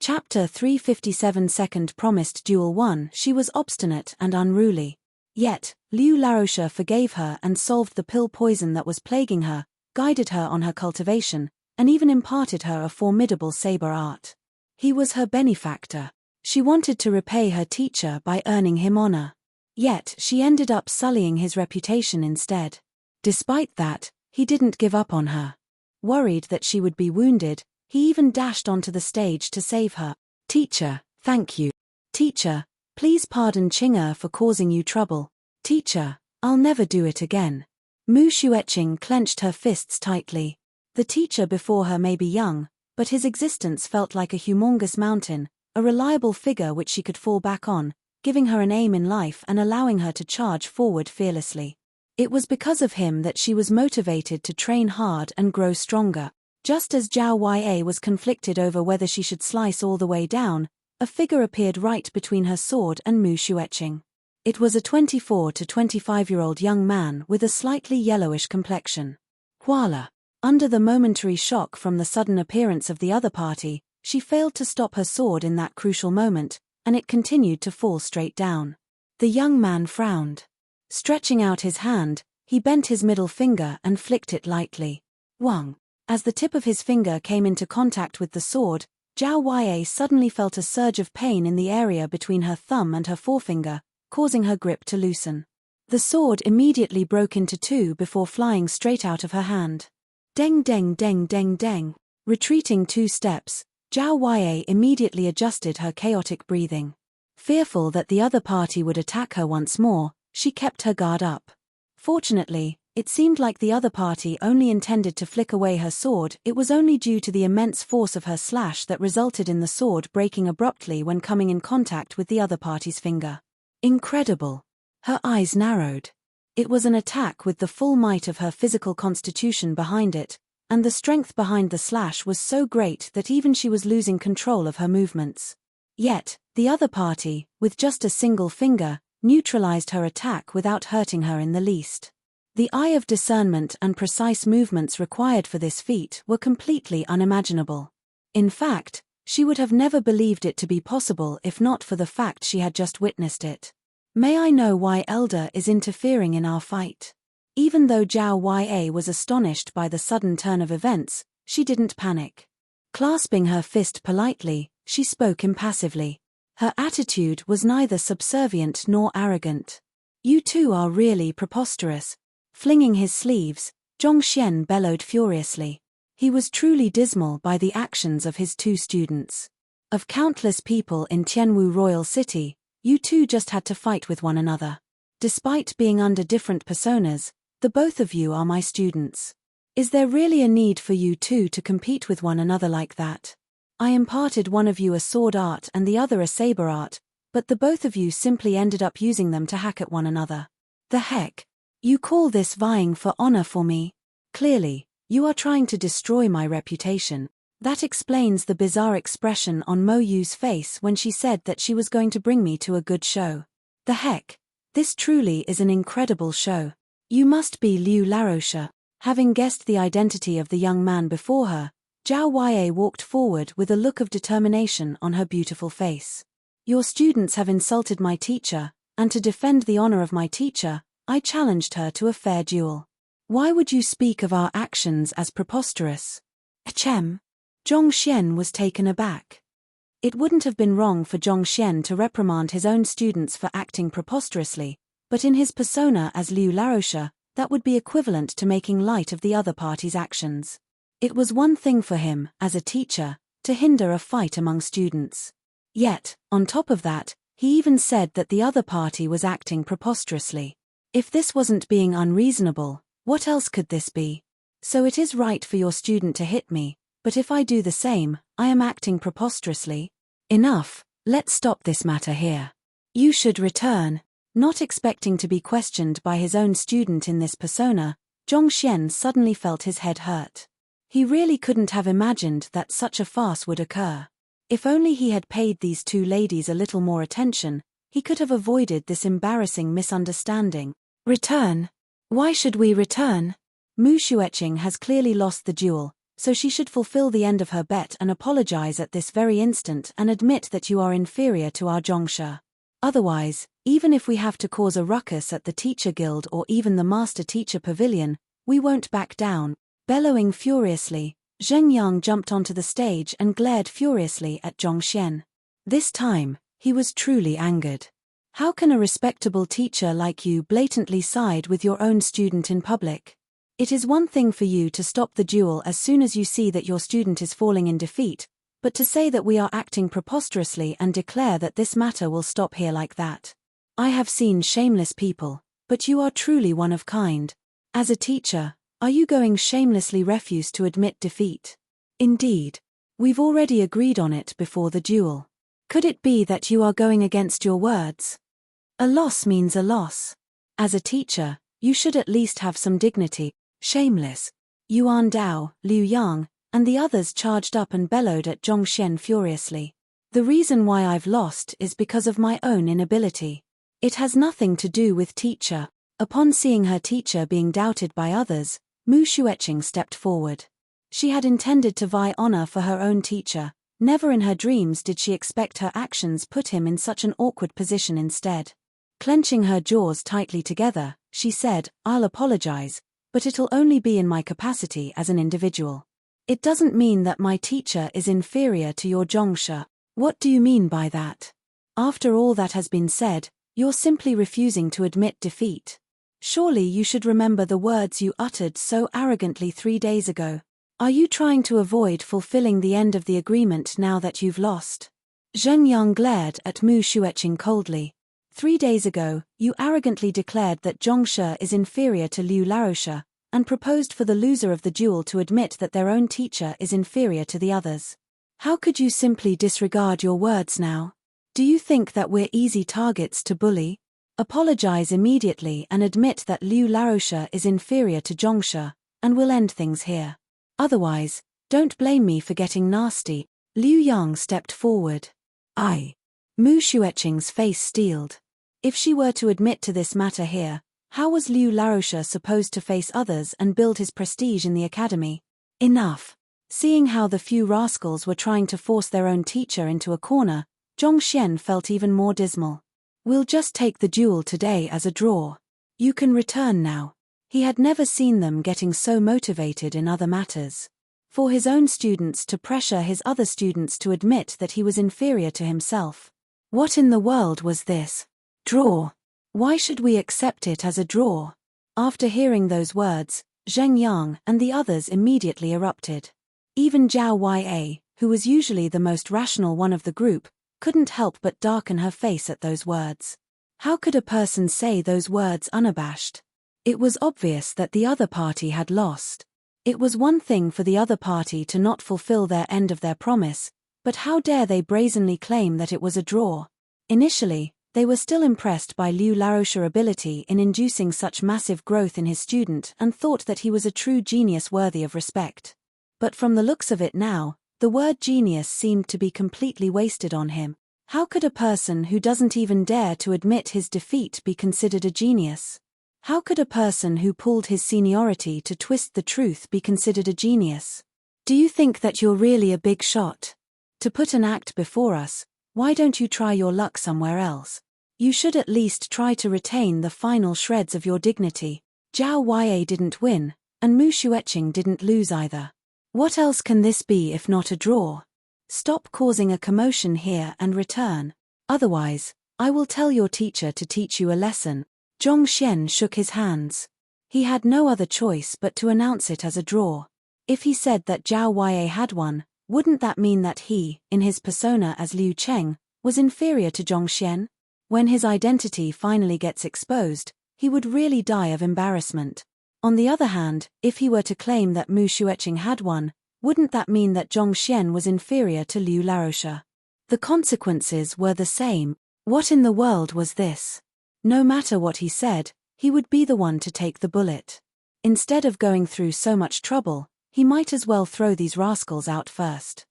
Chapter 357 Second Promised Duel 1. She was obstinate and unruly. Yet, Liu Laroche forgave her and solved the pill poison that was plaguing her, guided her on her cultivation, and even imparted her a formidable saber art. He was her benefactor. She wanted to repay her teacher by earning him honor. Yet, she ended up sullying his reputation instead. Despite that, he didn't give up on her. Worried that she would be wounded, he even dashed onto the stage to save her. "Teacher, thank you. Teacher, please pardon Qing'er for causing you trouble. Teacher, I'll never do it again." Mu Xueqing clenched her fists tightly. The teacher before her may be young, but his existence felt like a humongous mountain, a reliable figure which she could fall back on, giving her an aim in life and allowing her to charge forward fearlessly. It was because of him that she was motivated to train hard and grow stronger. Just as Zhao Ya was conflicted over whether she should slice all the way down, a figure appeared right between her sword and Mu Xueqing. It was a 24 to 25-year-old young man with a slightly yellowish complexion. Voila! Under the momentary shock from the sudden appearance of the other party, she failed to stop her sword in that crucial moment, and it continued to fall straight down. The young man frowned. Stretching out his hand, he bent his middle finger and flicked it lightly. Wang! As the tip of his finger came into contact with the sword, Zhao Ya suddenly felt a surge of pain in the area between her thumb and her forefinger, causing her grip to loosen. The sword immediately broke into two before flying straight out of her hand. Deng deng deng deng deng. Retreating 2 steps, Zhao Ya immediately adjusted her chaotic breathing. Fearful that the other party would attack her once more, she kept her guard up. Fortunately, it seemed like the other party only intended to flick away her sword. It was only due to the immense force of her slash that resulted in the sword breaking abruptly when coming in contact with the other party's finger. Incredible! Her eyes narrowed. It was an attack with the full might of her physical constitution behind it, and the strength behind the slash was so great that even she was losing control of her movements. Yet, the other party, with just a single finger, neutralized her attack without hurting her in the least. The eye of discernment and precise movements required for this feat were completely unimaginable. In fact, she would have never believed it to be possible if not for the fact she had just witnessed it. "May I know why Elder is interfering in our fight?" Even though Zhao Ya was astonished by the sudden turn of events, she didn't panic. Clasping her fist politely, she spoke impassively. Her attitude was neither subservient nor arrogant. "You two are really preposterous." Flinging his sleeves, Zhongxian bellowed furiously. He was truly dismal by the actions of his 2 students. Of countless people in Tianwu Royal City, you two just had to fight with one another. Despite being under different personas, the both of you are my students. Is there really a need for you two to compete with one another like that? I imparted one of you a sword art and the other a saber art, but the both of you simply ended up using them to hack at one another. The heck? You call this vying for honor for me? Clearly, you are trying to destroy my reputation. That explains the bizarre expression on Mo Yu's face when she said that she was going to bring me to a good show. The heck? This truly is an incredible show. You must be Liu Laroche. Having guessed the identity of the young man before her, Zhao Ya walked forward with a look of determination on her beautiful face. Your students have insulted my teacher, and to defend the honor of my teacher, I challenged her to a fair duel. Why would you speak of our actions as preposterous? Ahem. Zhongxian was taken aback. It wouldn't have been wrong for Zhongxian to reprimand his own students for acting preposterously, but in his persona as Liu Laroche, that would be equivalent to making light of the other party's actions. It was one thing for him, as a teacher, to hinder a fight among students. Yet, on top of that, he even said that the other party was acting preposterously. If this wasn't being unreasonable, what else could this be? So it is right for your student to hit me, but if I do the same, I am acting preposterously. Enough, let's stop this matter here. You should return. Not expecting to be questioned by his own student in this persona, Zhongxian suddenly felt his head hurt. He really couldn't have imagined that such a farce would occur. If only he had paid these 2 ladies a little more attention, he could have avoided this embarrassing misunderstanding. Return? Why should we return? Mu Xueqing has clearly lost the duel, So she should fulfill the end of her bet and apologize at this very instant and admit that you are inferior to our Zhongshe. Otherwise, even if we have to cause a ruckus at the teacher guild or even the master teacher pavilion, we won't back down. Bellowing furiously, Zheng Yang jumped onto the stage and glared furiously at Zhongxian. This time, he was truly angered. How can a respectable teacher like you blatantly side with your own student in public? It is one thing for you to stop the duel as soon as you see that your student is falling in defeat, but to say that we are acting preposterously and declare that this matter will stop here like that. I have seen shameless people, but you are truly one of kind. As a teacher, are you going shamelessly refuse to admit defeat? Indeed. We've already agreed on it before the duel. Could it be that you are going against your words? A loss means a loss. As a teacher, you should at least have some dignity. Shameless. Yuan Dao, Liu Yang, and the others charged up and bellowed at Zhongxian furiously. The reason why I've lost is because of my own inability. It has nothing to do with teacher. Upon seeing her teacher being doubted by others, Mu Xueqing stepped forward. She had intended to vie honor for her own teacher. Never in her dreams did she expect her actions put him in such an awkward position instead. Clenching her jaws tightly together, she said, "I'll apologize, but it'll only be in my capacity as an individual. It doesn't mean that my teacher is inferior to your Zhongshe." What do you mean by that? After all that has been said, you're simply refusing to admit defeat. Surely you should remember the words you uttered so arrogantly 3 days ago. Are you trying to avoid fulfilling the end of the agreement now that you've lost? Zheng Yang glared at Mu Xueqing coldly. 3 days ago, you arrogantly declared that Zhongshe is inferior to Liu Laroche, and proposed for the loser of the duel to admit that their own teacher is inferior to the others. How could you simply disregard your words now? Do you think that we're easy targets to bully? Apologize immediately and admit that Liu Laroche is inferior to Zhongshe, and we'll end things here. Otherwise, don't blame me for getting nasty. Liu Yang stepped forward. Mu Xueqing's face steeled. If she were to admit to this matter here, how was Liu Laroche supposed to face others and build his prestige in the academy? Enough. Seeing how the few rascals were trying to force their own teacher into a corner, Zhongxian felt even more dismal. We'll just take the duel today as a draw. You can return now. He had never seen them getting so motivated in other matters. For his own students to pressure his other students to admit that he was inferior to himself. What in the world was this? Draw. Why should we accept it as a draw? After hearing those words, Zheng Yang and the others immediately erupted. Even Zhao Ya, who was usually the most rational one of the group, couldn't help but darken her face at those words. How could a person say those words unabashed? It was obvious that the other party had lost. It was one thing for the other party to not fulfill their end of their promise, but how dare they brazenly claim that it was a draw? Initially, they were still impressed by Liu Laroche's ability in inducing such massive growth in his student and thought that he was a true genius worthy of respect. But from the looks of it now, the word genius seemed to be completely wasted on him. How could a person who doesn't even dare to admit his defeat be considered a genius? How could a person who pulled his seniority to twist the truth be considered a genius? Do you think that you're really a big shot? To put an act before us, why don't you try your luck somewhere else? You should at least try to retain the final shreds of your dignity. Zhao Ya didn't win, and Mu Xueqing didn't lose either. What else can this be if not a draw? Stop causing a commotion here and return. Otherwise, I will tell your teacher to teach you a lesson. Zhongxian shook his hands. He had no other choice but to announce it as a draw. If he said that Zhao Ya had won, wouldn't that mean that he, in his persona as Liu Cheng, was inferior to Zhongxian? When his identity finally gets exposed, he would really die of embarrassment. On the other hand, if he were to claim that Mu Xueqing had won, wouldn't that mean that Zhongxian was inferior to Liu Laroche? The consequences were the same. What in the world was this? No matter what he said, he would be the one to take the bullet. Instead of going through so much trouble, he might as well throw these rascals out first.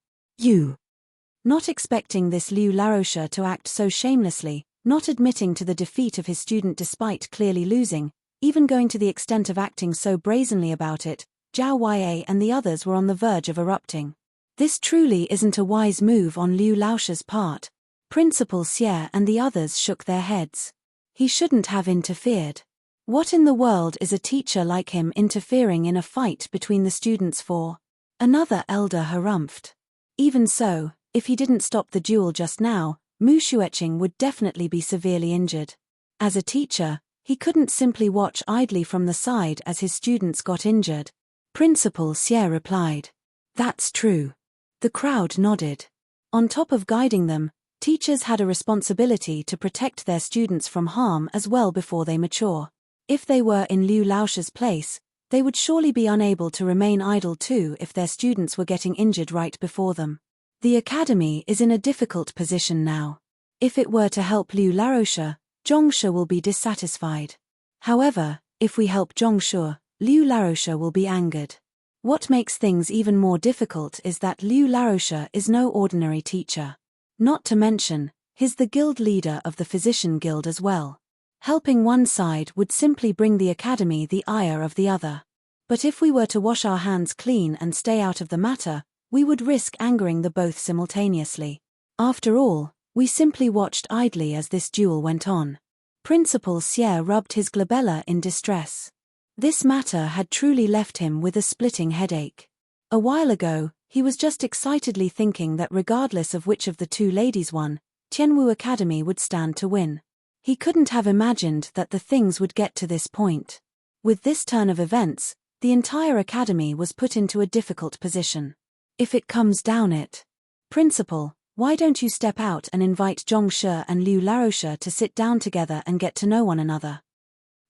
Not expecting this Liu Laroche to act so shamelessly, not admitting to the defeat of his student despite clearly losing, even going to the extent of acting so brazenly about it, Zhao Huaiyi and the others were on the verge of erupting. This truly isn't a wise move on Liu Laoshe's part. Principal Xie and the others shook their heads. He shouldn't have interfered. What in the world is a teacher like him interfering in a fight between the students for? Another elder harumphed. Even so, if he didn't stop the duel just now, Mu Xueqing would definitely be severely injured. As a teacher, he couldn't simply watch idly from the side as his students got injured. Principal Xie replied. That's true. The crowd nodded. On top of guiding them, teachers had a responsibility to protect their students from harm as well before they mature. If they were in Liu Laoshe's place, they would surely be unable to remain idle too if their students were getting injured right before them. The academy is in a difficult position now. If it were to help Liu Laoshe, Zhongshe will be dissatisfied. However, if we help Zhongshe, Liu Laoshe will be angered. What makes things even more difficult is that Liu Laoshe is no ordinary teacher. Not to mention, he's the guild leader of the Physician Guild as well. Helping one side would simply bring the academy the ire of the other. But if we were to wash our hands clean and stay out of the matter, we would risk angering the both simultaneously. After all, we simply watched idly as this duel went on. Principal Xie rubbed his glabella in distress. This matter had truly left him with a splitting headache. A while ago, he was just excitedly thinking that regardless of which of the two ladies won, Tianwu Academy would stand to win. He couldn't have imagined that the things would get to this point. With this turn of events, the entire academy was put into a difficult position. If it comes down it. Principal, why don't you step out and invite Zhongshe and Liu Laoshe to sit down together and get to know one another?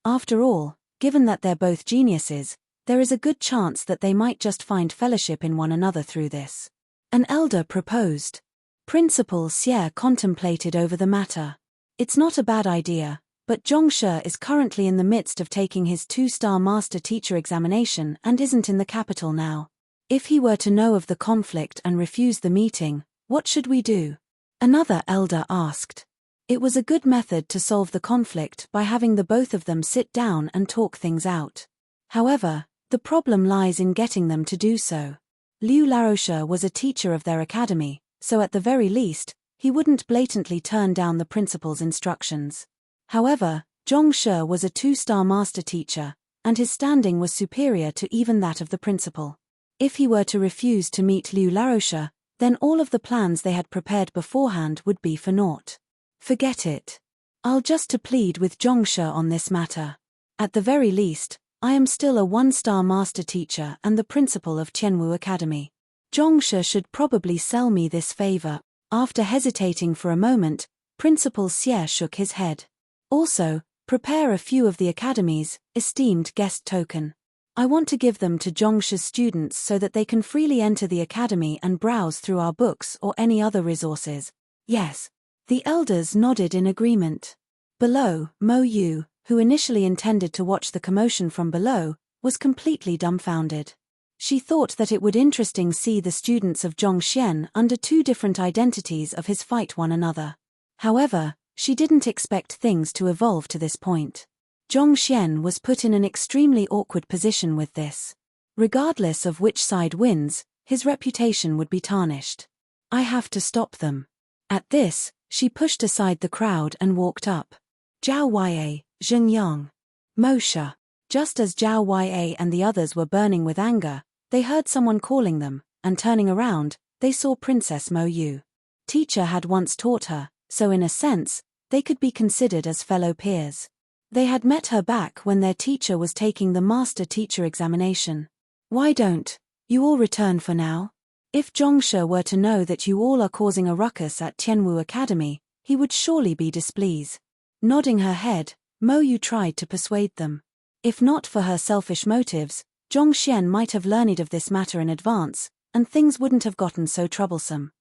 After all, given that they're both geniuses, there is a good chance that they might just find fellowship in one another through this. An elder proposed. Principal Xie contemplated over the matter. It's not a bad idea, but Zhongshe is currently in the midst of taking his 2-star master teacher examination and isn't in the capital now. If he were to know of the conflict and refuse the meeting, what should we do? Another elder asked. It was a good method to solve the conflict by having the both of them sit down and talk things out. However, the problem lies in getting them to do so. Liu Laoshe was a teacher of their academy, so at the very least, he wouldn't blatantly turn down the principal's instructions. However, Zhongshe was a 2-star master teacher, and his standing was superior to even that of the principal. If he were to refuse to meet Liu Laoshe, then all of the plans they had prepared beforehand would be for naught. Forget it. I'll just to plead with Zhongshe on this matter. At the very least, I am still a 1-star master teacher and the principal of Tianwu Academy. Zhongshe should probably sell me this favor. After hesitating for a moment, Principal Xie shook his head. Also, prepare a few of the academy's esteemed guest token. I want to give them to Zhongshe's students so that they can freely enter the academy and browse through our books or any other resources. Yes. The elders nodded in agreement. Below, Mo Yu, who initially intended to watch the commotion from below, was completely dumbfounded. She thought that it would interesting see the students of Zhongxian under 2 different identities of his fight one another. However, she didn't expect things to evolve to this point. Zhongxian was put in an extremely awkward position with this. Regardless of which side wins, his reputation would be tarnished. I have to stop them. At this, she pushed aside the crowd and walked up. Zhao Huaiyi, Zheng Yang. Moshe. Just as Zhao Huaiyi and the others were burning with anger, they heard someone calling them, and turning around, they saw Princess Mo Yu. Teacher had once taught her, so in a sense, they could be considered as fellow peers. They had met her back when their teacher was taking the master teacher examination. Why don't you all return for now? If Zhongshe were to know that you all are causing a ruckus at Tianwu Academy, he would surely be displeased. Nodding her head, Mo Yu tried to persuade them. If not for her selfish motives, Zhongxian might have learned of this matter in advance, and things wouldn't have gotten so troublesome.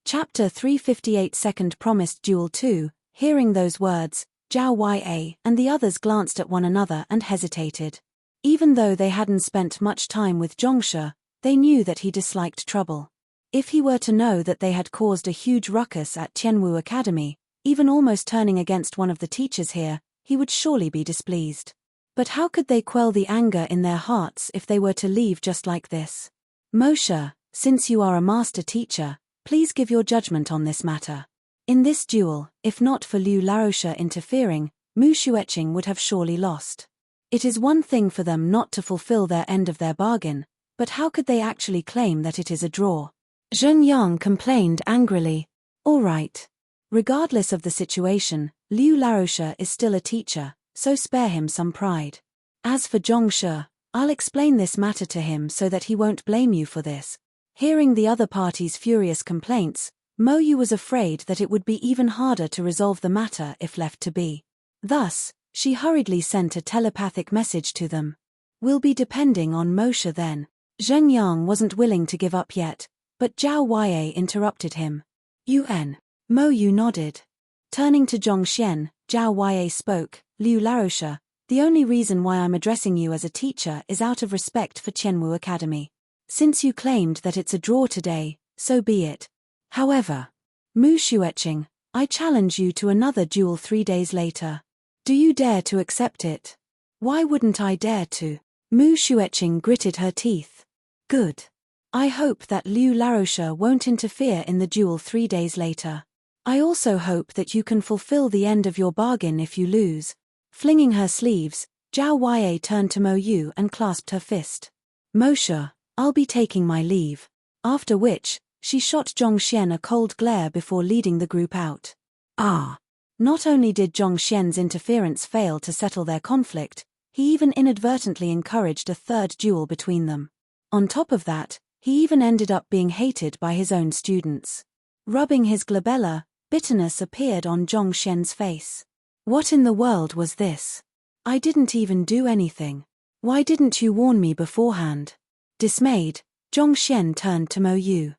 Chapter 358 Second Promised Duel 2. Hearing those words, Zhao Huaiyi and the others glanced at one another and hesitated. Even though they hadn't spent much time with Zhongshe, they knew that he disliked trouble. If he were to know that they had caused a huge ruckus at Tianwu Academy, even almost turning against one of the teachers here, he would surely be displeased. But how could they quell the anger in their hearts if they were to leave just like this? Moshe, since you are a master teacher, please give your judgment on this matter. In this duel, if not for Liu Laroche interfering, Mu Xueqing would have surely lost. It is one thing for them not to fulfill their end of their bargain, but how could they actually claim that it is a draw? Zheng Yang complained angrily. All right. Regardless of the situation, Liu Laroche is still a teacher, so spare him some pride. As for Zhongshe, I'll explain this matter to him so that he won't blame you for this. Hearing the other party's furious complaints, Mo Yu was afraid that it would be even harder to resolve the matter if left to be. Thus, she hurriedly sent a telepathic message to them. We'll be depending on Moshe then. Zheng Yang wasn't willing to give up yet, but Zhao Wei interrupted him. UN. Mo Yu nodded. Turning to Zhongxian, Zhao Wei spoke, Liu Laroche, the only reason why I'm addressing you as a teacher is out of respect for Qianwu Academy. Since you claimed that it's a draw today, so be it. However, Mu Xueqing, I challenge you to another duel 3 days later. Do you dare to accept it? Why wouldn't I dare to? Mu Xueqing gritted her teeth. Good. I hope that Liu Laroche won't interfere in the duel 3 days later. I also hope that you can fulfill the end of your bargain if you lose. Flinging her sleeves, Zhao Wei turned to Mo Yu and clasped her fist. Moshe, I'll be taking my leave. After which, she shot Zhongxian a cold glare before leading the group out. Ah! Not only did Zhongxian's interference fail to settle their conflict, he even inadvertently encouraged a third duel between them. On top of that, he even ended up being hated by his own students. Rubbing his glabella, bitterness appeared on Zhongxian's face. What in the world was this? I didn't even do anything. Why didn't you warn me beforehand? Dismayed, Zhongxian turned to Mo Yu.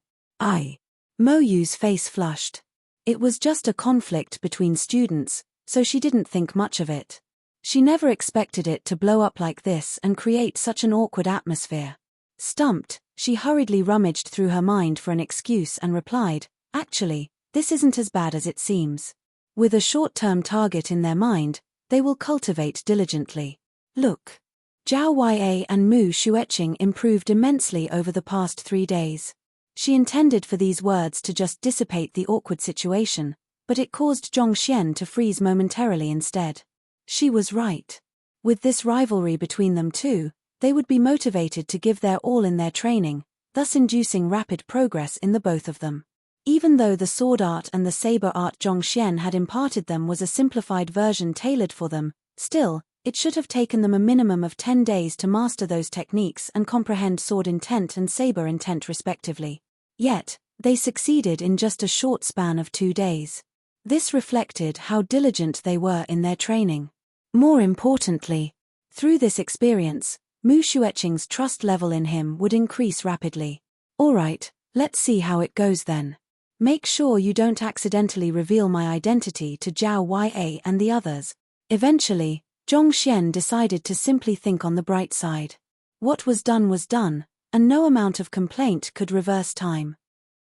Mo Yu's face flushed. It was just a conflict between students, so she didn't think much of it. She never expected it to blow up like this and create such an awkward atmosphere. Stumped, she hurriedly rummaged through her mind for an excuse and replied, actually, this isn't as bad as it seems. With a short-term target in their mind, they will cultivate diligently. Look. Zhao Wei and Mu Xueqing improved immensely over the past 3 days. She intended for these words to just dissipate the awkward situation, but it caused Zhongxian to freeze momentarily instead. She was right. With this rivalry between them two, they would be motivated to give their all in their training, thus inducing rapid progress in the both of them. Even though the sword art and the saber art Zhongxian had imparted them was a simplified version tailored for them, still, it should have taken them a minimum of 10 days to master those techniques and comprehend sword intent and saber intent respectively. Yet, they succeeded in just a short span of 2 days. This reflected how diligent they were in their training. More importantly, through this experience, Mu Xueqing's trust level in him would increase rapidly. Alright, let's see how it goes then. Make sure you don't accidentally reveal my identity to Zhao Wei and the others. Eventually, Zhongxian decided to simply think on the bright side. What was done, and no amount of complaint could reverse time.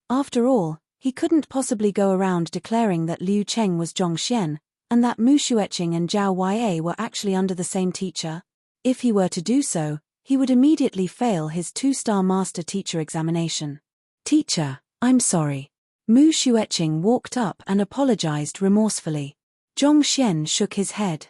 After all, he couldn't possibly go around declaring that Liu Cheng was Zhongxian, and that Mu Xueqing and Zhao Wei were actually under the same teacher. If he were to do so, he would immediately fail his 2-star master teacher examination. Teacher, I'm sorry. Mu Xueqing walked up and apologized remorsefully. Zhongxian shook his head.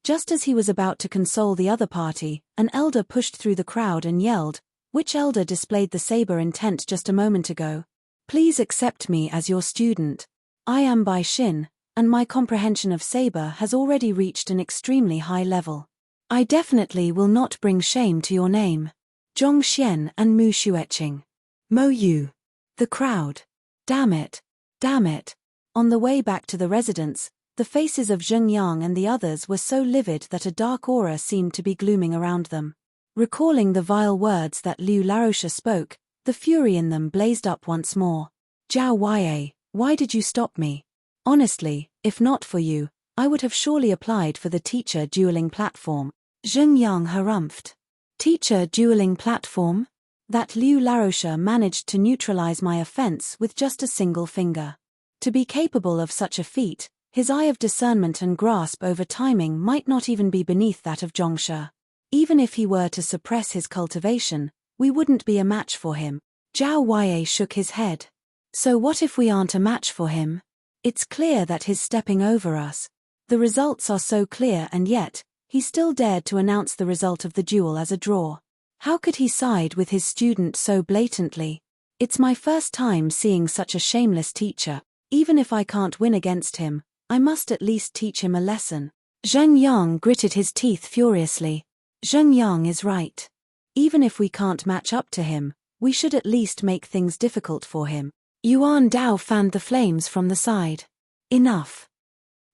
Just as he was about to console the other party, an elder pushed through the crowd and yelled, "Which elder displayed the saber intent just a moment ago? Please accept me as your student. I am Bai Xin, and my comprehension of saber has already reached an extremely high level. I definitely will not bring shame to your name." Zhongxian and Mu Xueqing. Mo Yu. The crowd. Damn it. Damn it. On the way back to the residence, the faces of Zheng Yang and the others were so livid that a dark aura seemed to be glooming around them. Recalling the vile words that Liu Laroche spoke, the fury in them blazed up once more. Zhao Wei, why did you stop me? Honestly, if not for you, I would have surely applied for the teacher dueling platform. Zheng Yang harumphed. Teacher dueling platform? That Liu Laroche managed to neutralize my offense with just a single finger. To be capable of such a feat, His eye of discernment and grasp over timing might not even be beneath that of Zhongshe. Even if he were to suppress his cultivation, we wouldn't be a match for him. Zhao Wei shook his head. So what if we aren't a match for him? It's clear that he's stepping over us. The results are so clear, and yet, he still dared to announce the result of the duel as a draw. How could he side with his student so blatantly? It's my first time seeing such a shameless teacher. Even if I can't win against him, I must at least teach him a lesson. Zheng Yang gritted his teeth furiously. Zheng Yang is right. Even if we can't match up to him, we should at least make things difficult for him. Yuan Dao fanned the flames from the side. Enough.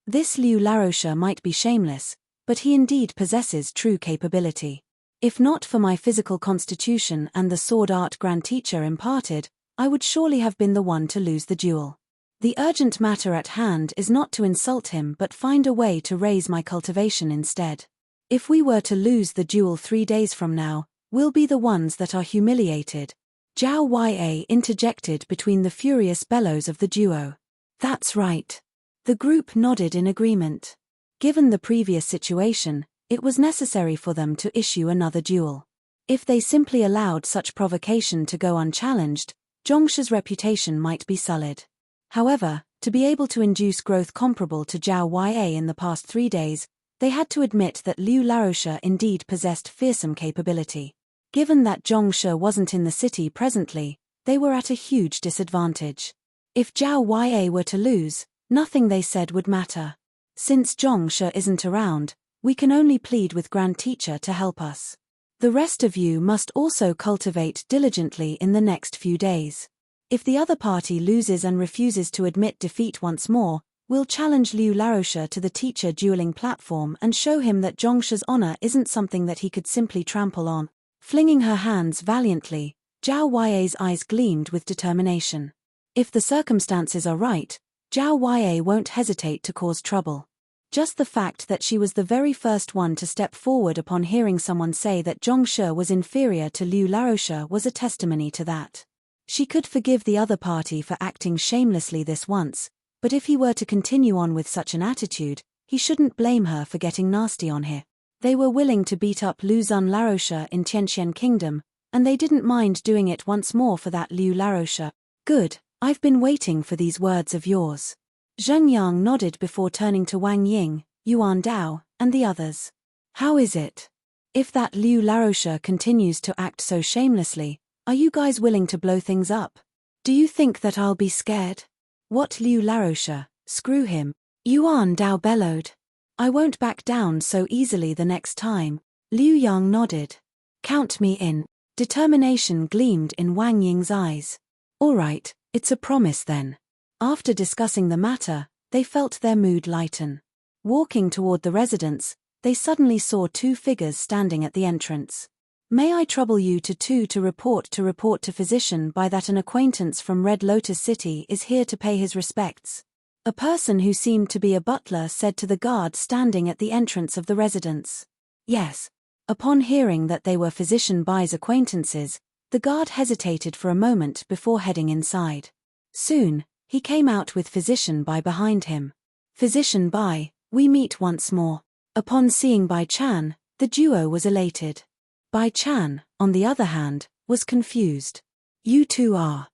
This Liu Laroche might be shameless, but he indeed possesses true capability. If not for my physical constitution and the sword art grand teacher imparted, I would surely have been the one to lose the duel. The urgent matter at hand is not to insult him but find a way to raise my cultivation instead. If we were to lose the duel 3 days from now, we'll be the ones that are humiliated. Zhao Wei interjected between the furious bellows of the duo. That's right. The group nodded in agreement. Given the previous situation, it was necessary for them to issue another duel. If they simply allowed such provocation to go unchallenged, Zhongshe's reputation might be sullied. However, to be able to induce growth comparable to Zhao Wei in the past 3 days, they had to admit that Liu Laroche indeed possessed fearsome capability. Given that Zhongshe wasn't in the city presently, they were at a huge disadvantage. If Zhao Wei were to lose, nothing they said would matter. Since Zhongshe isn't around, we can only plead with Grand Teacher to help us. The rest of you must also cultivate diligently in the next few days. If the other party loses and refuses to admit defeat once more, we'll challenge Liu Laroche to the teacher dueling platform and show him that Zhongshe's honor isn't something that he could simply trample on. Flinging her hands valiantly, Zhao Wei's eyes gleamed with determination. If the circumstances are right, Zhao Wei won't hesitate to cause trouble. Just the fact that she was the very first one to step forward upon hearing someone say that Zhongshe was inferior to Liu Laroche was a testimony to that. She could forgive the other party for acting shamelessly this once, but if he were to continue on with such an attitude, he shouldn't blame her for getting nasty on her. They were willing to beat up Liu Zun Laroche in Tianxian Kingdom, and they didn't mind doing it once more for that Liu Laroche. Good, I've been waiting for these words of yours. Zheng Yang nodded before turning to Wang Ying, Yuan Dao, and the others. How is it? If that Liu Laroche continues to act so shamelessly, are you guys willing to blow things up? Do you think that I'll be scared? What Liu Laroche? Screw him. Yuan Dao bellowed. I won't back down so easily the next time. Liu Yang nodded. Count me in. Determination gleamed in Wang Ying's eyes. All right, it's a promise then. After discussing the matter, they felt their mood lighten. Walking toward the residence, they suddenly saw 2 figures standing at the entrance. May I trouble you to report to physician by that an acquaintance from Red Lotus City is here to pay his respects. A person who seemed to be a butler said to the guard standing at the entrance of the residence. Yes. Upon hearing that they were physician Bai's acquaintances, the guard hesitated for a moment before heading inside. Soon, he came out with Physician Bai behind him. Physician Bai, we meet once more. Upon seeing Bai Chan, the duo was elated. Bai Chan, on the other hand, was confused. You two are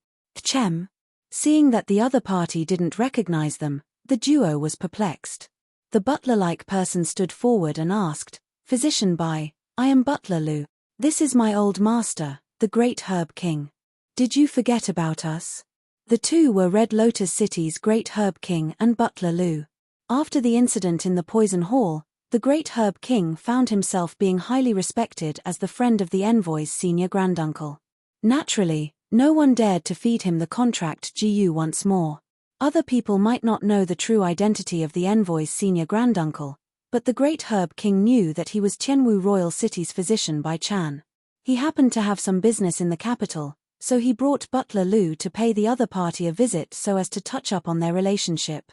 Chem? Seeing that the other party didn't recognize them, the duo was perplexed. The butler-like person stood forward and asked, Physician Bai, I am Butler Lu. This is my old master, the Great Herb King. Did you forget about us? The two were Red Lotus City's Great Herb King and Butler Lu. After the incident in the Poison Hall, the Great Herb King found himself being highly respected as the friend of the envoy's senior granduncle. Naturally, no one dared to feed him the contract GU once more. Other people might not know the true identity of the envoy's senior granduncle, but the Great Herb King knew that he was Tianwu Royal City's physician Bai Chan. He happened to have some business in the capital, so he brought Butler Lu to pay the other party a visit so as to touch up on their relationship.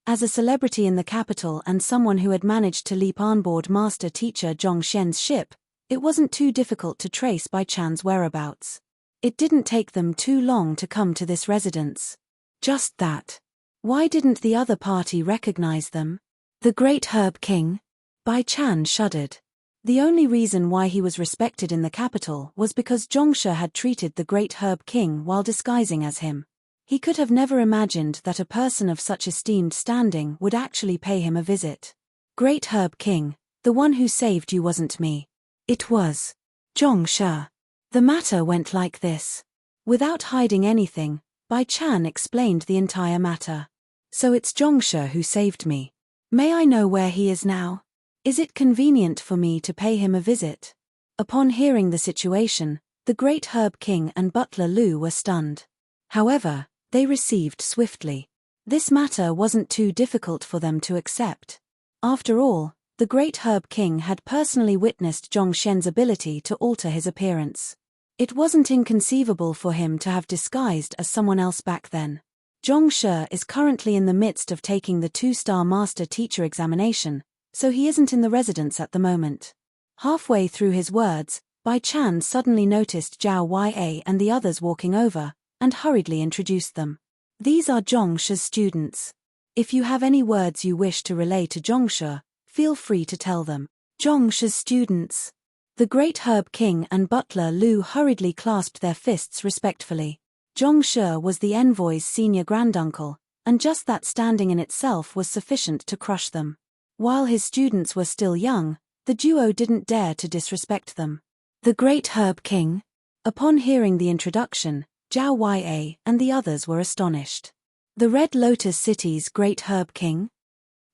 As a celebrity in the capital and someone who had managed to leap on board Master Teacher Zhong Xian's ship, it wasn't too difficult to trace Bai Chan's whereabouts. It didn't take them too long to come to this residence. Just that. Why didn't the other party recognize them? The Great Herb King? Bai Chan shuddered. The only reason why he was respected in the capital was because Zhongshe had treated the Great Herb King while disguising as him. He could have never imagined that a person of such esteemed standing would actually pay him a visit. Great Herb King, the one who saved you wasn't me. It was Zhongshe. The matter went like this. Without hiding anything, Bai Chan explained the entire matter. So it's Zhongshe who saved me. May I know where he is now? Is it convenient for me to pay him a visit? Upon hearing the situation, the Great Herb King and butler Lu were stunned. However, they received swiftly. This matter wasn't too difficult for them to accept. After all, the Great Herb King had personally witnessed Zhongshen's ability to alter his appearance. It wasn't inconceivable for him to have disguised as someone else back then. Zhongshe is currently in the midst of taking the 2-star master teacher examination, so he isn't in the residence at the moment. Halfway through his words, Bai Chan suddenly noticed Zhao Ya and the others walking over, and hurriedly introduced them. These are Zhongshe's students. If you have any words you wish to relay to Zhongshe, feel free to tell them. Zhongshe's students. The Great Herb King and butler Lu hurriedly clasped their fists respectfully. Zhongshe was the envoy's senior granduncle, and just that standing in itself was sufficient to crush them. While his students were still young, the duo didn't dare to disrespect them. The Great Herb King? Upon hearing the introduction, Zhao Ya and the others were astonished. The Red Lotus City's Great Herb King?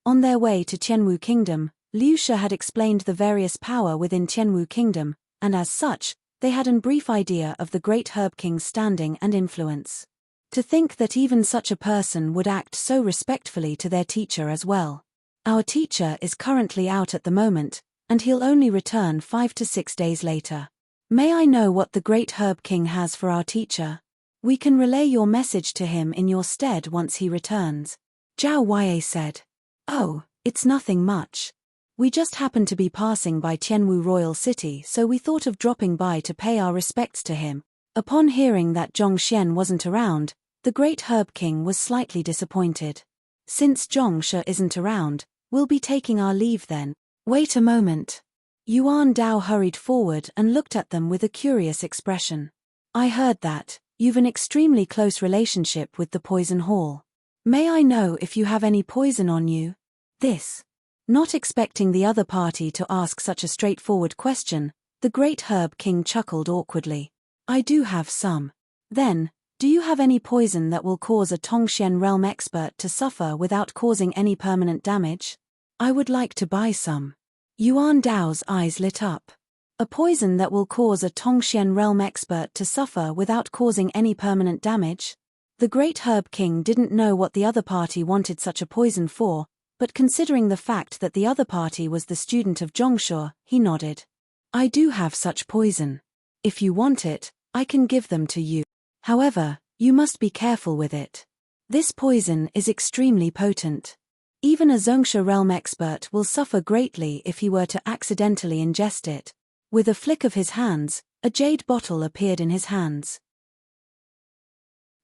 On their way to Tianwu Kingdom, Liu Shi had explained the various power within Tianwu Kingdom, and as such, they had a brief idea of the Great Herb King's standing and influence. To think that even such a person would act so respectfully to their teacher as well. Our teacher is currently out at the moment, and he'll only return 5 to 6 days later. May I know what the Great Herb King has for our teacher? We can relay your message to him in your stead once he returns. Zhao Ya said. Oh, it's nothing much. We just happened to be passing by Tianwu Royal City, so we thought of dropping by to pay our respects to him. Upon hearing that Zhongshen wasn't around, the Great Herb King was slightly disappointed. Since Zhongshe isn't around, we'll be taking our leave then. Wait a moment. Yuan Dao hurried forward and looked at them with a curious expression. I heard that you've an extremely close relationship with the Poison Hall. May I know if you have any poison on you? This. Not expecting the other party to ask such a straightforward question, the Great Herb King chuckled awkwardly. I do have some. Then, do you have any poison that will cause a Tongxian realm expert to suffer without causing any permanent damage? I would like to buy some. Yuan Dao's eyes lit up. A poison that will cause a Tongxian realm expert to suffer without causing any permanent damage? The Great Herb King didn't know what the other party wanted such a poison for, but considering the fact that the other party was the student of Zhongshe, he nodded. I do have such poison. If you want it, I can give them to you. However, you must be careful with it. This poison is extremely potent. Even a Zhongshe realm expert will suffer greatly if he were to accidentally ingest it. With a flick of his hands, a jade bottle appeared in his hands.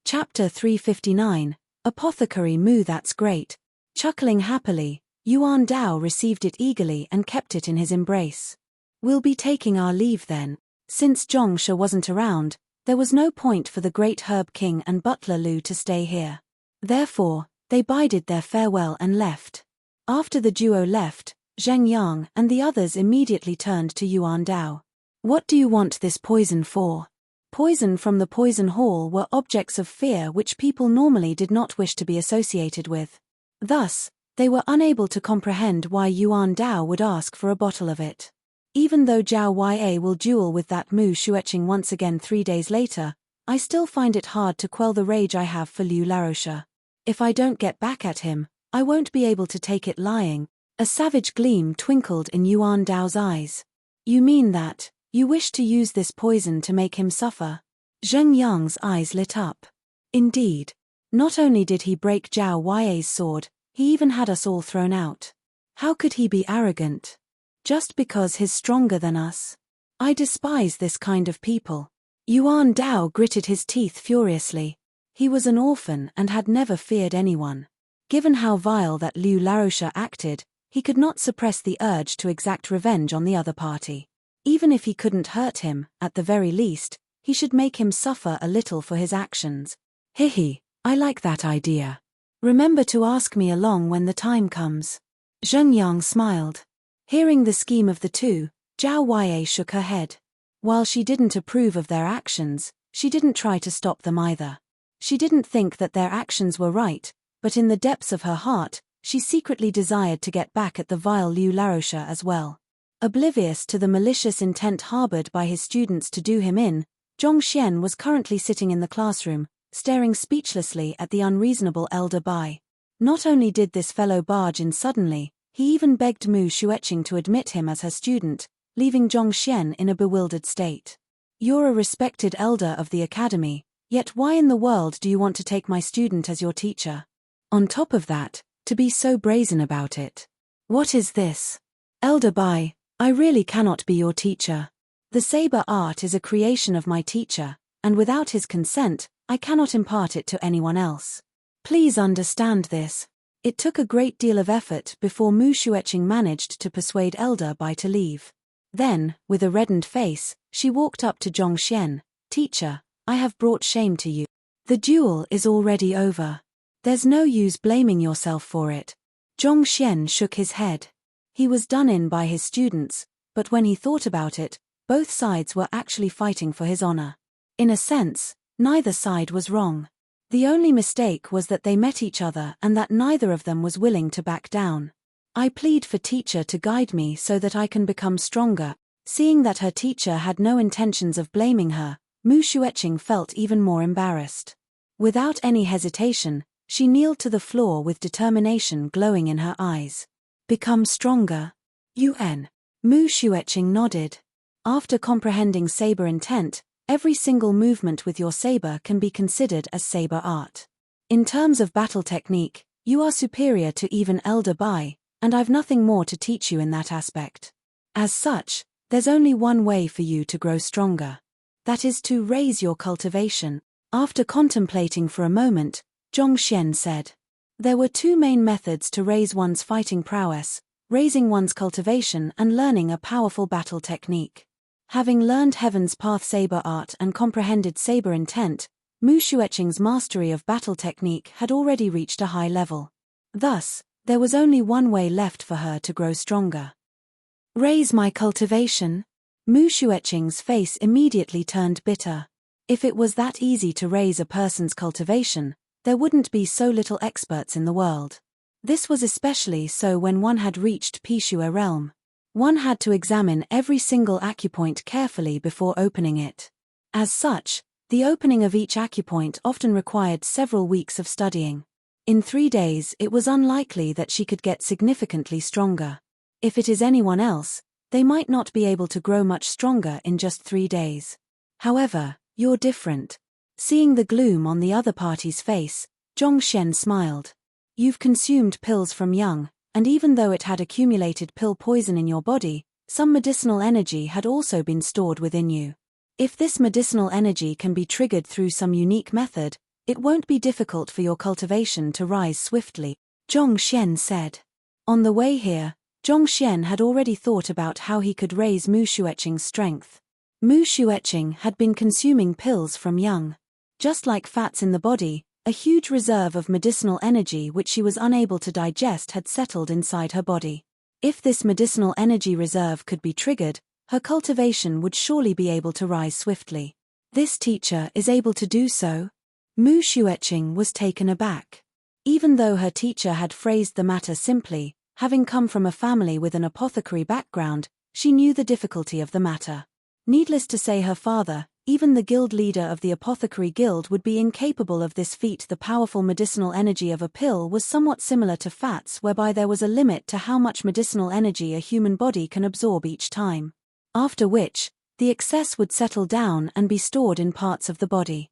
Chapter 359, Apothecary Moo. That's great. Chuckling happily, Yuan Dao received it eagerly and kept it in his embrace. We'll be taking our leave then. Since Zhongshe wasn't around, there was no point for the Great Herb King and butler Lu to stay here. Therefore, they bided their farewell and left. After the duo left, Zheng Yang and the others immediately turned to Yuan Dao. What do you want this poison for? Poison from the Poison Hall were objects of fear which people normally did not wish to be associated with. Thus, they were unable to comprehend why Yuan Dao would ask for a bottle of it. Even though Zhao Ya will duel with that Mu Shueching once again 3 days later, I still find it hard to quell the rage I have for Liu Larosha. If I don't get back at him, I won't be able to take it lying. A savage gleam twinkled in Yuan Dao's eyes. You mean that you wish to use this poison to make him suffer? Zheng Yang's eyes lit up. Indeed. Not only did he break Zhao Ya's sword, he even had us all thrown out. How could he be arrogant? Just because he's stronger than us? I despise this kind of people. Yuan Dao gritted his teeth furiously. He was an orphan and had never feared anyone. Given how vile that Liu Laroche acted, he could not suppress the urge to exact revenge on the other party. Even if he couldn't hurt him, at the very least, he should make him suffer a little for his actions. Hihi, I like that idea. Remember to ask me along when the time comes. Zheng Yang smiled. Hearing the scheme of the two, Zhao Wei shook her head. While she didn't approve of their actions, she didn't try to stop them either. She didn't think that their actions were right, but in the depths of her heart, she secretly desired to get back at the vile Liu Laroche as well. Oblivious to the malicious intent harbored by his students to do him in, Zhongxian was currently sitting in the classroom, staring speechlessly at the unreasonable elder Bai. Not only did this fellow barge in suddenly, he even begged Mu Xueqing to admit him as her student, leaving Zhongxian in a bewildered state. You're a respected elder of the academy, yet why in the world do you want to take my student as your teacher? On top of that, to be so brazen about it. What is this? Elder Bai, I really cannot be your teacher. The saber art is a creation of my teacher, and without his consent, I cannot impart it to anyone else. Please understand this. It took a great deal of effort before Mu Xueqing managed to persuade Elder Bai to leave. Then, with a reddened face, she walked up to Zhongxian. Teacher, I have brought shame to you. The duel is already over. There's no use blaming yourself for it. Zhongxian shook his head. He was done in by his students, but when he thought about it, both sides were actually fighting for his honor. In a sense, neither side was wrong. The only mistake was that they met each other and that neither of them was willing to back down. I plead for teacher to guide me so that I can become stronger. Seeing that her teacher had no intentions of blaming her, Mu Xueqing felt even more embarrassed. Without any hesitation, she kneeled to the floor with determination glowing in her eyes. Become stronger. UN. Mu Xueqing nodded. After comprehending saber intent, every single movement with your saber can be considered as saber art. In terms of battle technique, you are superior to even Elder Bai, and I've nothing more to teach you in that aspect. As such, there's only one way for you to grow stronger. That is to raise your cultivation. After contemplating for a moment, Zhongxian said. There were two main methods to raise one's fighting prowess, raising one's cultivation and learning a powerful battle technique. Having learned Heaven's Path saber art and comprehended saber intent, Mu Xueqing's mastery of battle technique had already reached a high level. Thus, there was only one way left for her to grow stronger. Raise my cultivation? Mu Xueqing's face immediately turned bitter. If it was that easy to raise a person's cultivation, there wouldn't be so little experts in the world. This was especially so when one had reached Pishua realm. One had to examine every single acupoint carefully before opening it. As such, the opening of each acupoint often required several weeks of studying. In 3 days it was unlikely that she could get significantly stronger. If it is anyone else, they might not be able to grow much stronger in just 3 days. However, you're different. Seeing the gloom on the other party's face, Zhongxian smiled. You've consumed pills from young, and even though it had accumulated pill poison in your body, some medicinal energy had also been stored within you. If this medicinal energy can be triggered through some unique method, it won't be difficult for your cultivation to rise swiftly, Zhongxian said. On the way here, Zhongxian had already thought about how he could raise Mu Xueqing's strength. Mu Xueqing had been consuming pills from young. Just like fats in the body, a huge reserve of medicinal energy which she was unable to digest had settled inside her body. If this medicinal energy reserve could be triggered, her cultivation would surely be able to rise swiftly. This teacher is able to do so? Mu Xueqing was taken aback. Even though her teacher had phrased the matter simply, having come from a family with an apothecary background, she knew the difficulty of the matter. Needless to say, her father, even the guild leader of the apothecary guild, would be incapable of this feat. The powerful medicinal energy of a pill was somewhat similar to fats, whereby there was a limit to how much medicinal energy a human body can absorb each time. After which, the excess would settle down and be stored in parts of the body.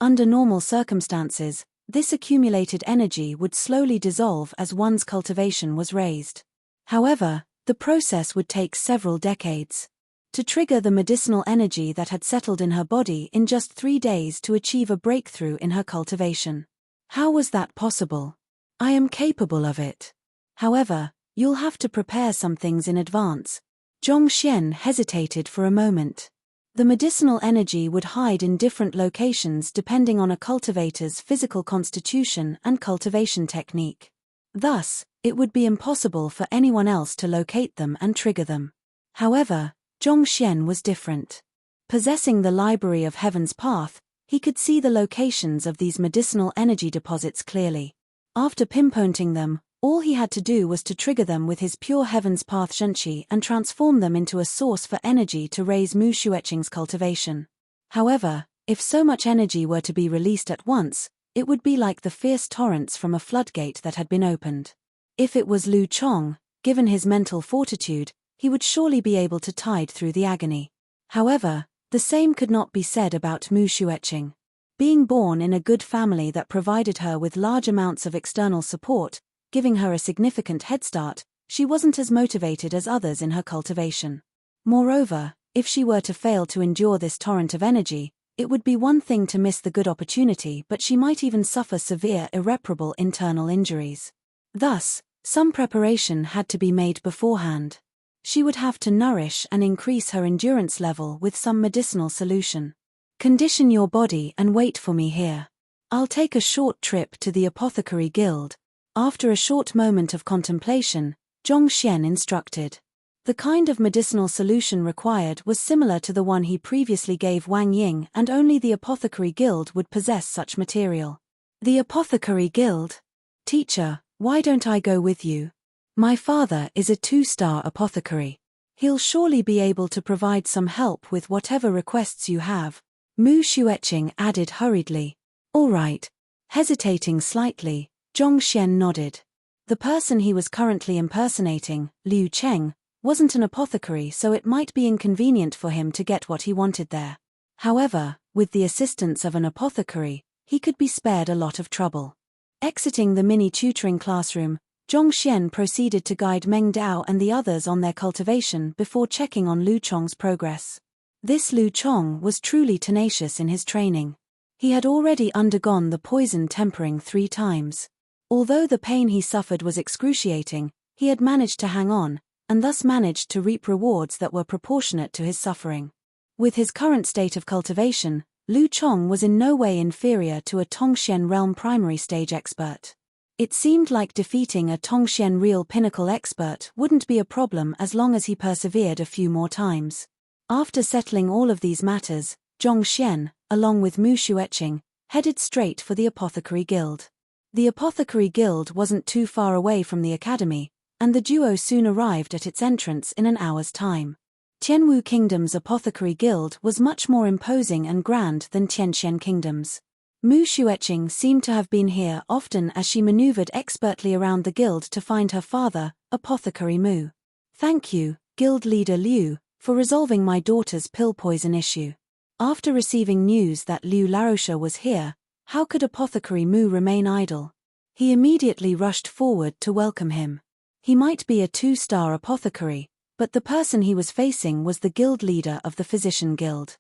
Under normal circumstances, this accumulated energy would slowly dissolve as one's cultivation was raised. However, the process would take several decades. To trigger the medicinal energy that had settled in her body in just 3 days to achieve a breakthrough in her cultivation. How was that possible? I am capable of it. However, you'll have to prepare some things in advance. Zhongxian hesitated for a moment. The medicinal energy would hide in different locations depending on a cultivator's physical constitution and cultivation technique. Thus, it would be impossible for anyone else to locate them and trigger them. However, Zhongxian was different. Possessing the Library of Heaven's Path, he could see the locations of these medicinal energy deposits clearly. After pinpointing them, all he had to do was to trigger them with his pure Heaven's Path Shenqi and transform them into a source for energy to raise Mu Xueqing's cultivation. However, if so much energy were to be released at once, it would be like the fierce torrents from a floodgate that had been opened. If it was Lu Chong, given his mental fortitude, he would surely be able to tide through the agony. However, the same could not be said about Mu Xueqing. Being born in a good family that provided her with large amounts of external support, giving her a significant head start, she wasn't as motivated as others in her cultivation. Moreover, if she were to fail to endure this torrent of energy, it would be one thing to miss the good opportunity, but she might even suffer severe, irreparable internal injuries. Thus, some preparation had to be made beforehand. She would have to nourish and increase her endurance level with some medicinal solution. Condition your body and wait for me here. I'll take a short trip to the Apothecary Guild. After a short moment of contemplation, Zhongxian instructed. The kind of medicinal solution required was similar to the one he previously gave Wang Ying, and only the Apothecary Guild would possess such material. The Apothecary Guild? Teacher, why don't I go with you? My father is a 2-star apothecary. He'll surely be able to provide some help with whatever requests you have. Mu Xueqing added hurriedly. All right. Hesitating slightly, Zhongxian nodded. The person he was currently impersonating, Liu Cheng, wasn't an apothecary, so it might be inconvenient for him to get what he wanted there. However, with the assistance of an apothecary, he could be spared a lot of trouble. Exiting the mini-tutoring classroom, Zhongxian proceeded to guide Meng Dao and the others on their cultivation before checking on Lu Chong's progress. This Lu Chong was truly tenacious in his training. He had already undergone the poison tempering 3 times. Although the pain he suffered was excruciating, he had managed to hang on, and thus managed to reap rewards that were proportionate to his suffering. With his current state of cultivation, Lu Chong was in no way inferior to a Tongxian realm primary stage expert. It seemed like defeating a Tongxian real pinnacle expert wouldn't be a problem as long as he persevered a few more times. After settling all of these matters, Zhongxian, along with Mu Xueqing, headed straight for the Apothecary Guild. The Apothecary Guild wasn't too far away from the academy, and the duo soon arrived at its entrance in an hour's time. Tianwu Kingdom's Apothecary Guild was much more imposing and grand than Tianxian Kingdom's. Mu Xueqing seemed to have been here often as she maneuvered expertly around the guild to find her father, Apothecary Mu. Thank you, Guild Leader Liu, for resolving my daughter's pill poison issue. After receiving news that Liu Laroche was here, how could Apothecary Mu remain idle? He immediately rushed forward to welcome him. He might be a 2-star apothecary, but the person he was facing was the guild leader of the Physician Guild.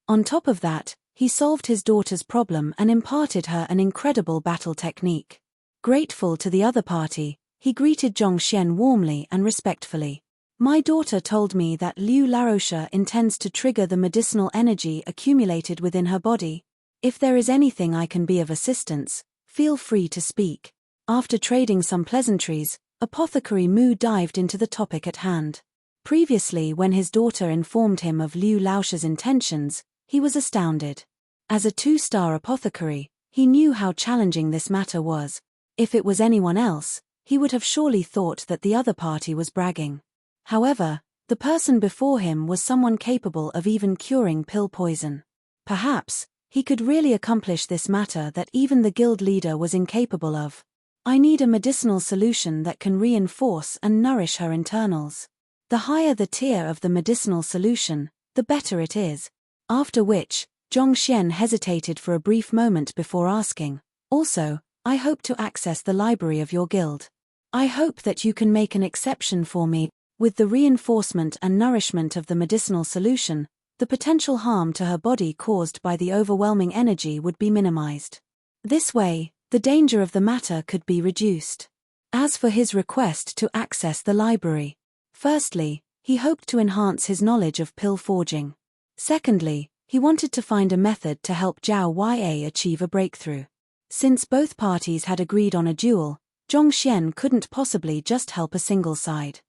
On top of that, he solved his daughter's problem and imparted her an incredible battle technique. Grateful to the other party, he greeted Zhongxian warmly and respectfully. My daughter told me that Liu Laroche intends to trigger the medicinal energy accumulated within her body. If there is anything I can be of assistance, feel free to speak. After trading some pleasantries, Apothecary Mu dived into the topic at hand. Previously, when his daughter informed him of Liu Laoche's intentions, he was astounded. As a 2-star apothecary, he knew how challenging this matter was. If it was anyone else, he would have surely thought that the other party was bragging. However, the person before him was someone capable of even curing pill poison. Perhaps, he could really accomplish this matter that even the guild leader was incapable of. I need a medicinal solution that can reinforce and nourish her internals. The higher the tier of the medicinal solution, the better it is. After which, Zhongxian hesitated for a brief moment before asking, also, I hope to access the library of your guild. I hope that you can make an exception for me. With the reinforcement and nourishment of the medicinal solution, the potential harm to her body caused by the overwhelming energy would be minimized. This way, the danger of the matter could be reduced. As for his request to access the library, firstly, he hoped to enhance his knowledge of pill forging. Secondly, he wanted to find a method to help Zhao Yue achieve a breakthrough. Since both parties had agreed on a duel, Zhongxian couldn't possibly just help a single side.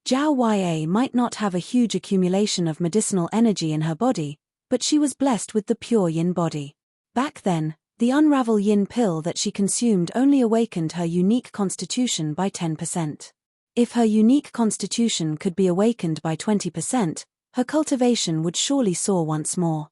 Zhao Yue might not have a huge accumulation of medicinal energy in her body, but she was blessed with the pure yin body. Back then, the unravel yin pill that she consumed only awakened her unique constitution by 10%. If her unique constitution could be awakened by 20%, her cultivation would surely soar once more.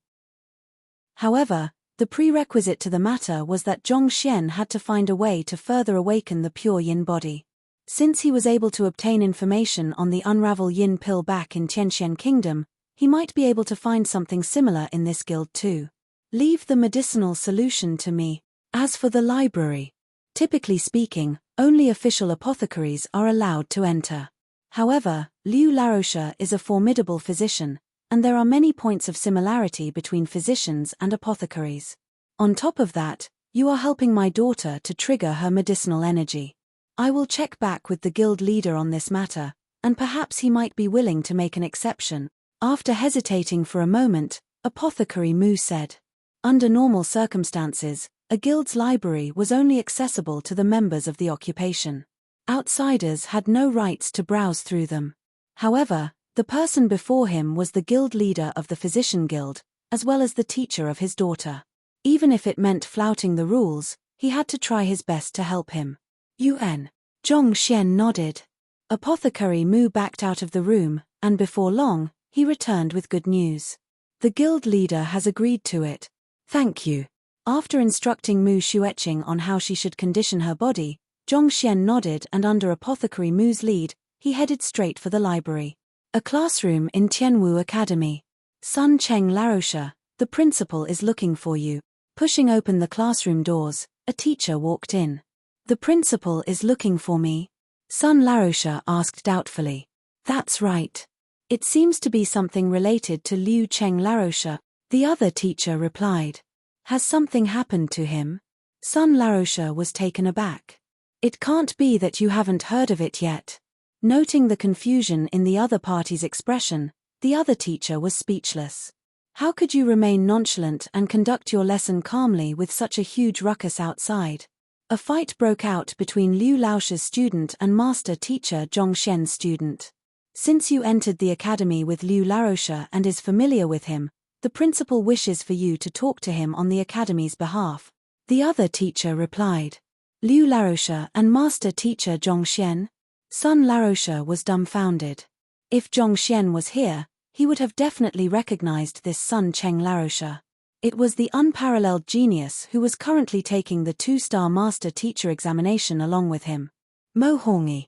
However, the prerequisite to the matter was that Zhongxian had to find a way to further awaken the pure yin body. Since he was able to obtain information on the unravel yin pill back in Tianxian Kingdom, he might be able to find something similar in this guild too. Leave the medicinal solution to me. As for the library, typically speaking, only official apothecaries are allowed to enter. However, Liu Laroche is a formidable physician, and there are many points of similarity between physicians and apothecaries. On top of that, you are helping my daughter to trigger her medicinal energy. I will check back with the guild leader on this matter, and perhaps he might be willing to make an exception. After hesitating for a moment, Apothecary Mu said. Under normal circumstances, a guild's library was only accessible to the members of the occupation. Outsiders had no rights to browse through them. However, the person before him was the guild leader of the Physician Guild, as well as the teacher of his daughter. Even if it meant flouting the rules, he had to try his best to help him. Yuan. Zhongxian nodded. Apothecary Mu backed out of the room, and before long, he returned with good news. The guild leader has agreed to it. Thank you. After instructing Mu Xueqing on how she should condition her body, Zhongxian nodded, and under Apothecary Mu's lead, he headed straight for the library. A classroom in Tianwu Academy. Sun Cheng Laroche, the principal is looking for you. Pushing open the classroom doors, a teacher walked in. The principal is looking for me? Sun Laroche asked doubtfully. That's right. It seems to be something related to Liu Cheng Laroche, the other teacher replied. Has something happened to him? Sun Laroche was taken aback. It can't be that you haven't heard of it yet. Noting the confusion in the other party's expression, the other teacher was speechless. How could you remain nonchalant and conduct your lesson calmly with such a huge ruckus outside? A fight broke out between Liu Laoche's student and master teacher Zhongxian's student. Since you entered the academy with Liu Laroche and is familiar with him, the principal wishes for you to talk to him on the academy's behalf. The other teacher replied. Liu Laroche and master teacher Zhongxian? Sun Laroche was dumbfounded. If Zhongxian was here, he would have definitely recognized this Sun Cheng Laroche. It was the unparalleled genius who was currently taking the 2-star master teacher examination along with him. Mo Hongi.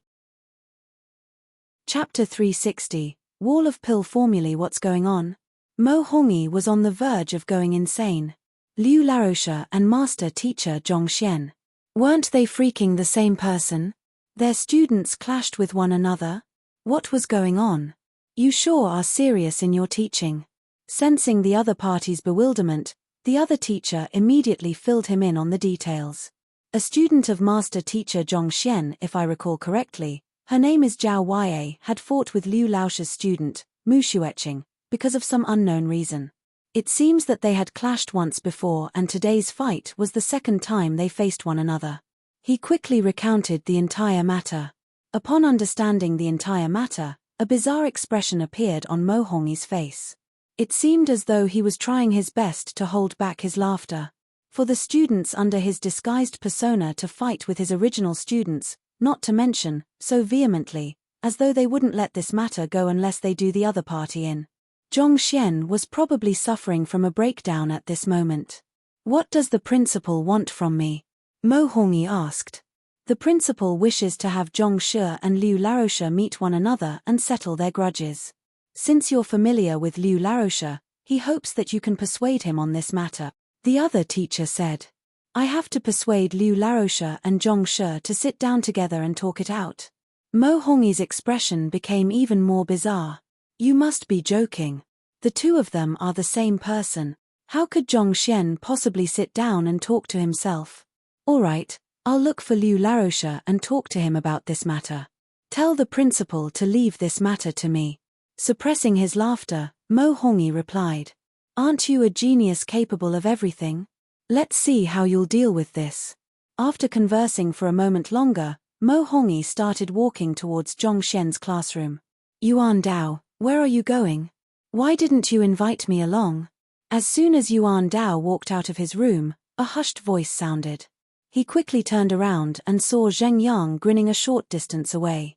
Chapter 360, Wall of Pill Formulae. What's going on? Mo Hongi was on the verge of going insane. Liu Laroche and master teacher Zhongxian. Weren't they freaking the same person? Their students clashed with one another? What was going on? You sure are serious in your teaching. Sensing the other party's bewilderment, the other teacher immediately filled him in on the details. A student of master teacher Zhongxian, if I recall correctly, her name is Zhao Yue, had fought with Liu Laoche's student, Mu Xueqing, because of some unknown reason. It seems that they had clashed once before, and today's fight was the second time they faced one another. He quickly recounted the entire matter. Upon understanding the entire matter, a bizarre expression appeared on Mo Hongi's face. It seemed as though he was trying his best to hold back his laughter. For the students under his disguised persona to fight with his original students, not to mention, so vehemently, as though they wouldn't let this matter go unless they do the other party in. Zhongxian was probably suffering from a breakdown at this moment. What does the principal want from me? Mo Hongi asked. The principal wishes to have Zhongxue and Liu Laroche meet one another and settle their grudges. Since you're familiar with Liu Laroche, he hopes that you can persuade him on this matter, the other teacher said. I have to persuade Liu Laroche and Zhongxue to sit down together and talk it out. Mo Hongi's expression became even more bizarre. You must be joking. The two of them are the same person. How could Zhongxian possibly sit down and talk to himself? All right, I'll look for Liu Laroche and talk to him about this matter. Tell the principal to leave this matter to me. Suppressing his laughter, Mo Hongyi replied. Aren't you a genius capable of everything? Let's see how you'll deal with this. After conversing for a moment longer, Mo Hongyi started walking towards Zhong Xian's classroom. Yuan Dao, where are you going? Why didn't you invite me along? As soon as Yuan Dao walked out of his room, a hushed voice sounded. He quickly turned around and saw Zheng Yang grinning a short distance away.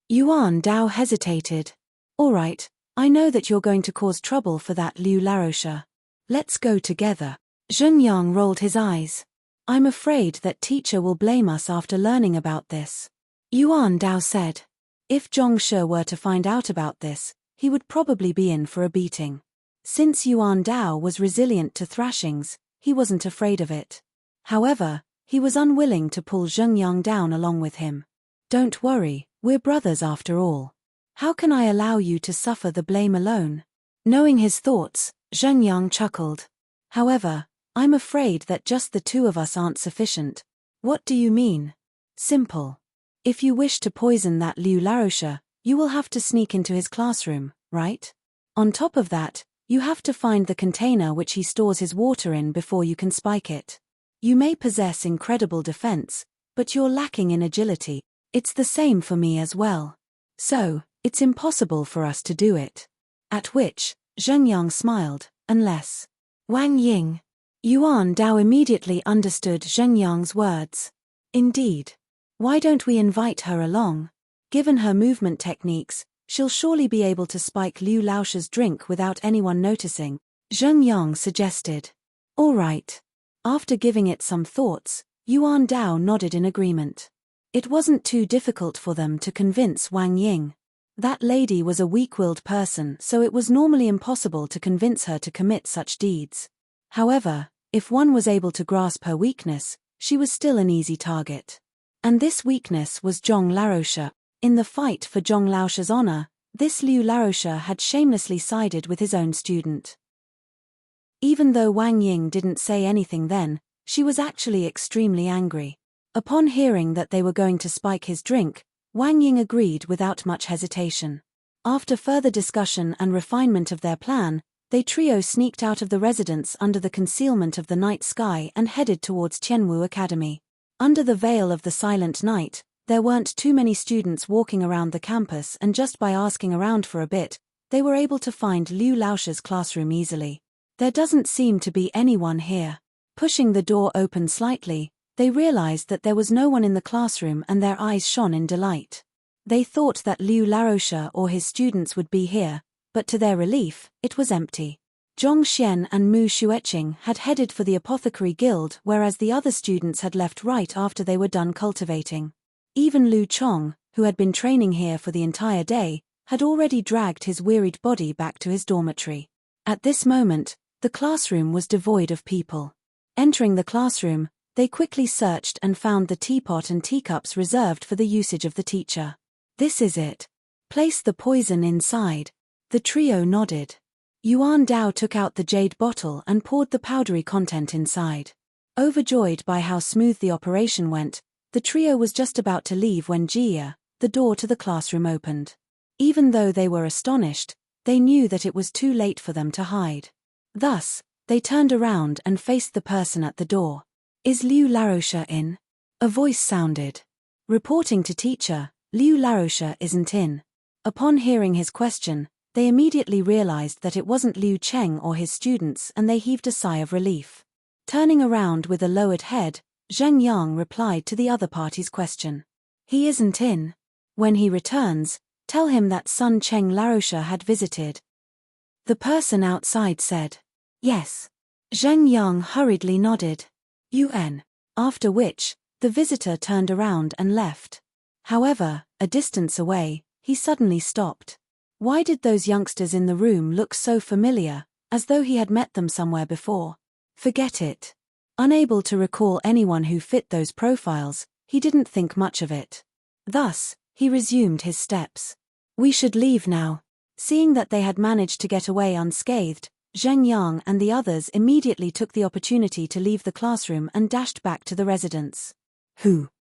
Yuan Dao hesitated. All right, I know that you're going to cause trouble for that Liu Laroche. Let's go together. Zheng Yang rolled his eyes. I'm afraid that teacher will blame us after learning about this. Yuan Dao said. If Zhongshe were to find out about this, he would probably be in for a beating. Since Yuan Dao was resilient to thrashings, he wasn't afraid of it. However, he was unwilling to pull Zheng Yang down along with him. Don't worry, we're brothers after all. How can I allow you to suffer the blame alone? Knowing his thoughts, Zheng Yang chuckled. However, I'm afraid that just the two of us aren't sufficient. What do you mean? Simple. If you wish to poison that Liu Laroche, you will have to sneak into his classroom, right? On top of that, you have to find the container which he stores his water in before you can spike it. You may possess incredible defense, but you're lacking in agility. It's the same for me as well. So, it's impossible for us to do it. At which, Zheng Yang smiled, unless. Wang Ying. Yuan Dao immediately understood Zheng Yang's words. Indeed. Why don't we invite her along? Given her movement techniques, she'll surely be able to spike Liu Laoche's drink without anyone noticing, Zheng Yang suggested. All right. After giving it some thoughts, Yuan Dao nodded in agreement. It wasn't too difficult for them to convince Wang Ying. That lady was a weak-willed person, so it was normally impossible to convince her to commit such deeds. However, if one was able to grasp her weakness, she was still an easy target. And this weakness was Zhong Laroche. In the fight for Zhong Laoche's honor, this Liu Laroche had shamelessly sided with his own student. Even though Wang Ying didn't say anything then, she was actually extremely angry. Upon hearing that they were going to spike his drink, Wang Ying agreed without much hesitation. After further discussion and refinement of their plan, they trio sneaked out of the residence under the concealment of the night sky and headed towards Tianwu Academy. Under the veil of the silent night, there weren't too many students walking around the campus, and just by asking around for a bit, they were able to find Liu Laoche's classroom easily. There doesn't seem to be anyone here. Pushing the door open slightly, they realized that there was no one in the classroom, and their eyes shone in delight. They thought that Liu Laroche or his students would be here, but to their relief, it was empty. Zhong Xian and Mu Xueqing had headed for the apothecary guild, whereas the other students had left right after they were done cultivating. Even Lu Chong, who had been training here for the entire day, had already dragged his wearied body back to his dormitory. At this moment, the classroom was devoid of people. Entering the classroom, they quickly searched and found the teapot and teacups reserved for the usage of the teacher. This is it. Place the poison inside. The trio nodded. Yuan Dao took out the jade bottle and poured the powdery content inside. Overjoyed by how smooth the operation went, the trio was just about to leave when Jia, the door to the classroom, opened. Even though they were astonished, they knew that it was too late for them to hide. Thus, they turned around and faced the person at the door. Is Liu Laroche in? A voice sounded. Reporting to teacher, Liu Laroche isn't in. Upon hearing his question, they immediately realized that it wasn't Liu Cheng or his students, and they heaved a sigh of relief. Turning around with a lowered head, Zheng Yang replied to the other party's question. He isn't in. When he returns, tell him that Sun Cheng Laroche had visited. The person outside said. Yes. Zheng Yang hurriedly nodded. UN. After which, the visitor turned around and left. However, a distance away, he suddenly stopped. Why did those youngsters in the room look so familiar, as though he had met them somewhere before? Forget it. Unable to recall anyone who fit those profiles, he didn't think much of it. Thus, he resumed his steps. We should leave now. Seeing that they had managed to get away unscathed, Zheng Yang and the others immediately took the opportunity to leave the classroom and dashed back to the residence.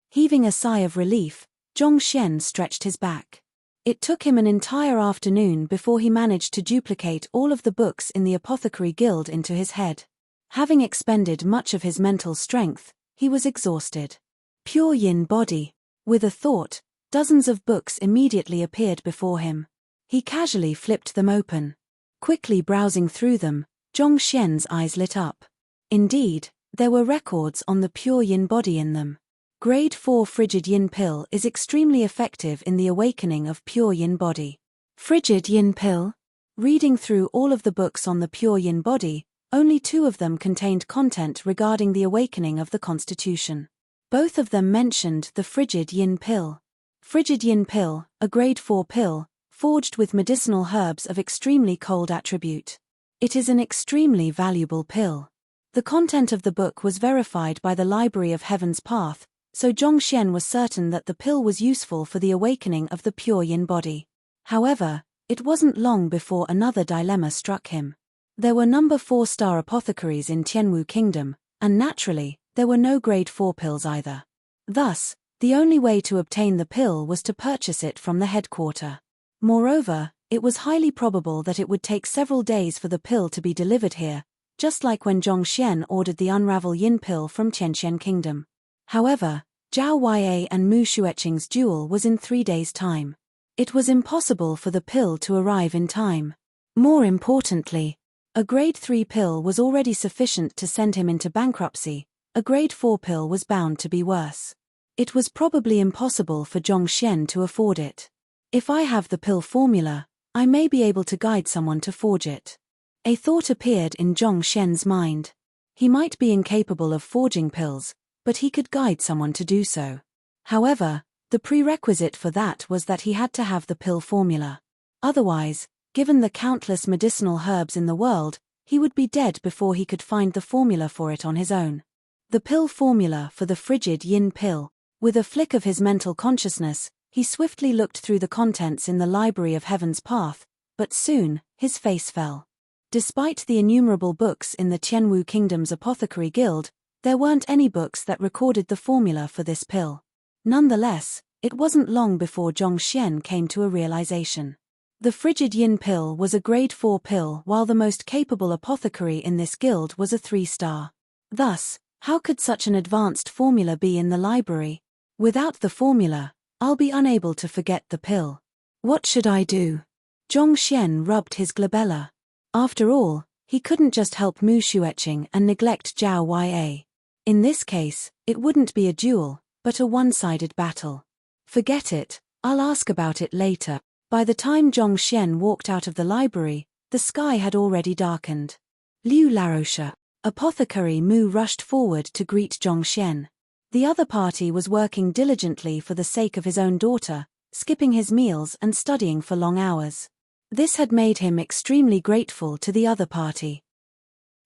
Heaving a sigh of relief, Zhongxian stretched his back. It took him an entire afternoon before he managed to duplicate all of the books in the Apothecary Guild into his head. Having expended much of his mental strength, he was exhausted. Pure yin body. With a thought, dozens of books immediately appeared before him. He casually flipped them open. Quickly browsing through them, Zhongxian's eyes lit up. Indeed, there were records on the pure yin body in them. Grade 4 Frigid Yin Pill is extremely effective in the awakening of pure yin body. Frigid Yin Pill? Reading through all of the books on the pure yin body, only 2 of them contained content regarding the awakening of the constitution. Both of them mentioned the Frigid Yin Pill. Frigid Yin Pill, a grade 4 pill, forged with medicinal herbs of extremely cold attribute. It is an extremely valuable pill. The content of the book was verified by the Library of Heaven's Path, so Zhongxian was certain that the pill was useful for the awakening of the pure yin body. However, it wasn't long before another dilemma struck him. There were number 4-star apothecaries in Tianwu Kingdom, and naturally, there were no grade 4 pills either. Thus, the only way to obtain the pill was to purchase it from the headquarters. Moreover, it was highly probable that it would take several days for the pill to be delivered here, just like when Zhongxian ordered the Unravel Yin pill from Qianxian Kingdom. However, Zhao Yue and Mu Xueqing's duel was in 3 days' time. It was impossible for the pill to arrive in time. More importantly, a grade 3 pill was already sufficient to send him into bankruptcy. A grade 4 pill was bound to be worse. It was probably impossible for Zhongxian to afford it. If I have the pill formula, I may be able to guide someone to forge it. A thought appeared in Zhongxian's mind. He might be incapable of forging pills, but he could guide someone to do so. However, the prerequisite for that was that he had to have the pill formula. Otherwise, given the countless medicinal herbs in the world, he would be dead before he could find the formula for it on his own. The pill formula for the Frigid Yin pill. With a flick of his mental consciousness, he swiftly looked through the contents in the Library of Heaven's Path, but soon, his face fell. Despite the innumerable books in the Tianwu Kingdom's Apothecary Guild, there weren't any books that recorded the formula for this pill. Nonetheless, it wasn't long before Zhongxian came to a realization. The Frigid Yin pill was a grade 4 pill, while the most capable apothecary in this guild was a 3-star. Thus, how could such an advanced formula be in the library? Without the formula, I'll be unable to forget the pill. What should I do? Zhongxian rubbed his glabella. After all, he couldn't just help Mu Xueqing and neglect Zhao Yue. In this case, it wouldn't be a duel, but a one-sided battle. Forget it, I'll ask about it later. By the time Zhongxian walked out of the library, the sky had already darkened. Liu Laroche, Apothecary Mu rushed forward to greet Zhongxian. The other party was working diligently for the sake of his own daughter, skipping his meals and studying for long hours. This had made him extremely grateful to the other party.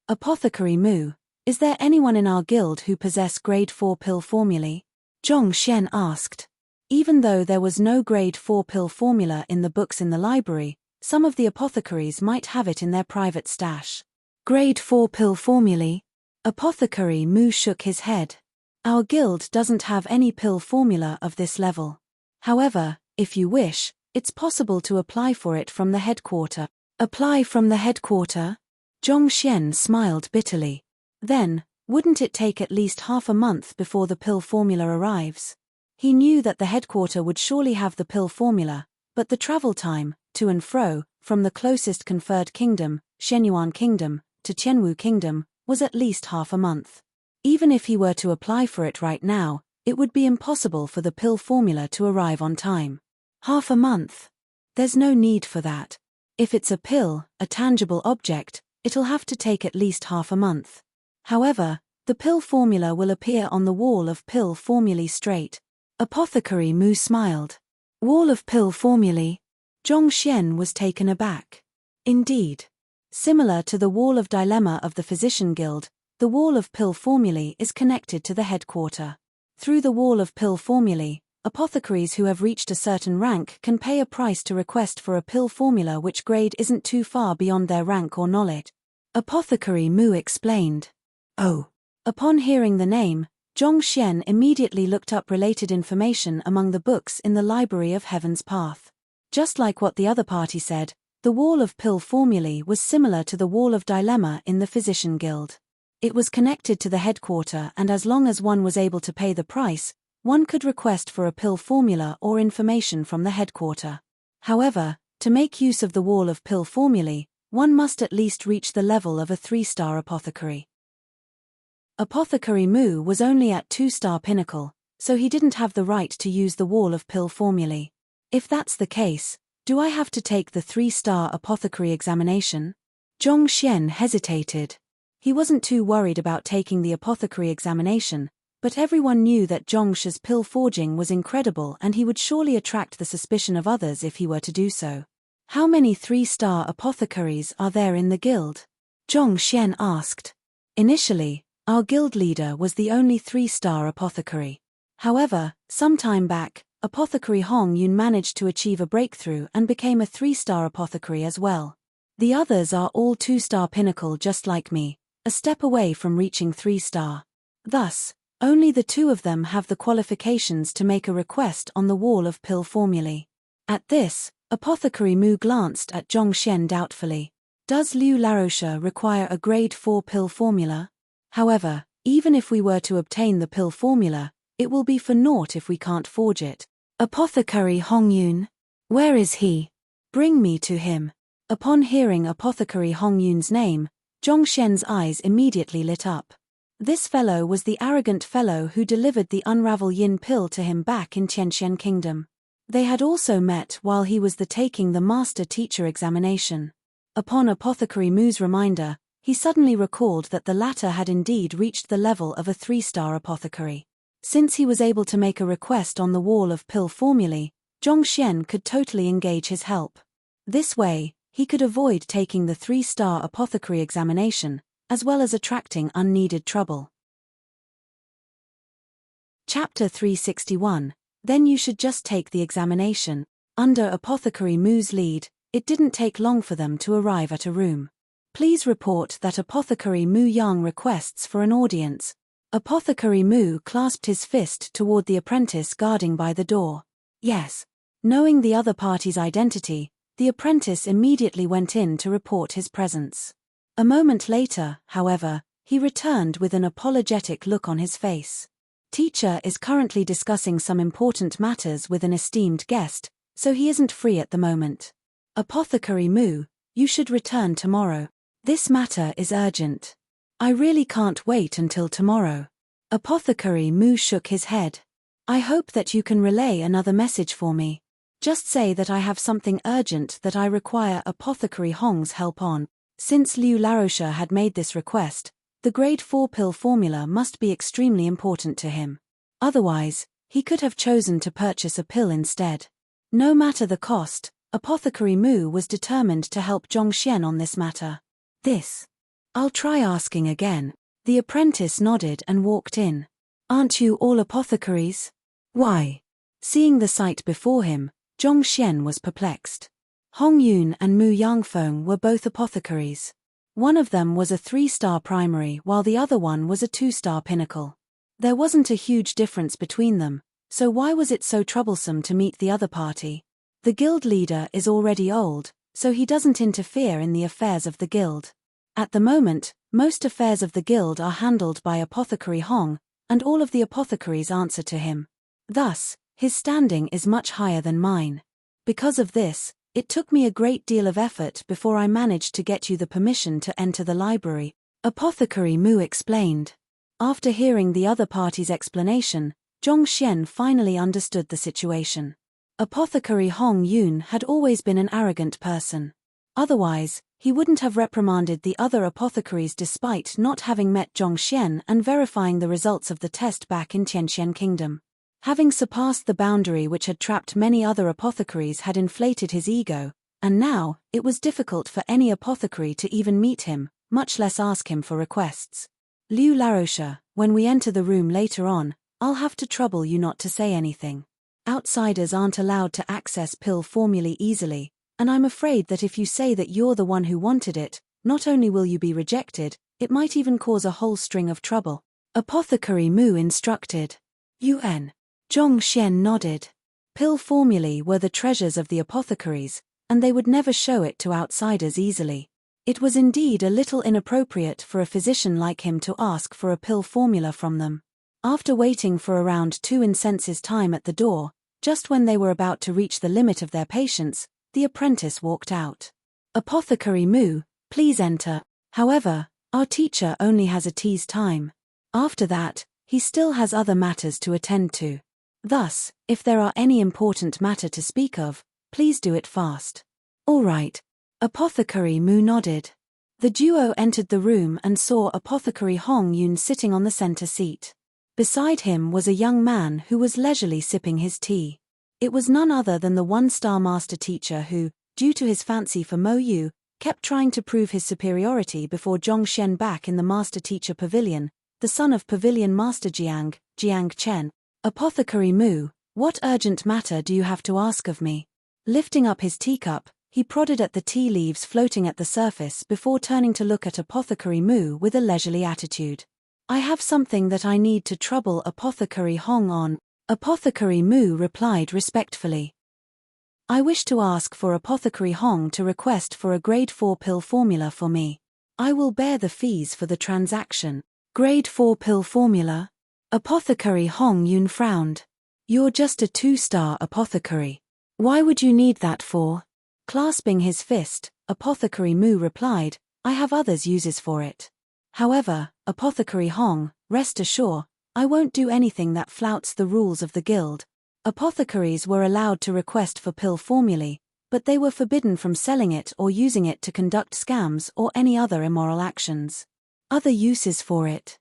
Apothecary Mu, is there anyone in our guild who possess grade 4 pill formulae? Zhongxian asked. Even though there was no grade 4 pill formula in the books in the library, some of the apothecaries might have it in their private stash. Grade 4 pill formulae? Apothecary Mu shook his head. Our guild doesn't have any pill formula of this level. However, if you wish, it's possible to apply for it from the headquarters. Apply from the headquarters? Zhongxian smiled bitterly. Then, wouldn't it take at least half a month before the pill formula arrives? He knew that the headquarters would surely have the pill formula, but the travel time, to and fro, from the closest conferred kingdom, Shenyuan Kingdom, to Tianwu Kingdom, was at least half a month. Even if he were to apply for it right now, it would be impossible for the pill formula to arrive on time. Half a month? There's no need for that. If it's a pill, a tangible object, it'll have to take at least half a month. However, the pill formula will appear on the wall of pill formulae straight. Apothecary Mu smiled. Wall of pill formulae? Zhongxian was taken aback. Indeed. Similar to the wall of dilemma of the Physician Guild, the wall of pill formulae is connected to the headquarters. Through the wall of pill formulae, apothecaries who have reached a certain rank can pay a price to request for a pill formula which grade isn't too far beyond their rank or knowledge. Apothecary Mu explained. Oh. Upon hearing the name, Zhongxian immediately looked up related information among the books in the Library of Heaven's Path. Just like what the other party said, the wall of pill formulae was similar to the wall of dilemma in the Physician Guild. It was connected to the headquarter, and as long as one was able to pay the price, one could request for a pill formula or information from the headquarter. However, to make use of the wall of pill formulae, one must at least reach the level of a 3-star apothecary. Apothecary Mu was only at 2-star pinnacle, so he didn't have the right to use the wall of pill formulae. If that's the case, do I have to take the 3-star apothecary examination? Zhongxian hesitated. He wasn't too worried about taking the apothecary examination, but everyone knew that Zhongshi's pill forging was incredible and he would surely attract the suspicion of others if he were to do so. How many 3-star apothecaries are there in the guild? Zhongxian asked. Initially, our guild leader was the only 3-star apothecary. However, some time back, Apothecary Hong Yun managed to achieve a breakthrough and became a 3-star apothecary as well. The others are all 2-star pinnacle just like me, a step away from reaching 3-star. Thus, only the 2 of them have the qualifications to make a request on the wall of pill formulae. At this, Apothecary Mu glanced at Zhongxian doubtfully. Does Liu Laroche require a grade 4 pill formula? However, even if we were to obtain the pill formula, it will be for naught if we can't forge it. Apothecary Hong Yun. Where is he? Bring me to him. Upon hearing Apothecary Hong Yun's name, Zhongxian's eyes immediately lit up. This fellow was the arrogant fellow who delivered the Unravel Yin pill to him back in Tianxian Kingdom. They had also met while he was taking the master-teacher examination. Upon Apothecary Mu's reminder, he suddenly recalled that the latter had indeed reached the level of a 3-star apothecary. Since he was able to make a request on the wall of pill formulae, Zhongxian could totally engage his help. This way, he could avoid taking the 3-star apothecary examination, as well as attracting unneeded trouble. Chapter 361. Then you should just take the examination. Under Apothecary Mu's lead, it didn't take long for them to arrive at a room. Please report that Apothecary Mu Yang requests for an audience. Apothecary Mu clasped his fist toward the apprentice guarding by the door. Yes. Knowing the other party's identity, the apprentice immediately went in to report his presence. A moment later, however, he returned with an apologetic look on his face. Teacher is currently discussing some important matters with an esteemed guest, so he isn't free at the moment. Apothecary Mu, you should return tomorrow. This matter is urgent. I really can't wait until tomorrow. Apothecary Mu shook his head. I hope that you can relay another message for me. Just say that I have something urgent that I require Apothecary Hong's help on. Since Liu Laroche had made this request, the grade 4 pill formula must be extremely important to him. Otherwise, he could have chosen to purchase a pill instead. No matter the cost, Apothecary Mu was determined to help Zhongxian on this matter. I'll try asking again. The apprentice nodded and walked in. Aren't you all apothecaries? Why? Seeing the sight before him, Zhongxian was perplexed. Hong Yun and Mu Yangfeng were both apothecaries. One of them was a 3-star primary while the other one was a 2-star pinnacle. There wasn't a huge difference between them, so why was it so troublesome to meet the other party? The guild leader is already old, so he doesn't interfere in the affairs of the guild. At the moment, most affairs of the guild are handled by Apothecary Hong, and all of the apothecaries answer to him. Thus, his standing is much higher than mine. Because of this, it took me a great deal of effort before I managed to get you the permission to enter the library, Apothecary Mu explained. After hearing the other party's explanation, Zhongxian finally understood the situation. Apothecary Hong Yun had always been an arrogant person. Otherwise, he wouldn't have reprimanded the other apothecaries despite not having met Zhongxian and verifying the results of the test back in Tianxian Kingdom. Having surpassed the boundary which had trapped many other apothecaries had inflated his ego, and now, it was difficult for any apothecary to even meet him, much less ask him for requests. Liu Laroche, when we enter the room later on, I'll have to trouble you not to say anything. Outsiders aren't allowed to access pill formulae easily, and I'm afraid that if you say that you're the one who wanted it, not only will you be rejected, it might even cause a whole string of trouble. Apothecary Mu instructed. UN. Zhongxian nodded. Pill formulae were the treasures of the apothecaries, and they would never show it to outsiders easily. It was indeed a little inappropriate for a physician like him to ask for a pill formula from them. After waiting for around 2 incenses time at the door, just when they were about to reach the limit of their patience, the apprentice walked out. Apothecary Mu, please enter. However, our teacher only has a tea's time. After that, he still has other matters to attend to. Thus, if there are any important matter to speak of, please do it fast. All right. Apothecary Mu nodded. The duo entered the room and saw Apothecary Hong Yun sitting on the center seat. Beside him was a young man who was leisurely sipping his tea. It was none other than the one-star master teacher who, due to his fancy for Mo Yu, kept trying to prove his superiority before Zhongxian back in the master teacher pavilion, the son of pavilion master Jiang Chen. Apothecary Mu, what urgent matter do you have to ask of me? Lifting up his teacup, he prodded at the tea leaves floating at the surface before turning to look at Apothecary Mu with a leisurely attitude. I have something that I need to trouble Apothecary Hong on. Apothecary Mu replied respectfully. I wish to ask for Apothecary Hong to request for a grade 4 pill formula for me. I will bear the fees for the transaction. Grade 4 pill formula? Apothecary Hong Yun frowned. You're just a 2-star apothecary. Why would you need that for? Clasping his fist, Apothecary Mu replied, I have others uses for it. However, Apothecary Hong, rest assured, I won't do anything that flouts the rules of the guild. Apothecaries were allowed to request for pill formulae, but they were forbidden from selling it or using it to conduct scams or any other immoral actions. Other uses for it.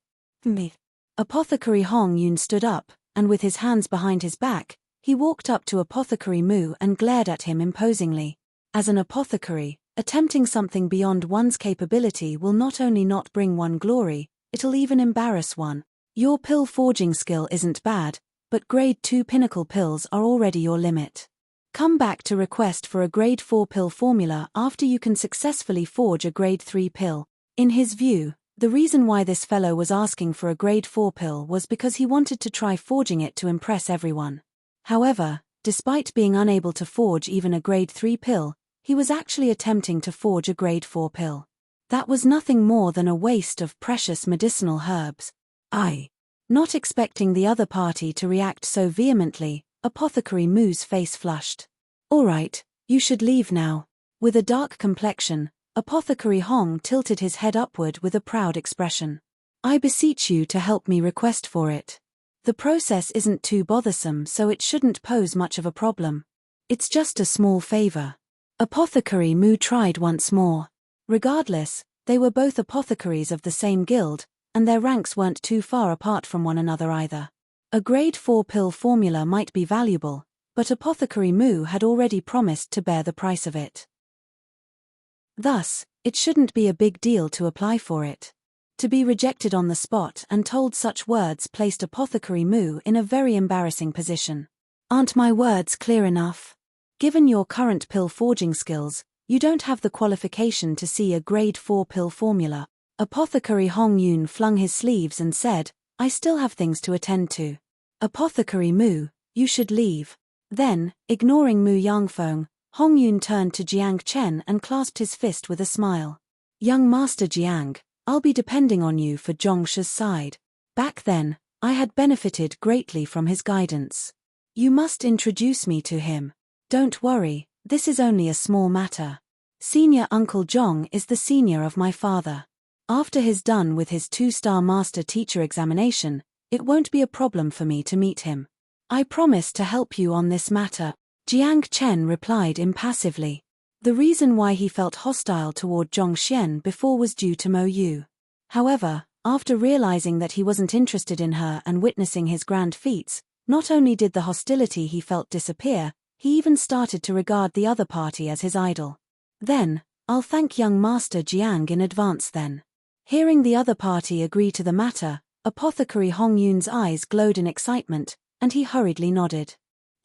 Apothecary Hong Yun stood up, and with his hands behind his back, he walked up to Apothecary Mu and glared at him imposingly. As an apothecary, attempting something beyond one's capability will not only not bring one glory, it'll even embarrass one. Your pill forging skill isn't bad, but grade 2 pinnacle pills are already your limit. Come back to request for a grade 4 pill formula after you can successfully forge a grade 3 pill. In his view, the reason why this fellow was asking for a grade 4 pill was because he wanted to try forging it to impress everyone. However, despite being unable to forge even a grade 3 pill, he was actually attempting to forge a grade 4 pill. That was nothing more than a waste of precious medicinal herbs. Not expecting the other party to react so vehemently, Apothecary Mu's face flushed. All right, you should leave now. With a dark complexion, Apothecary Hong tilted his head upward with a proud expression. I beseech you to help me request for it. The process isn't too bothersome, so it shouldn't pose much of a problem. It's just a small favor. Apothecary Mu tried once more. Regardless, they were both apothecaries of the same guild, and their ranks weren't too far apart from one another either. A grade 4 pill formula might be valuable, but Apothecary Mu had already promised to bear the price of it. Thus, it shouldn't be a big deal to apply for it. To be rejected on the spot and told such words placed Apothecary Mu in a very embarrassing position. Aren't my words clear enough? Given your current pill forging skills, you don't have the qualification to see a grade 4 pill formula. Apothecary Hong Yun flung his sleeves and said, I still have things to attend to. Apothecary Mu, you should leave. Then, ignoring Mu Yangfeng, Hong Yun turned to Jiang Chen and clasped his fist with a smile. Young Master Jiang, I'll be depending on you for Zhongshi's side. Back then, I had benefited greatly from his guidance. You must introduce me to him. Don't worry, this is only a small matter. Senior Uncle Zhong is the senior of my father. After he's done with his 2-star master teacher examination, it won't be a problem for me to meet him. I promise to help you on this matter. Jiang Chen replied impassively. The reason why he felt hostile toward Zhongxian before was due to Mo Yu. However, after realizing that he wasn't interested in her and witnessing his grand feats, not only did the hostility he felt disappear, he even started to regard the other party as his idol. Then, I'll thank young Master Jiang in advance then. Hearing the other party agree to the matter, Apothecary Hong Yun's eyes glowed in excitement, and he hurriedly nodded.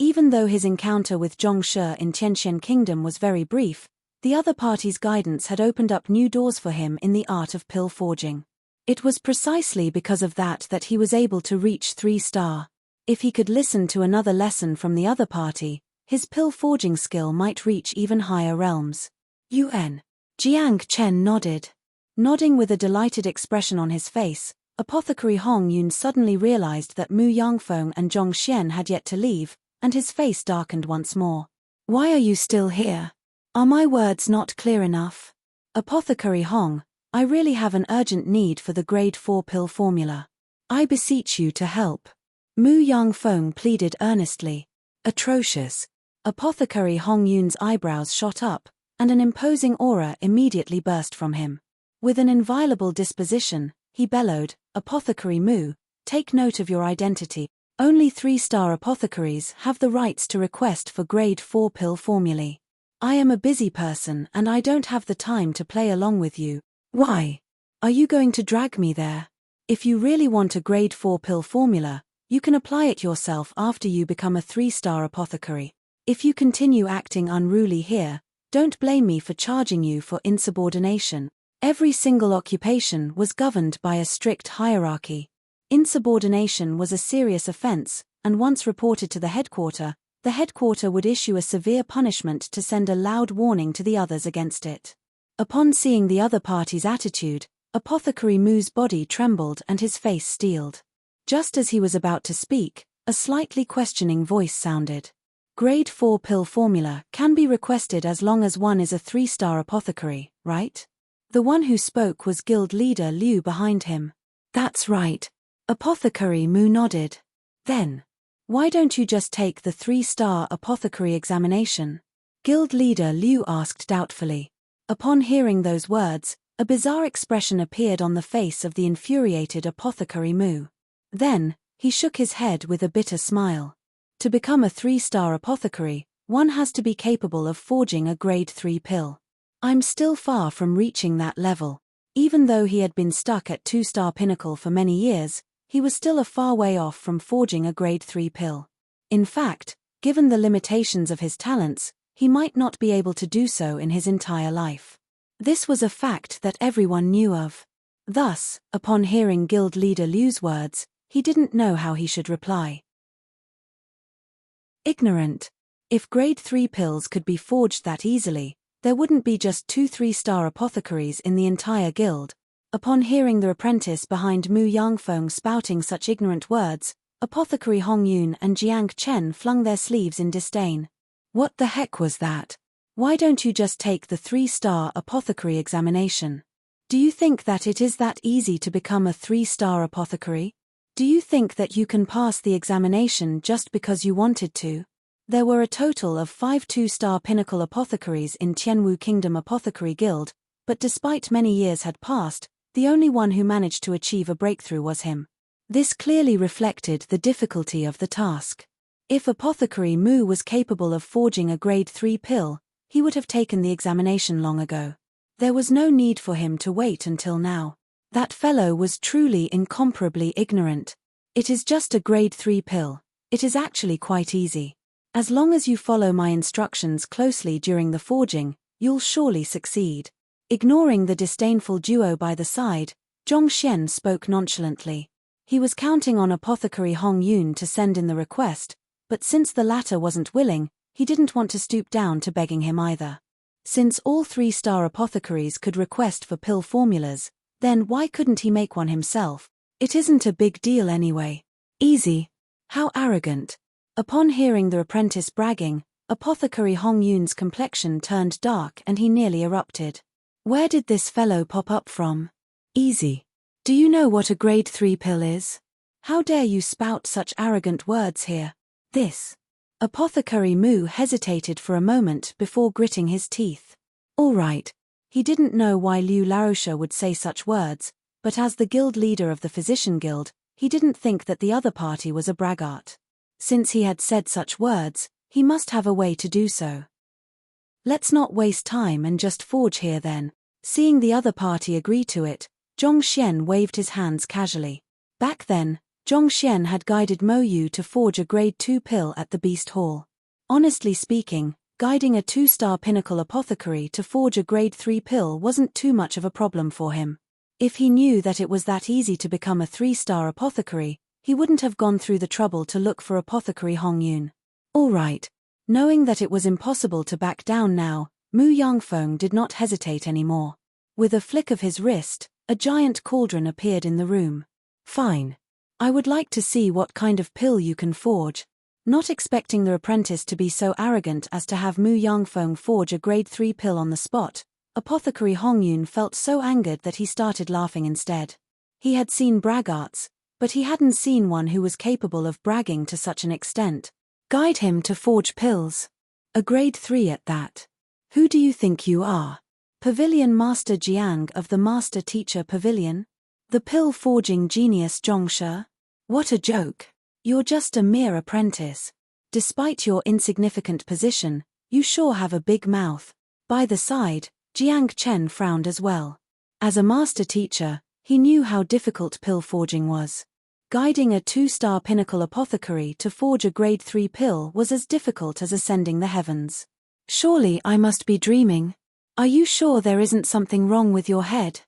Even though his encounter with Zhongshe in Tianxian Kingdom was very brief, the other party's guidance had opened up new doors for him in the art of pill forging. It was precisely because of that he was able to reach 3-star. If he could listen to another lesson from the other party, his pill forging skill might reach even higher realms. UN. Jiang Chen nodded. Nodding with a delighted expression on his face, Apothecary Hong Yun suddenly realized that Mu Yangfeng and Zhong Xian had yet to leave, and his face darkened once more. Why are you still here? Are my words not clear enough? Apothecary Hong, I really have an urgent need for the grade 4 pill formula. I beseech you to help. Mu Yangfeng pleaded earnestly. Atrocious. Apothecary Hong Yun's eyebrows shot up, and an imposing aura immediately burst from him. With an inviolable disposition, he bellowed, Apothecary Mu, take note of your identity. Only 3-star apothecaries have the rights to request for grade 4 pill formulae. I am a busy person and I don't have the time to play along with you. Why? Are you going to drag me there? If you really want a grade 4 pill formula, you can apply it yourself after you become a 3-star apothecary. If you continue acting unruly here, don't blame me for charging you for insubordination. Every single occupation was governed by a strict hierarchy. Insubordination was a serious offense, and once reported to the headquarter would issue a severe punishment to send a loud warning to the others against it. Upon seeing the other party's attitude, Apothecary Mu's body trembled and his face steeled. Just as he was about to speak, a slightly questioning voice sounded. Grade 4 pill formula can be requested as long as one is a 3-star apothecary, right? The one who spoke was guild leader Liu behind him. That's right. Apothecary Mu nodded. Then, why don't you just take the 3-star apothecary examination? Guild leader Liu asked doubtfully. Upon hearing those words, a bizarre expression appeared on the face of the infuriated Apothecary Mu. Then, he shook his head with a bitter smile. To become a 3-star apothecary, one has to be capable of forging a grade 3 pill. I'm still far from reaching that level. Even though he had been stuck at 2-star pinnacle for many years, he was still a far way off from forging a grade 3 pill. In fact, given the limitations of his talents, he might not be able to do so in his entire life. This was a fact that everyone knew of. Thus, upon hearing guild leader Liu's words, he didn't know how he should reply. Ignorant. If grade 3 pills could be forged that easily, there wouldn't be just 2 3-star apothecaries in the entire guild. Upon hearing the apprentice behind Mu Yangfeng spouting such ignorant words, Apothecary Hong Yun and Jiang Chen flung their sleeves in disdain. What the heck was that? Why don't you just take the 3-star apothecary examination? Do you think that it is that easy to become a 3-star apothecary? Do you think that you can pass the examination just because you wanted to? There were a total of 5 2-star pinnacle apothecaries in Tianwu Kingdom Apothecary Guild, but despite many years had passed, the only one who managed to achieve a breakthrough was him. This clearly reflected the difficulty of the task. If Apothecary Mu was capable of forging a grade 3 pill, he would have taken the examination long ago. There was no need for him to wait until now. That fellow was truly incomparably ignorant. It is just a grade 3 pill. It is actually quite easy. As long as you follow my instructions closely during the forging, you'll surely succeed. Ignoring the disdainful duo by the side, Zhong Xian spoke nonchalantly. He was counting on Apothecary Hong Yun to send in the request, but since the latter wasn't willing, he didn't want to stoop down to begging him either. Since all 3-star apothecaries could request for pill formulas, then why couldn't he make one himself? It isn't a big deal anyway. Easy. How arrogant. Upon hearing the apprentice bragging, Apothecary Hong Yun's complexion turned dark and he nearly erupted. Where did this fellow pop up from? Easy. Do you know what a grade 3 pill is? How dare you spout such arrogant words here? This. Apothecary Mu hesitated for a moment before gritting his teeth. All right. He didn't know why Liu Larosha would say such words, but as the guild leader of the Physician Guild, he didn't think that the other party was a braggart. Since he had said such words, he must have a way to do so. Let's not waste time and just forge here then. Seeing the other party agree to it, Zhong Xian waved his hands casually. Back then, Zhongxian had guided Mo Yu to forge a grade 2 pill at the Beast Hall. Honestly speaking, guiding a 2-star pinnacle apothecary to forge a grade 3 pill wasn't too much of a problem for him. If he knew that it was that easy to become a 3-star apothecary, he wouldn't have gone through the trouble to look for Apothecary Hong Yun. All right. Knowing that it was impossible to back down now, Mu Yangfeng did not hesitate anymore. With a flick of his wrist, a giant cauldron appeared in the room. Fine. I would like to see what kind of pill you can forge. Not expecting the apprentice to be so arrogant as to have Mu Yangfeng forge a grade 3 pill on the spot, Apothecary Hong Yun felt so angered that he started laughing instead. He had seen braggarts, but he hadn't seen one who was capable of bragging to such an extent. Guide him to forge pills. A grade 3 at that. Who do you think you are? Pavilion Master Jiang of the Master Teacher Pavilion? The pill forging genius Zhongshe? What a joke. You're just a mere apprentice. Despite your insignificant position, you sure have a big mouth. By the side, Jiang Chen frowned as well. As a master teacher, he knew how difficult pill forging was. Guiding a 2-star pinnacle apothecary to forge a grade 3 pill was as difficult as ascending the heavens. Surely I must be dreaming. Are you sure there isn't something wrong with your head?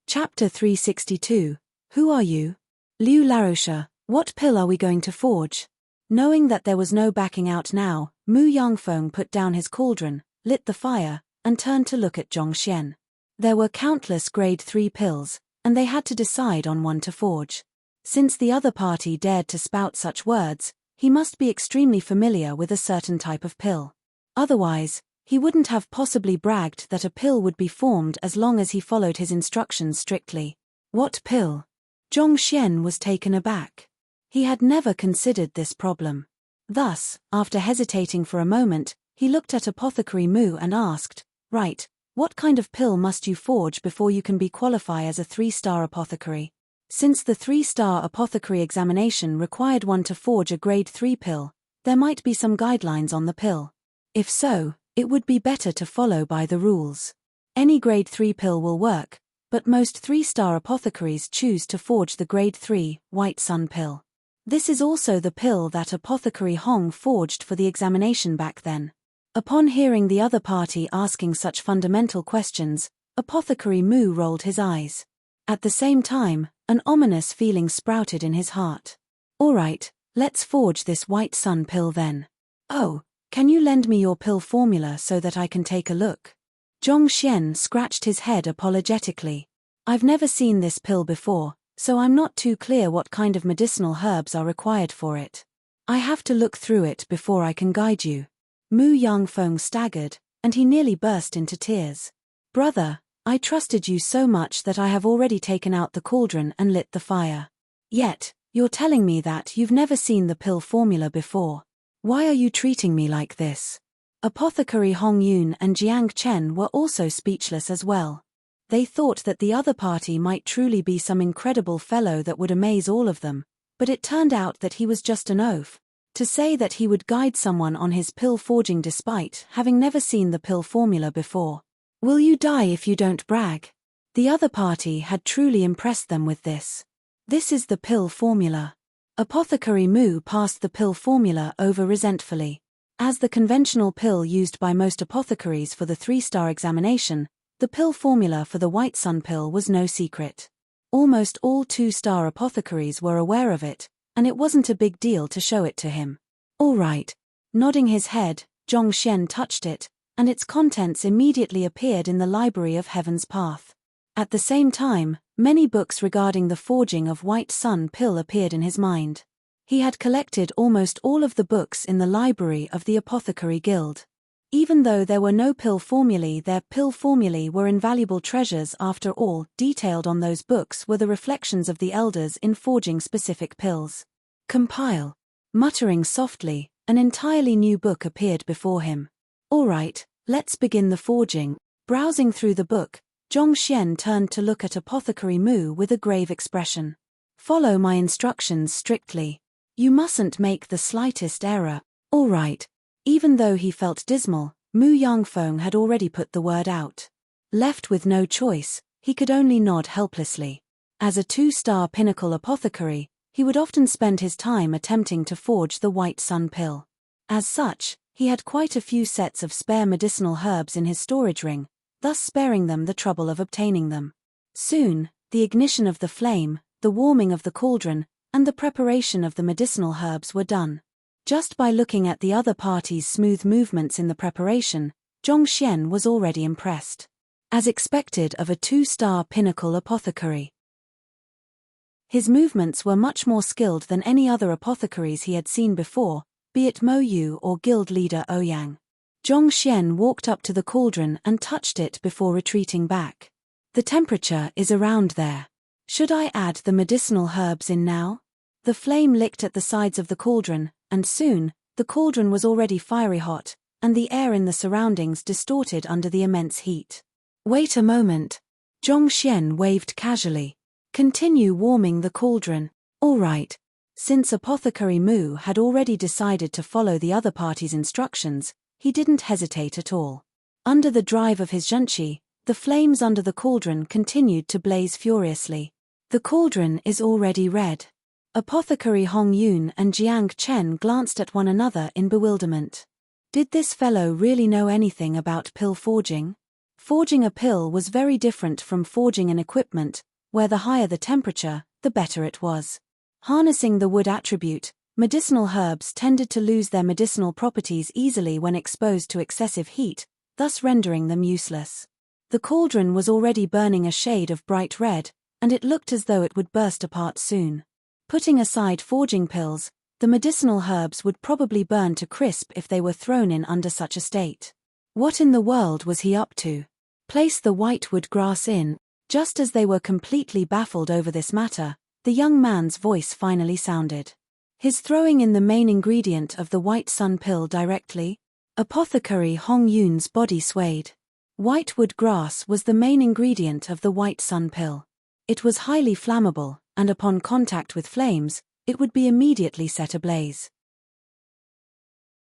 Chapter 362. Who are you? Liu Laroche, what pill are we going to forge? Knowing that there was no backing out now, Mu Yangfeng put down his cauldron, lit the fire, and turned to look at Zhongxian. There were countless grade 3 pills, and they had to decide on one to forge. Since the other party dared to spout such words, he must be extremely familiar with a certain type of pill. Otherwise, he wouldn't have possibly bragged that a pill would be formed as long as he followed his instructions strictly. What pill? Zhongxian was taken aback. He had never considered this problem. Thus, after hesitating for a moment, he looked at Apothecary Mu and asked, "Right, what kind of pill must you forge before you can be qualified as a 3-star apothecary?" Since the 3-star apothecary examination required one to forge a grade 3 pill, there might be some guidelines on the pill. If so, it would be better to follow by the rules. Any grade 3 pill will work, but most 3-star apothecaries choose to forge the grade 3 White Sun pill. This is also the pill that Apothecary Hong forged for the examination back then. Upon hearing the other party asking such fundamental questions, Apothecary Mu rolled his eyes. At the same time, an ominous feeling sprouted in his heart. All right, let's forge this White Sun pill then. Oh, can you lend me your pill formula so that I can take a look? Zhongxian scratched his head apologetically. I've never seen this pill before, so I'm not too clear what kind of medicinal herbs are required for it. I have to look through it before I can guide you. Mu Yangfeng staggered, and he nearly burst into tears. Brother, I trusted you so much that I have already taken out the cauldron and lit the fire. Yet, you're telling me that you've never seen the pill formula before. Why are you treating me like this? Apothecary Hong Yun and Jiang Chen were also speechless as well. They thought that the other party might truly be some incredible fellow that would amaze all of them, but it turned out that he was just an oaf. To say that he would guide someone on his pill forging despite having never seen the pill formula before. Will you die if you don't brag? The other party had truly impressed them with this. This is the pill formula. Apothecary Mu passed the pill formula over resentfully. As the conventional pill used by most apothecaries for the 3-star examination, the pill formula for the White Sun pill was no secret. Almost all 2-star apothecaries were aware of it, and it wasn't a big deal to show it to him. All right. Nodding his head, Zhongxian touched it, and its contents immediately appeared in the Library of Heaven's Path. At the same time, many books regarding the forging of White Sun pill appeared in his mind. He had collected almost all of the books in the library of the Apothecary Guild. Even though there were no pill formulae, their pill formulae were invaluable treasures after all. Detailed on those books were the reflections of the elders in forging specific pills. Compile. Muttering softly, an entirely new book appeared before him. All right, let's begin the forging. Browsing through the book, Zhongxian turned to look at Apothecary Mu with a grave expression. Follow my instructions strictly. You mustn't make the slightest error. All right. Even though he felt dismal, Mu Yangfeng had already put the word out. Left with no choice, he could only nod helplessly. As a 2-star pinnacle apothecary, he would often spend his time attempting to forge the white sun pill. As such, he had quite a few sets of spare medicinal herbs in his storage ring, thus sparing them the trouble of obtaining them. Soon, the ignition of the flame, the warming of the cauldron, and the preparation of the medicinal herbs were done. Just by looking at the other party's smooth movements in the preparation, Zhong Xian was already impressed. As expected of a 2-star pinnacle apothecary. His movements were much more skilled than any other apothecaries he had seen before, be it Mo Yu or guild leader Ouyang. Zhong Xian walked up to the cauldron and touched it before retreating back. The temperature is around there. Should I add the medicinal herbs in now? The flame licked at the sides of the cauldron, and soon, the cauldron was already fiery hot, and the air in the surroundings distorted under the immense heat. Wait a moment. Zhong Xian waved casually. Continue warming the cauldron. All right. Since Apothecary Mu had already decided to follow the other party's instructions, he didn't hesitate at all. Under the drive of his zhenqi, the flames under the cauldron continued to blaze furiously. The cauldron is already red. Apothecary Hong Yun and Jiang Chen glanced at one another in bewilderment. Did this fellow really know anything about pill forging? Forging a pill was very different from forging an equipment, where the higher the temperature, the better it was. Harnessing the wood attribute, medicinal herbs tended to lose their medicinal properties easily when exposed to excessive heat, thus rendering them useless. The cauldron was already burning a shade of bright red, and it looked as though it would burst apart soon. Putting aside forging pills, the medicinal herbs would probably burn to crisp if they were thrown in under such a state. What in the world was he up to? Place the whitewood grass in. Just as they were completely baffled over this matter, the young man's voice finally sounded. His throwing in the main ingredient of the white sun pill directly? Apothecary Hong Yun's body swayed. Whitewood grass was the main ingredient of the white sun pill. It was highly flammable, and upon contact with flames, it would be immediately set ablaze.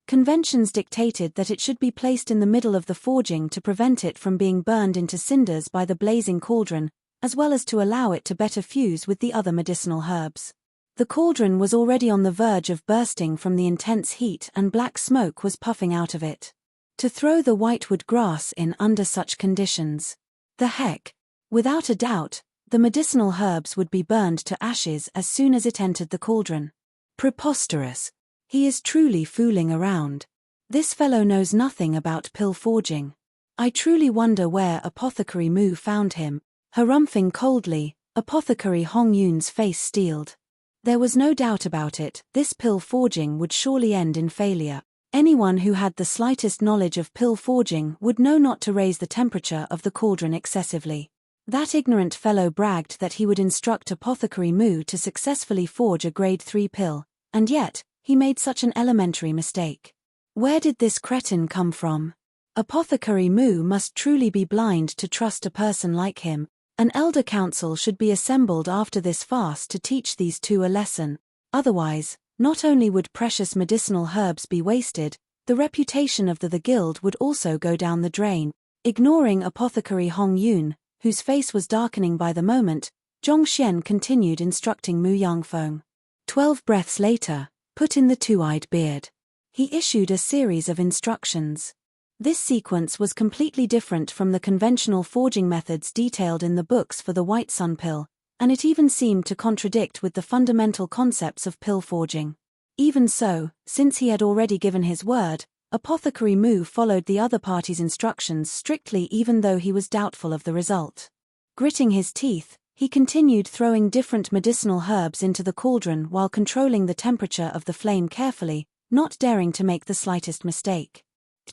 Conventions dictated that it should be placed in the middle of the forging to prevent it from being burned into cinders by the blazing cauldron, as well as to allow it to better fuse with the other medicinal herbs. The cauldron was already on the verge of bursting from the intense heat, and black smoke was puffing out of it. To throw the whitewood grass in under such conditions. The heck! Without a doubt, the medicinal herbs would be burned to ashes as soon as it entered the cauldron. Preposterous! He is truly fooling around. This fellow knows nothing about pill forging. I truly wonder where Apothecary Mu found him. Harumphing coldly, Apothecary Hong Yun's face steeled. There was no doubt about it, this pill forging would surely end in failure. Anyone who had the slightest knowledge of pill forging would know not to raise the temperature of the cauldron excessively. That ignorant fellow bragged that he would instruct Apothecary Mu to successfully forge a grade 3 pill, and yet, he made such an elementary mistake. Where did this cretin come from? Apothecary Mu must truly be blind to trust a person like him. An elder council should be assembled after this fast to teach these two a lesson. Otherwise, not only would precious medicinal herbs be wasted, the reputation of the guild would also go down the drain. Ignoring Apothecary Hong Yun, whose face was darkening by the moment, Zhong Xian continued instructing Mu Yangfeng. 12 breaths later, put in the two-eyed beard. He issued a series of instructions. This sequence was completely different from the conventional forging methods detailed in the books for the white sun pill, and it even seemed to contradict with the fundamental concepts of pill forging. Even so, since he had already given his word, Apothecary Mu followed the other party's instructions strictly even though he was doubtful of the result. Gritting his teeth, he continued throwing different medicinal herbs into the cauldron while controlling the temperature of the flame carefully, not daring to make the slightest mistake.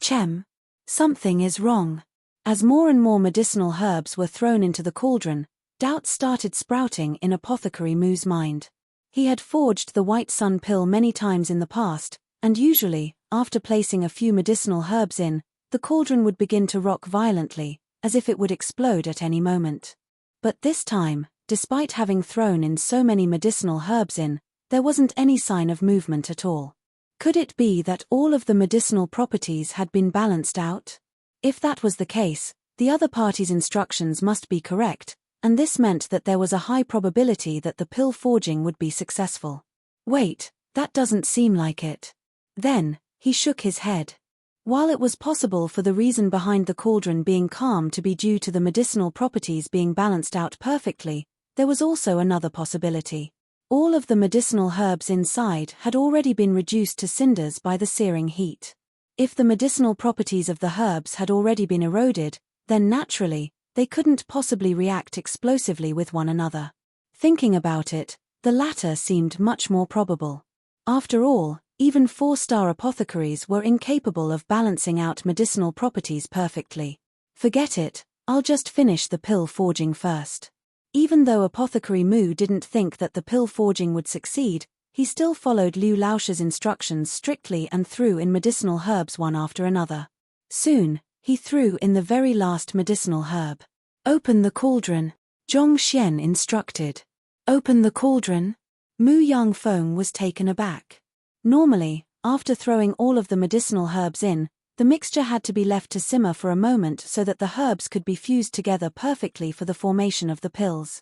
Chem. Something is wrong. As more and more medicinal herbs were thrown into the cauldron, doubts started sprouting in Apothecary Mu's mind. He had forged the white sun pill many times in the past, and usually, after placing a few medicinal herbs in, the cauldron would begin to rock violently, as if it would explode at any moment. But this time, despite having thrown in so many medicinal herbs in, there wasn't any sign of movement at all. Could it be that all of the medicinal properties had been balanced out? If that was the case, the other party's instructions must be correct, and this meant that there was a high probability that the pill forging would be successful. Wait, that doesn't seem like it. Then, he shook his head. While it was possible for the reason behind the cauldron being calm to be due to the medicinal properties being balanced out perfectly, there was also another possibility. All of the medicinal herbs inside had already been reduced to cinders by the searing heat. If the medicinal properties of the herbs had already been eroded, then naturally, they couldn't possibly react explosively with one another. Thinking about it, the latter seemed much more probable. After all, even 4-star apothecaries were incapable of balancing out medicinal properties perfectly. Forget it, I'll just finish the pill forging first. Even though Apothecary Mu didn't think that the pill forging would succeed, he still followed Liu Laoche's instructions strictly and threw in medicinal herbs one after another. Soon, he threw in the very last medicinal herb. Open the cauldron, Zhong Xian instructed. Open the cauldron? Mu Yangfeng was taken aback. Normally, after throwing all of the medicinal herbs in, the mixture had to be left to simmer for a moment so that the herbs could be fused together perfectly for the formation of the pills.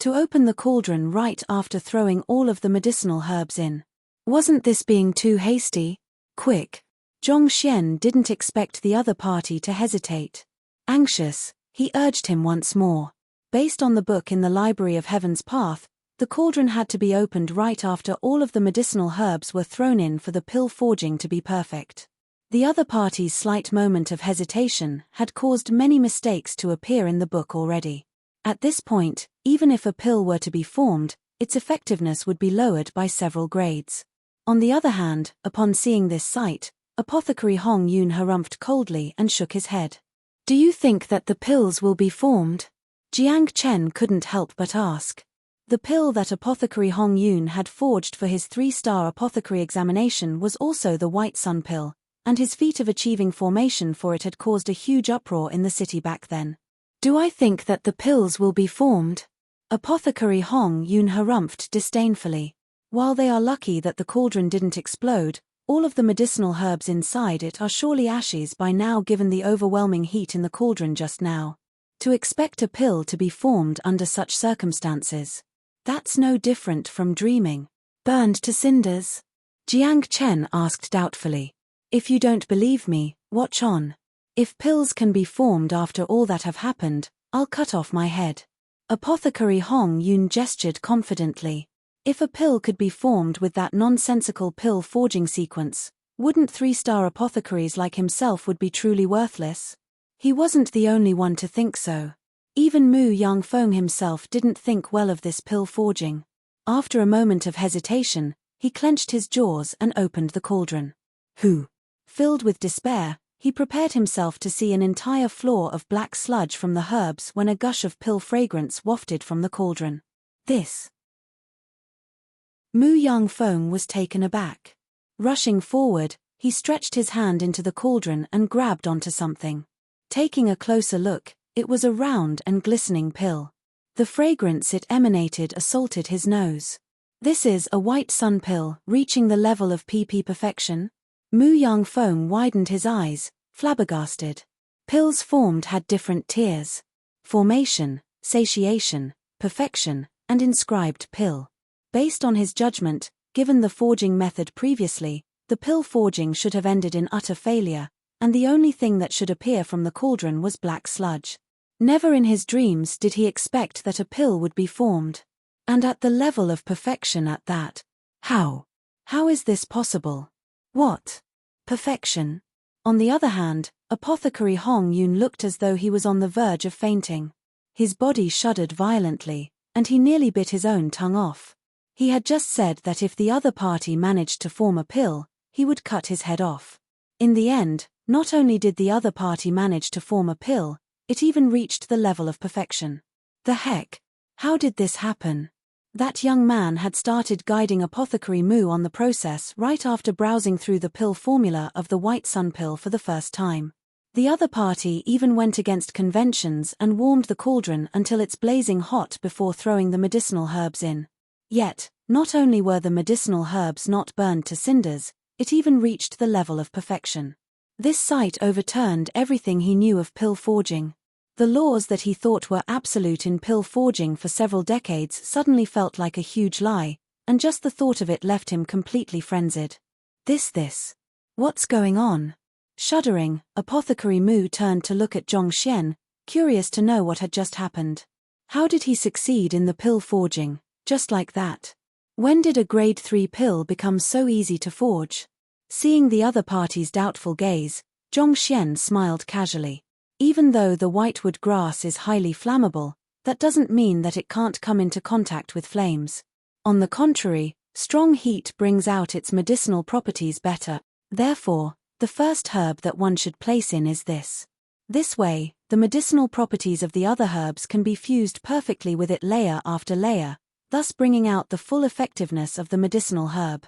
To open the cauldron right after throwing all of the medicinal herbs in. Wasn't this being too hasty? Quick. Zhong Xian didn't expect the other party to hesitate. Anxious, he urged him once more. Based on the book in the Library of Heaven's Path, the cauldron had to be opened right after all of the medicinal herbs were thrown in for the pill forging to be perfect. The other party's slight moment of hesitation had caused many mistakes to appear in the book already. At this point, even if a pill were to be formed, its effectiveness would be lowered by several grades. On the other hand, upon seeing this sight, Apothecary Hong Yun harumphed coldly and shook his head. Do you think that the pills will be formed? Jiang Chen couldn't help but ask. The pill that Apothecary Hong Yun had forged for his 3-star apothecary examination was also the White Sun pill, and his feat of achieving formation for it had caused a huge uproar in the city back then. Do I think that the pills will be formed? Apothecary Hong Yun harumphed disdainfully. While they are lucky that the cauldron didn't explode, all of the medicinal herbs inside it are surely ashes by now given the overwhelming heat in the cauldron just now. To expect a pill to be formed under such circumstances. That's no different from dreaming. Burned to cinders? Jiang Chen asked doubtfully. If you don't believe me, watch on. If pills can be formed after all that have happened, I'll cut off my head. Apothecary Hong Yun gestured confidently. If a pill could be formed with that nonsensical pill forging sequence, wouldn't 3-star apothecaries like himself would be truly worthless? He wasn't the only one to think so. Even Mu Yangfeng himself didn't think well of this pill forging. After a moment of hesitation, he clenched his jaws and opened the cauldron. Who? Filled with despair, he prepared himself to see an entire floor of black sludge from the herbs when a gush of pill fragrance wafted from the cauldron. This. Mu Yangfeng was taken aback. Rushing forward, he stretched his hand into the cauldron and grabbed onto something. Taking a closer look, it was a round and glistening pill. The fragrance it emanated assaulted his nose. This is a White Sun pill, reaching the level of PP perfection? Mu Yangfeng widened his eyes, flabbergasted. Pills formed had different tiers. Formation, satiation, perfection, and inscribed pill. Based on his judgment, given the forging method previously, the pill forging should have ended in utter failure, and the only thing that should appear from the cauldron was black sludge. Never in his dreams did he expect that a pill would be formed. And at the level of perfection at that. How? How is this possible? What? Perfection? On the other hand, Apothecary Hong Yun looked as though he was on the verge of fainting. His body shuddered violently, and he nearly bit his own tongue off. He had just said that if the other party managed to form a pill, he would cut his head off. In the end, not only did the other party manage to form a pill, it even reached the level of perfection. The heck? How did this happen? That young man had started guiding Apothecary Mu on the process right after browsing through the pill formula of the White Sun pill for the first time. The other party even went against conventions and warmed the cauldron until it's blazing hot before throwing the medicinal herbs in. Yet, not only were the medicinal herbs not burned to cinders, it even reached the level of perfection. This sight overturned everything he knew of pill forging. The laws that he thought were absolute in pill forging for several decades suddenly felt like a huge lie, and just the thought of it left him completely frenzied. This. What's going on? Shuddering, Apothecary Mu turned to look at Zhongxian, curious to know what had just happened. How did he succeed in the pill forging, just like that? When did a grade 3 pill become so easy to forge? Seeing the other party's doubtful gaze, Zhongxian smiled casually. Even though the whitewood grass is highly flammable, that doesn't mean that it can't come into contact with flames. On the contrary, strong heat brings out its medicinal properties better. Therefore, the first herb that one should place in is this. This way, the medicinal properties of the other herbs can be fused perfectly with it layer after layer, thus bringing out the full effectiveness of the medicinal herb.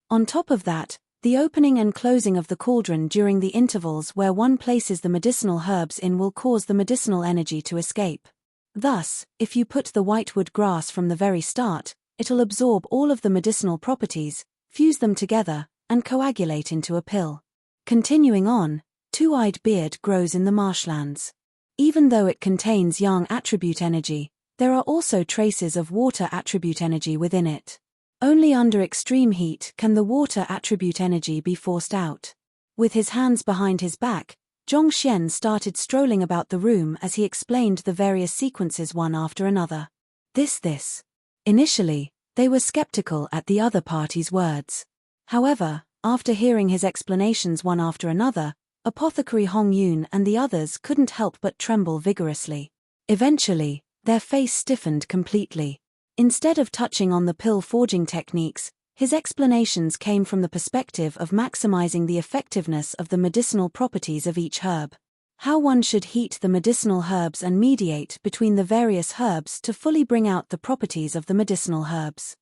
On top of that, the opening and closing of the cauldron during the intervals where one places the medicinal herbs in will cause the medicinal energy to escape. Thus, if you put the whitewood grass from the very start, it'll absorb all of the medicinal properties, fuse them together, and coagulate into a pill. Continuing on, two-eyed beard grows in the marshlands. Even though it contains yang attribute energy, there are also traces of water attribute energy within it. Only under extreme heat can the water attribute energy be forced out. With his hands behind his back, Zhongxian started strolling about the room as he explained the various sequences one after another. This. Initially, they were skeptical at the other party's words. However, after hearing his explanations one after another, Apothecary Hong Yun and the others couldn't help but tremble vigorously. Eventually, their face stiffened completely. Instead of touching on the pill forging techniques, his explanations came from the perspective of maximizing the effectiveness of the medicinal properties of each herb. How one should heat the medicinal herbs and mediate between the various herbs to fully bring out the properties of the medicinal herbs.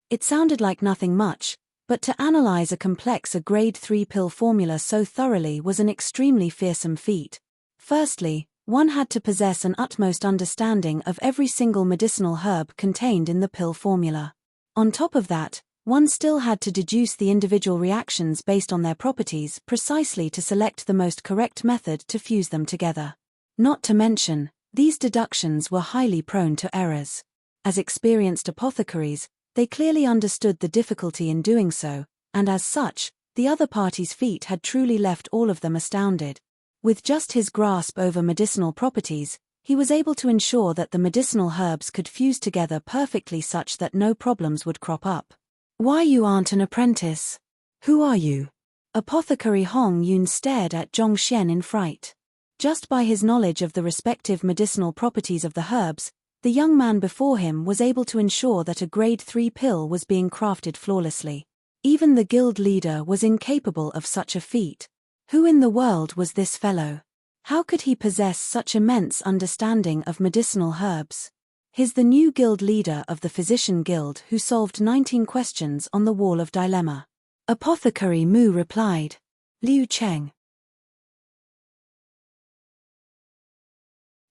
It sounded like nothing much, but to analyze a complex grade 3 pill formula so thoroughly was an extremely fearsome feat. Firstly, one had to possess an utmost understanding of every single medicinal herb contained in the pill formula. On top of that, one still had to deduce the individual reactions based on their properties precisely to select the most correct method to fuse them together. Not to mention, these deductions were highly prone to errors. As experienced apothecaries, they clearly understood the difficulty in doing so, and as such, the other party's feat had truly left all of them astounded. With just his grasp over medicinal properties, he was able to ensure that the medicinal herbs could fuse together perfectly such that no problems would crop up. Why you aren't an apprentice? Who are you? Apothecary Hong Yun stared at Zhongxian in fright. Just by his knowledge of the respective medicinal properties of the herbs, the young man before him was able to ensure that a grade 3 pill was being crafted flawlessly. Even the guild leader was incapable of such a feat. Who in the world was this fellow? How could he possess such immense understanding of medicinal herbs? He's the new guild leader of the Physician Guild who solved 19 questions on the Wall of Dilemma. Apothecary Mu replied. Liu Cheng.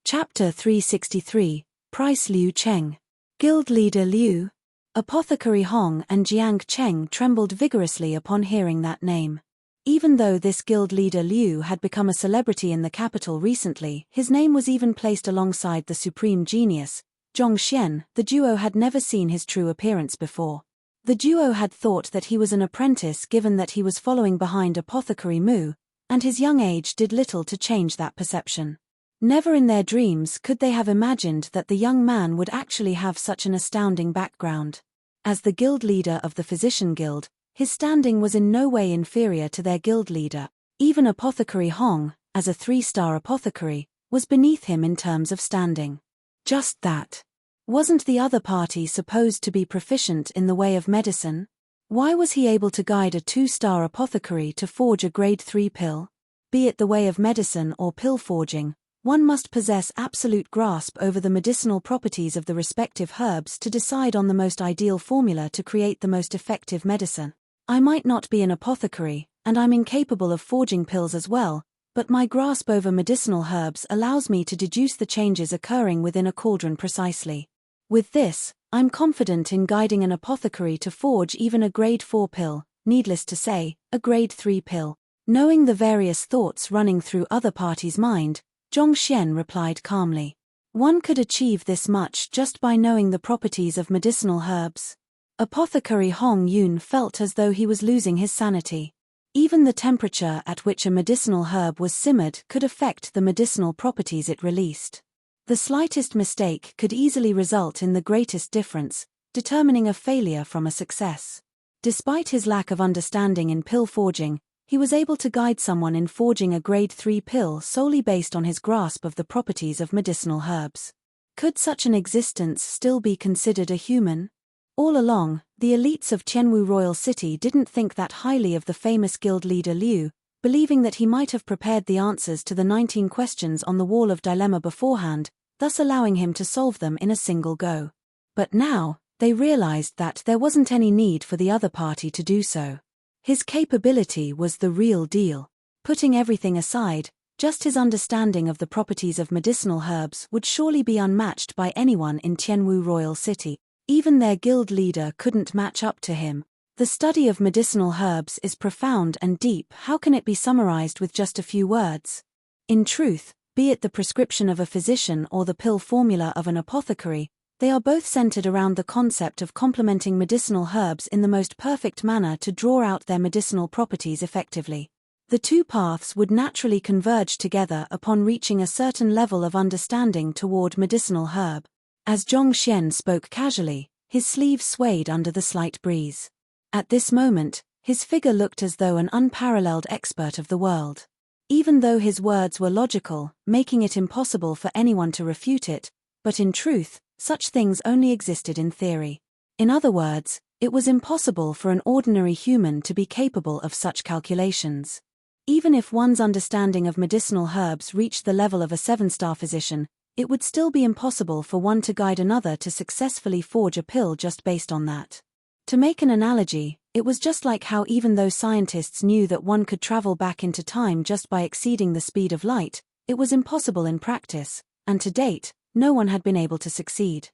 Chapter 363, Price Liu Cheng. Guild leader Liu. Apothecary Hong and Jiang Cheng trembled vigorously upon hearing that name. Even though this guild leader Liu had become a celebrity in the capital recently, his name was even placed alongside the supreme genius, Zhongxian. The duo had never seen his true appearance before. The duo had thought that he was an apprentice given that he was following behind Apothecary Mu, and his young age did little to change that perception. Never in their dreams could they have imagined that the young man would actually have such an astounding background. As the guild leader of the Physician Guild, his standing was in no way inferior to their guild leader. Even Apothecary Hong, as a 3-star apothecary, was beneath him in terms of standing. Just that. Wasn't the other party supposed to be proficient in the way of medicine? Why was he able to guide a 2-star apothecary to forge a grade 3 pill? Be it the way of medicine or pill forging, one must possess absolute grasp over the medicinal properties of the respective herbs to decide on the most ideal formula to create the most effective medicine. I might not be an apothecary, and I'm incapable of forging pills as well, but my grasp over medicinal herbs allows me to deduce the changes occurring within a cauldron precisely. With this, I'm confident in guiding an apothecary to forge even a grade 4 pill, needless to say, a grade 3 pill. Knowing the various thoughts running through other parties' mind, Zhongxian replied calmly. One could achieve this much just by knowing the properties of medicinal herbs. Apothecary Hong Yun felt as though he was losing his sanity. Even the temperature at which a medicinal herb was simmered could affect the medicinal properties it released. The slightest mistake could easily result in the greatest difference, determining a failure from a success. Despite his lack of understanding in pill forging, he was able to guide someone in forging a grade 3 pill solely based on his grasp of the properties of medicinal herbs. Could such an existence still be considered a human? All along, the elites of Qianwu Royal City didn't think that highly of the famous guild leader Liu, believing that he might have prepared the answers to the 19 questions on the wall of dilemma beforehand, thus allowing him to solve them in a single go. But now, they realized that there wasn't any need for the other party to do so. His capability was the real deal. Putting everything aside, just his understanding of the properties of medicinal herbs would surely be unmatched by anyone in Qianwu Royal City. Even their guild leader couldn't match up to him. The study of medicinal herbs is profound and deep. How can it be summarized with just a few words? In truth, be it the prescription of a physician or the pill formula of an apothecary, they are both centered around the concept of complementing medicinal herbs in the most perfect manner to draw out their medicinal properties effectively. The two paths would naturally converge together upon reaching a certain level of understanding toward medicinal herb. As Zhongxian spoke casually, his sleeves swayed under the slight breeze. At this moment, his figure looked as though an unparalleled expert of the world. Even though his words were logical, making it impossible for anyone to refute it, but in truth, such things only existed in theory. In other words, it was impossible for an ordinary human to be capable of such calculations. Even if one's understanding of medicinal herbs reached the level of a 7-star physician, it would still be impossible for one to guide another to successfully forge a pill just based on that. To make an analogy, it was just like how even though scientists knew that one could travel back into time just by exceeding the speed of light, it was impossible in practice, and to date, no one had been able to succeed.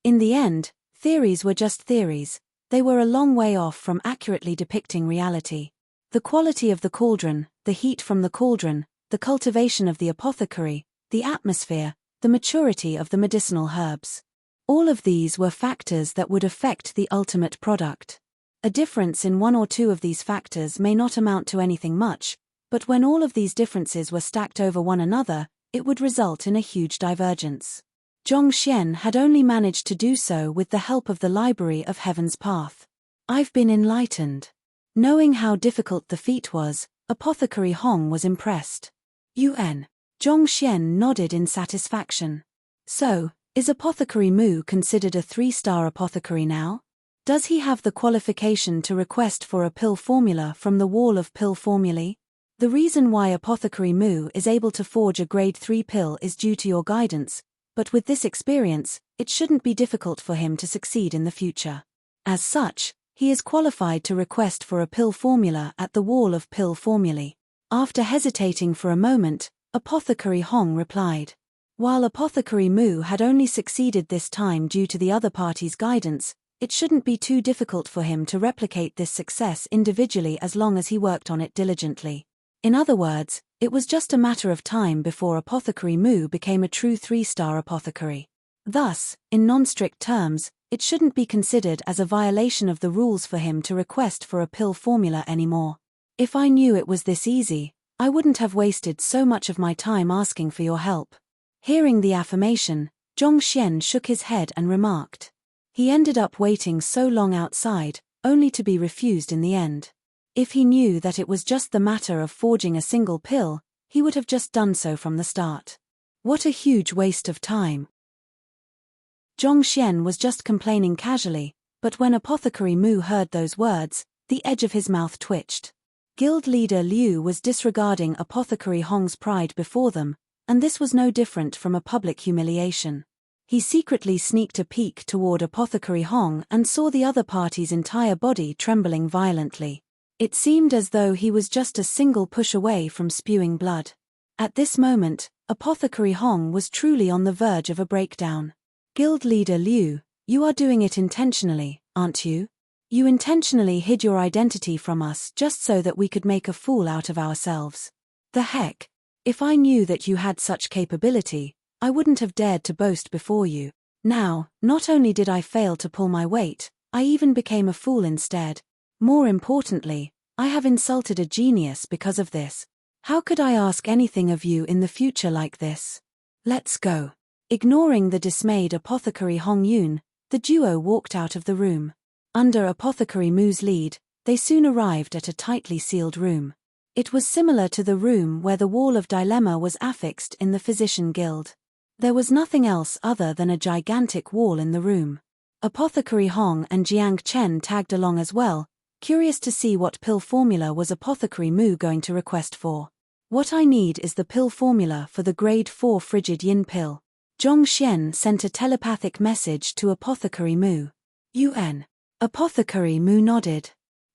In the end, theories were just theories. They were a long way off from accurately depicting reality. The quality of the cauldron, the heat from the cauldron, the cultivation of the apothecary, the atmosphere, the maturity of the medicinal herbs. All of these were factors that would affect the ultimate product. A difference in one or two of these factors may not amount to anything much, but when all of these differences were stacked over one another, it would result in a huge divergence. Zhongxian had only managed to do so with the help of the Library of Heaven's Path. I've been enlightened. Knowing how difficult the feat was, Apothecary Hong was impressed. UN. Zhongxian nodded in satisfaction. So, is Apothecary Mu considered a 3-star apothecary now? Does he have the qualification to request for a pill formula from the wall of pill formulae? The reason why Apothecary Mu is able to forge a grade 3 pill is due to your guidance, but with this experience, it shouldn't be difficult for him to succeed in the future. As such, he is qualified to request for a pill formula at the wall of pill formulae. After hesitating for a moment, Apothecary Hong replied. While Apothecary Mu had only succeeded this time due to the other party's guidance, it shouldn't be too difficult for him to replicate this success individually as long as he worked on it diligently. In other words, it was just a matter of time before Apothecary Mu became a true 3-star apothecary. Thus, in non-strict terms, it shouldn't be considered as a violation of the rules for him to request for a pill formula anymore. If I knew it was this easy, I wouldn't have wasted so much of my time asking for your help. Hearing the affirmation, Zhongxian shook his head and remarked. He ended up waiting so long outside, only to be refused in the end. If he knew that it was just the matter of forging a single pill, he would have just done so from the start. What a huge waste of time. Zhongxian was just complaining casually, but when Apothecary Mu heard those words, the edge of his mouth twitched. Guild leader Liu was disregarding Apothecary Hong's pride before them, and this was no different from a public humiliation. He secretly sneaked a peek toward Apothecary Hong and saw the other party's entire body trembling violently. It seemed as though he was just a single push away from spewing blood. At this moment, Apothecary Hong was truly on the verge of a breakdown. Guild leader Liu, you are doing it intentionally, aren't you? You intentionally hid your identity from us just so that we could make a fool out of ourselves. The heck? If I knew that you had such capability, I wouldn't have dared to boast before you. Now, not only did I fail to pull my weight, I even became a fool instead. More importantly, I have insulted a genius because of this. How could I ask anything of you in the future like this? Let's go." Ignoring the dismayed Apothecary Hong Yun, the duo walked out of the room. Under Apothecary Mu's lead, they soon arrived at a tightly sealed room. It was similar to the room where the Wall of Dilemma was affixed in the Physician Guild. There was nothing else other than a gigantic wall in the room. Apothecary Hong and Jiang Chen tagged along as well, curious to see what pill formula was Apothecary Mu going to request for. "What I need is the pill formula for the grade 4 frigid yin pill." Zhong Xian sent a telepathic message to Apothecary Mu. "UN." Apothecary Mu nodded.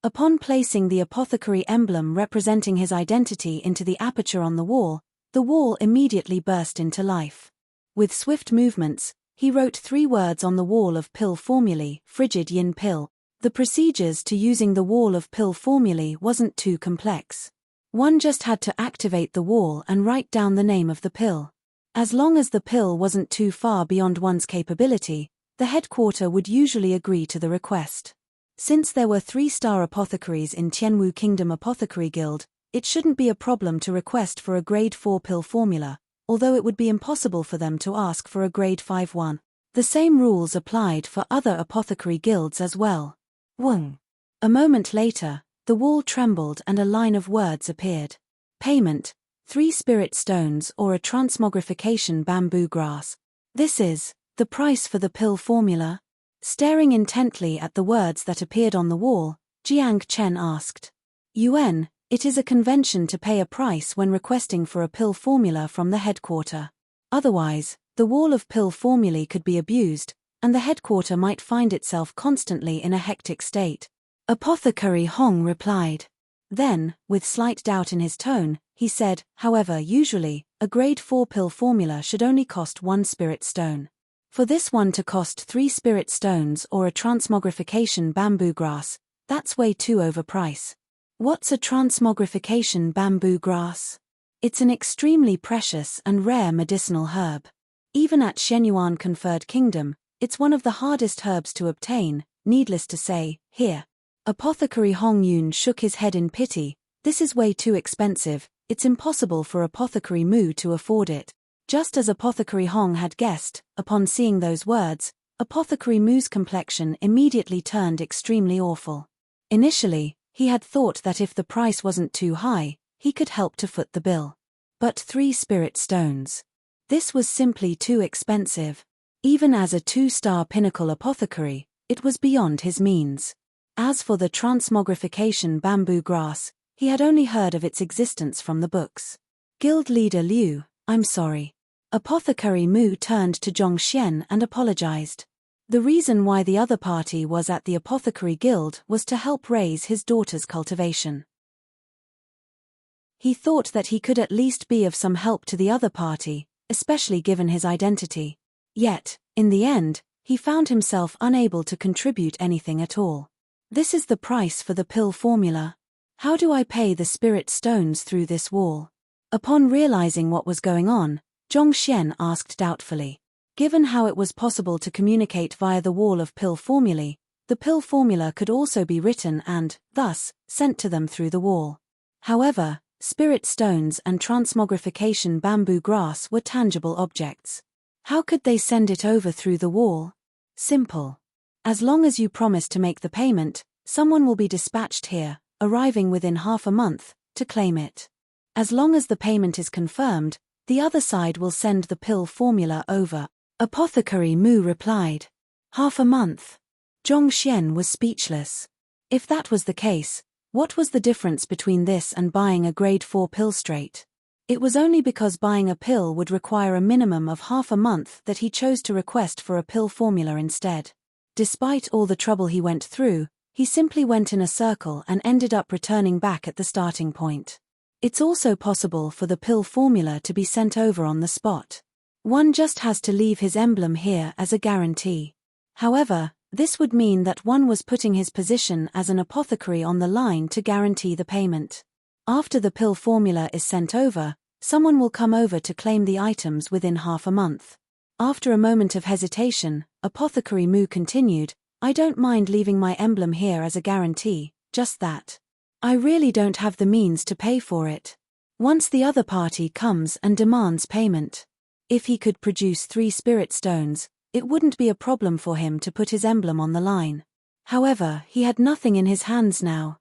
Upon placing the apothecary emblem representing his identity into the aperture on the wall immediately burst into life. With swift movements, he wrote 3 words on the wall of pill formulae, frigid yin pill. The procedures to using the wall of pill formulae wasn't too complex. One just had to activate the wall and write down the name of the pill. As long as the pill wasn't too far beyond one's capability, the headquarter would usually agree to the request. Since there were 3-star apothecaries in Tianwu Kingdom Apothecary Guild, it shouldn't be a problem to request for a grade 4 pill formula, although it would be impossible for them to ask for a grade 5 one. The same rules applied for other apothecary guilds as well. Wung. A moment later, the wall trembled and a line of words appeared. Payment, 3 spirit stones or a transmogrification bamboo grass. This is the price for the pill formula? Staring intently at the words that appeared on the wall, Jiang Chen asked. "UN, it is a convention to pay a price when requesting for a pill formula from the headquarter. Otherwise, the wall of pill formulae could be abused, and the headquarter might find itself constantly in a hectic state." Apothecary Hong replied. Then, with slight doubt in his tone, he said, "However, usually, a grade 4 pill formula should only cost 1 spirit stone. For this one to cost 3 spirit stones or a transmogrification bamboo grass, that's way too overpriced." What's a transmogrification bamboo grass? It's an extremely precious and rare medicinal herb. Even at Shenyuan Conferred Kingdom, it's one of the hardest herbs to obtain, needless to say, here. Apothecary Hong Yun shook his head in pity. "This is way too expensive, it's impossible for Apothecary Mu to afford it." Just as Apothecary Hong had guessed, upon seeing those words, Apothecary Mu's complexion immediately turned extremely awful. Initially, he had thought that if the price wasn't too high, he could help to foot the bill. But 3 spirit stones. This was simply too expensive. Even as a 2-star pinnacle apothecary, it was beyond his means. As for the transmogrification bamboo grass, he had only heard of its existence from the books. "Guild leader Liu, I'm sorry." Apothecary Mu turned to Zhong Xian and apologized. The reason why the other party was at the Apothecary Guild was to help raise his daughter's cultivation. He thought that he could at least be of some help to the other party, especially given his identity. Yet, in the end, he found himself unable to contribute anything at all. "This is the price for the pill formula. How do I pay the spirit stones through this wall?" Upon realizing what was going on, Zhong Xian asked doubtfully. Given how it was possible to communicate via the wall of pill formulae, the pill formula could also be written and, thus, sent to them through the wall. However, spirit stones and transmogrification bamboo grass were tangible objects. How could they send it over through the wall? Simple. As long as you promise to make the payment, someone will be dispatched here, arriving within half a month, to claim it. As long as the payment is confirmed, the other side will send the pill formula over. Apothecary Mu replied. Half a month. Zhong Xian was speechless. If that was the case, what was the difference between this and buying a grade 4 pill straight? It was only because buying a pill would require a minimum of half a month that he chose to request for a pill formula instead. Despite all the trouble he went through, he simply went in a circle and ended up returning back at the starting point. It's also possible for the pill formula to be sent over on the spot. One just has to leave his emblem here as a guarantee. However, this would mean that one was putting his position as an apothecary on the line to guarantee the payment. After the pill formula is sent over, Someone will come over to claim the items within half a month. After a moment of hesitation, Apothecary Moo continued, I don't mind leaving my emblem here as a guarantee, just that. I really don't have the means to pay for it. Once the other party comes and demands payment. If he could produce 3 spirit stones, it wouldn't be a problem for him to put his emblem on the line. However, he had nothing in his hands now.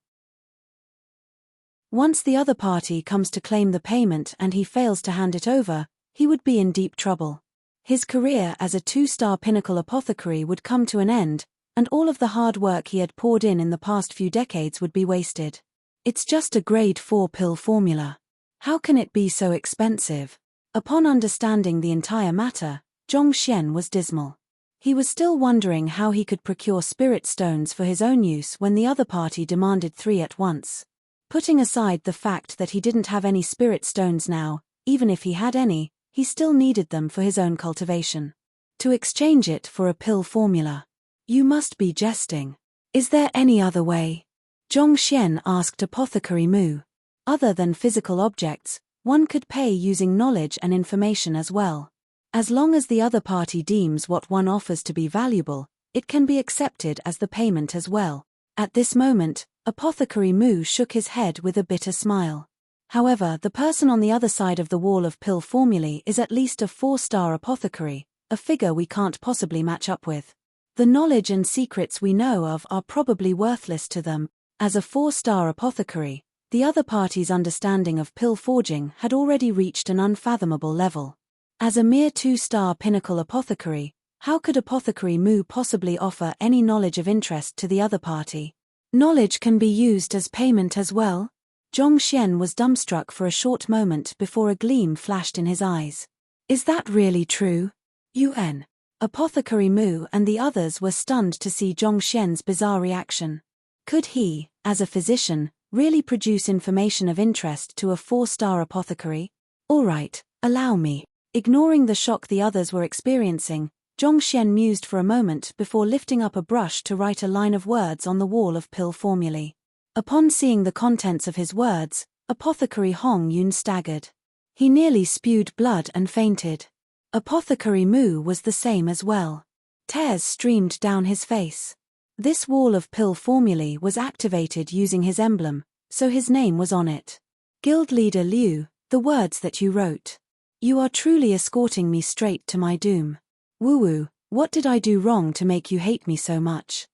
Once the other party comes to claim the payment and he fails to hand it over, he would be in deep trouble. His career as a 2-star pinnacle apothecary would come to an end, and all of the hard work he had poured in the past few decades would be wasted. It's just a grade 4 pill formula. How can it be so expensive? Upon understanding the entire matter, Zhong Xian was dismal. He was still wondering how he could procure spirit stones for his own use when the other party demanded 3 at once. Putting aside the fact that he didn't have any spirit stones now, even if he had any, he still needed them for his own cultivation. To exchange it for a pill formula. You must be jesting. Is there any other way? Zhong Xian asked Apothecary Moo. Other than physical objects, one could pay using knowledge and information as well. As long as the other party deems what one offers to be valuable, it can be accepted as the payment as well. At this moment, Apothecary Moo shook his head with a bitter smile. However, the person on the other side of the wall of pill formulae is at least a 4-star apothecary, a figure we can't possibly match up with. The knowledge and secrets we know of are probably worthless to them. As a 4-star apothecary, the other party's understanding of pill forging had already reached an unfathomable level. As a mere 2-star pinnacle apothecary, how could Apothecary Moo possibly offer any knowledge of interest to the other party? Knowledge can be used as payment as well? Zhong Xian was dumbstruck for a short moment before a gleam flashed in his eyes. Is that really true? UN. Apothecary Moo and the others were stunned to see Zhong Xian's bizarre reaction. Could he, as a physician, really produce information of interest to a 4-star apothecary? All right, allow me. Ignoring the shock the others were experiencing, Zhong Xian mused for a moment before lifting up a brush to write a line of words on the wall of pill formulae. Upon seeing the contents of his words, Apothecary Hong Yun staggered. He nearly spewed blood and fainted. Apothecary Moo was the same as well. Tears streamed down his face. This wall of pill formulae was activated using his emblem, so his name was on it. Guild Leader Liu, the words that you wrote. You are truly escorting me straight to my doom. Woo-woo, what did I do wrong to make you hate me so much?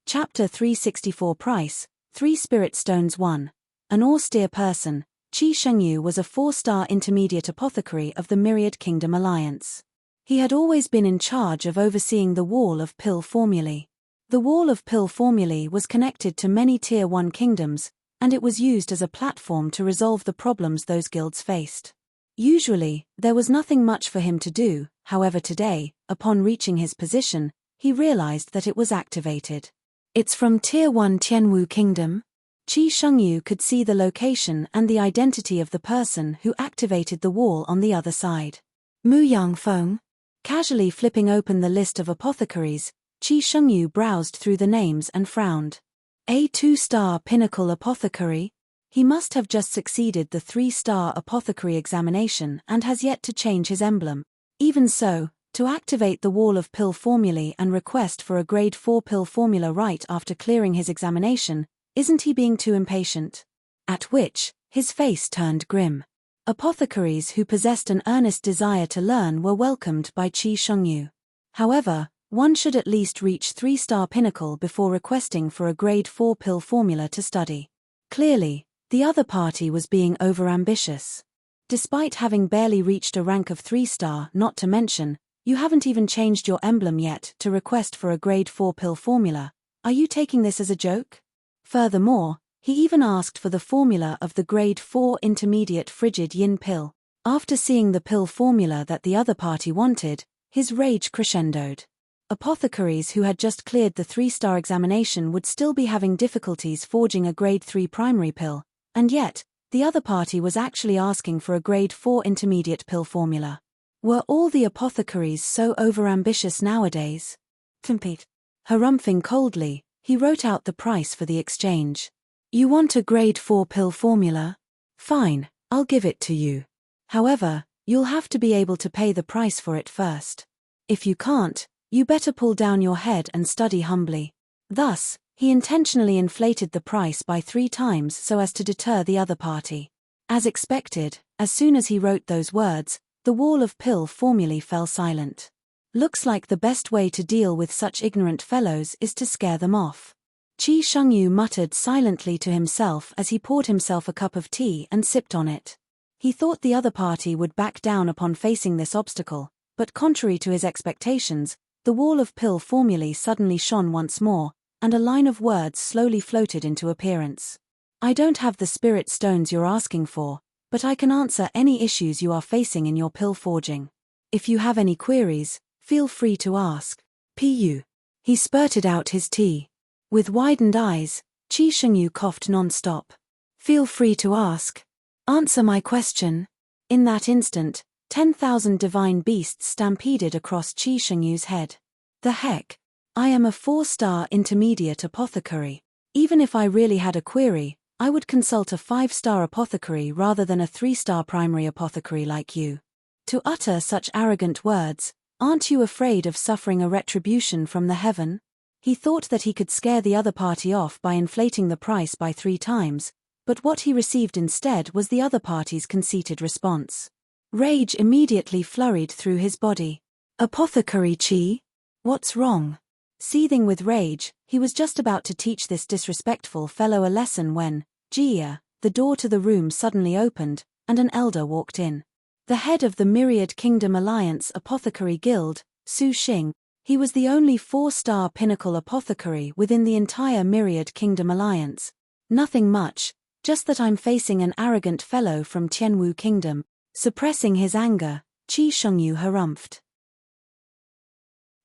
Chapter 364 Price, 3 Spirit Stones 1. An austere person, Qi Shengyu was a 4-star intermediate apothecary of the Myriad Kingdom Alliance. He had always been in charge of overseeing the Wall of Pill Formulae. The Wall of Pill Formulae was connected to many Tier 1 kingdoms, and it was used as a platform to resolve the problems those guilds faced. Usually, there was nothing much for him to do, however today, upon reaching his position, he realized that it was activated. It's from Tier 1 Tianwu Kingdom? Qi Shengyu could see the location and the identity of the person who activated the wall on the other side. Mu Yangfeng? Casually flipping open the list of apothecaries, Qi Shengyu browsed through the names and frowned. A 2-star pinnacle apothecary? He must have just succeeded the 3-star apothecary examination and has yet to change his emblem. Even so, to activate the wall of pill formulae and request for a grade 4 pill formula right after clearing his examination, isn't he being too impatient? At which, his face turned grim. Apothecaries who possessed an earnest desire to learn were welcomed by Qi Shengyu. However, one should at least reach 3-star pinnacle before requesting for a grade 4 pill formula to study. Clearly, the other party was being overambitious. Despite having barely reached a rank of 3-star, not to mention, you haven't even changed your emblem yet to request for a grade 4 pill formula. Are you taking this as a joke? Furthermore, he even asked for the formula of the grade 4 intermediate frigid yin pill. After seeing the pill formula that the other party wanted, his rage crescendoed. Apothecaries who had just cleared the 3-star examination would still be having difficulties forging a grade 3 primary pill, and yet, the other party was actually asking for a grade 4 intermediate pill formula. Were all the apothecaries so overambitious nowadays? Compete. Harumphing coldly, he wrote out the price for the exchange. You want a grade 4 pill formula? Fine, I'll give it to you. However, you'll have to be able to pay the price for it first. If you can't, you better pull down your head and study humbly. Thus, he intentionally inflated the price by 3 times so as to deter the other party. As expected, as soon as he wrote those words, the wall of pill formulae fell silent. Looks like the best way to deal with such ignorant fellows is to scare them off. Qi Shengyu muttered silently to himself as he poured himself a cup of tea and sipped on it. He thought the other party would back down upon facing this obstacle, but contrary to his expectations, the wall of pill formulae suddenly shone once more, and a line of words slowly floated into appearance. I don't have the spirit stones you're asking for, but I can answer any issues you are facing in your pill forging. If you have any queries, feel free to ask. Pu. He spurted out his tea. With widened eyes, Qi Shengyu coughed non-stop. Feel free to ask. Answer my question. In that instant, 10,000 divine beasts stampeded across Qi Shengyu's head. The heck? I am a 4-star intermediate apothecary. Even if I really had a query, I would consult a 5-star apothecary rather than a 3-star primary apothecary like you. To utter such arrogant words, aren't you afraid of suffering a retribution from the heaven? He thought that he could scare the other party off by inflating the price by 3 times, but what he received instead was the other party's conceited response. Rage immediately flurried through his body. Apothecary Qi? What's wrong? Seething with rage, he was just about to teach this disrespectful fellow a lesson when, Jia, the door to the room suddenly opened, and an elder walked in. The head of the Myriad Kingdom Alliance Apothecary Guild, Su Xing. He was the only 4-star pinnacle apothecary within the entire Myriad Kingdom Alliance. Nothing much, just that I'm facing an arrogant fellow from Tianwu Kingdom. Suppressing his anger, Qi Shengyu harumphed.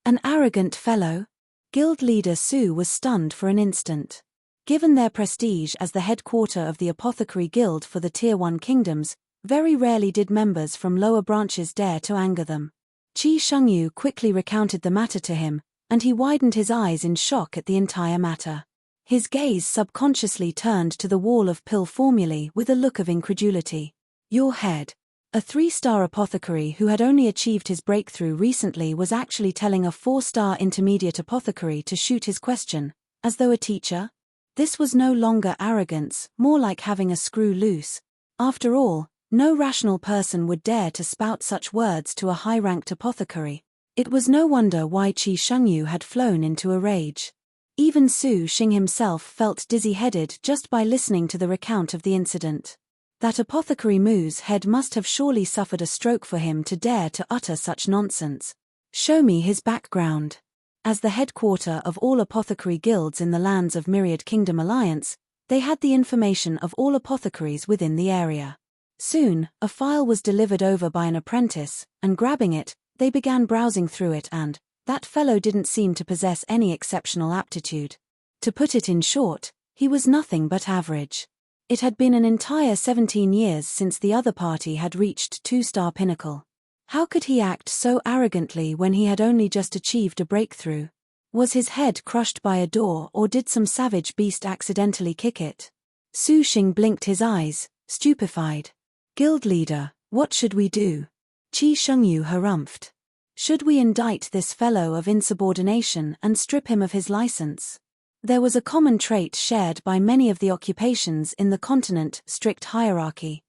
An arrogant fellow? Guild leader Su was stunned for an instant. Given their prestige as the headquarter of the Apothecary Guild for the Tier 1 kingdoms, very rarely did members from lower branches dare to anger them. Qi Shengyu quickly recounted the matter to him, and he widened his eyes in shock at the entire matter. His gaze subconsciously turned to the wall of pill formulae with a look of incredulity. Your head. A 3-star apothecary who had only achieved his breakthrough recently was actually telling a 4-star intermediate apothecary to shoot his question, as though a teacher? This was no longer arrogance, more like having a screw loose. After all, no rational person would dare to spout such words to a high-ranked apothecary. It was no wonder why Qi Shengyu had flown into a rage. Even Su Xing himself felt dizzy-headed just by listening to the recount of the incident. That apothecary Mu's head must have surely suffered a stroke for him to dare to utter such nonsense. Show me his background. As the headquarter of all apothecary guilds in the lands of Myriad Kingdom Alliance, they had the information of all apothecaries within the area. Soon, a file was delivered over by an apprentice, and grabbing it, they began browsing through it and, that fellow didn't seem to possess any exceptional aptitude. To put it in short, he was nothing but average. It had been an entire 17 years since the other party had reached 2-star pinnacle. How could he act so arrogantly when he had only just achieved a breakthrough? Was his head crushed by a door or did some savage beast accidentally kick it? Su Xing blinked his eyes, stupefied. Guild leader, what should we do? Qi Shengyu harumphed. Should we indict this fellow of insubordination and strip him of his license? There was a common trait shared by many of the occupations in the continent: strict hierarchy.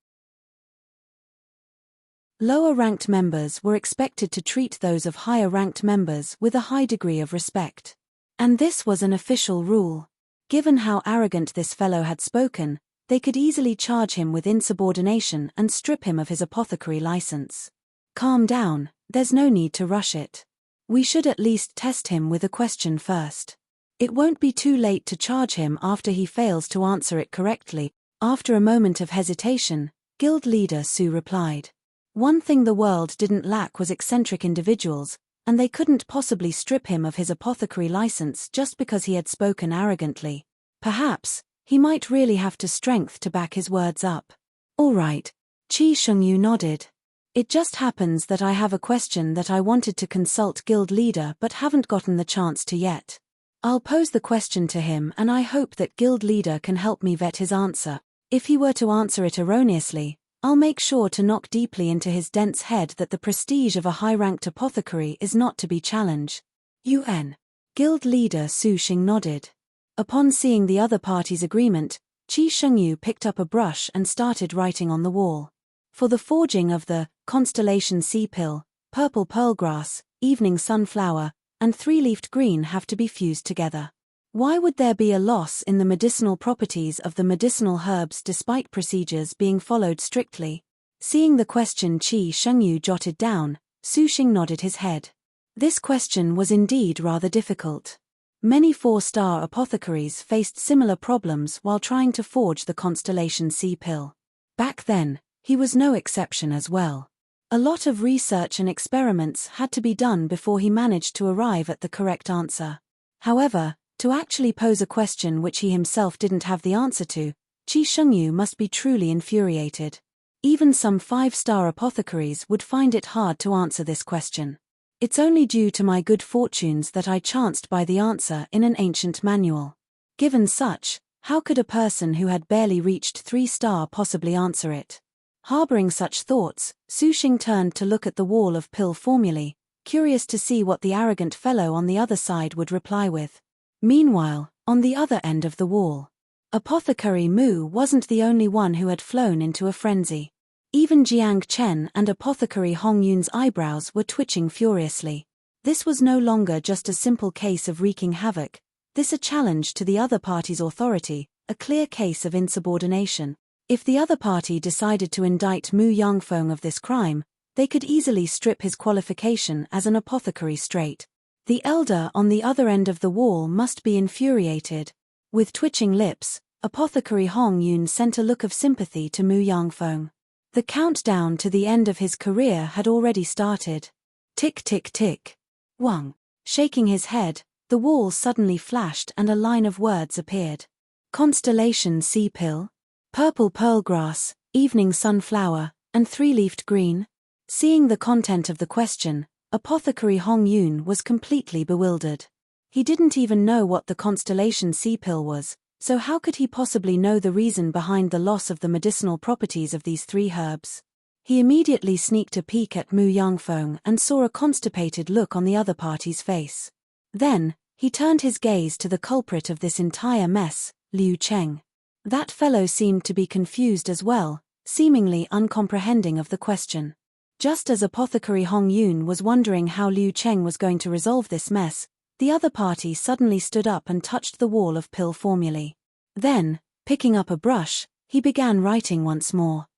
Lower-ranked members were expected to treat those of higher-ranked members with a high degree of respect. And this was an official rule. Given how arrogant this fellow had spoken, they could easily charge him with insubordination and strip him of his apothecary license. Calm down, there's no need to rush it. We should at least test him with a question first. It won't be too late to charge him after he fails to answer it correctly. After a moment of hesitation, guild leader Su replied. One thing the world didn't lack was eccentric individuals, and they couldn't possibly strip him of his apothecary license just because he had spoken arrogantly. Perhaps, he might really have to strength to back his words up. All right. Qi Shengyu nodded. It just happens that I have a question that I wanted to consult guild leader but haven't gotten the chance to yet. I'll pose the question to him and I hope that guild leader can help me vet his answer. If he were to answer it erroneously, I'll make sure to knock deeply into his dense head that the prestige of a high-ranked apothecary is not to be challenged. UN. Guild leader Su Xing nodded. Upon seeing the other party's agreement, Qi Shengyu picked up a brush and started writing on the wall. For the forging of the constellation sea pill, purple pearlgrass, evening sunflower, and three-leafed green have to be fused together. Why would there be a loss in the medicinal properties of the medicinal herbs despite procedures being followed strictly? Seeing the question Qi Shengyu jotted down, Su Xing nodded his head. This question was indeed rather difficult. Many 4-star apothecaries faced similar problems while trying to forge the constellation sea pill. Back then, he was no exception as well. A lot of research and experiments had to be done before he managed to arrive at the correct answer. However, to actually pose a question which he himself didn't have the answer to, Qi Shengyu must be truly infuriated. Even some 5-star apothecaries would find it hard to answer this question. It's only due to my good fortunes that I chanced by the answer in an ancient manual. Given such, how could a person who had barely reached 3-star possibly answer it? Harboring such thoughts, Su Xing turned to look at the wall of pill formulae, curious to see what the arrogant fellow on the other side would reply with. Meanwhile, on the other end of the wall, Apothecary Mu wasn't the only one who had flown into a frenzy. Even Jiang Chen and Apothecary Hong Yun's eyebrows were twitching furiously. This was no longer just a simple case of wreaking havoc, this a challenge to the other party's authority, a clear case of insubordination. If the other party decided to indict Mu Yangfeng of this crime, they could easily strip his qualification as an apothecary straight. The elder on the other end of the wall must be infuriated. With twitching lips, Apothecary Hong Yun sent a look of sympathy to Mu Yangfeng. The countdown to the end of his career had already started. Tick tick tick. Wang. Shaking his head, the wall suddenly flashed and a line of words appeared. Constellation sea pill, purple pearlgrass, evening sunflower, and three-leafed green. Seeing the content of the question, Apothecary Hong Yun was completely bewildered. He didn't even know what the constellation sea pill was, so how could he possibly know the reason behind the loss of the medicinal properties of these 3 herbs? He immediately sneaked a peek at Mu Yangfeng and saw a constipated look on the other party's face. Then, he turned his gaze to the culprit of this entire mess, Liu Cheng. That fellow seemed to be confused as well, seemingly uncomprehending of the question. Just as Apothecary Hong Yun was wondering how Liu Cheng was going to resolve this mess, the other party suddenly stood up and touched the wall of pill formulae. Then, picking up a brush, he began writing once more.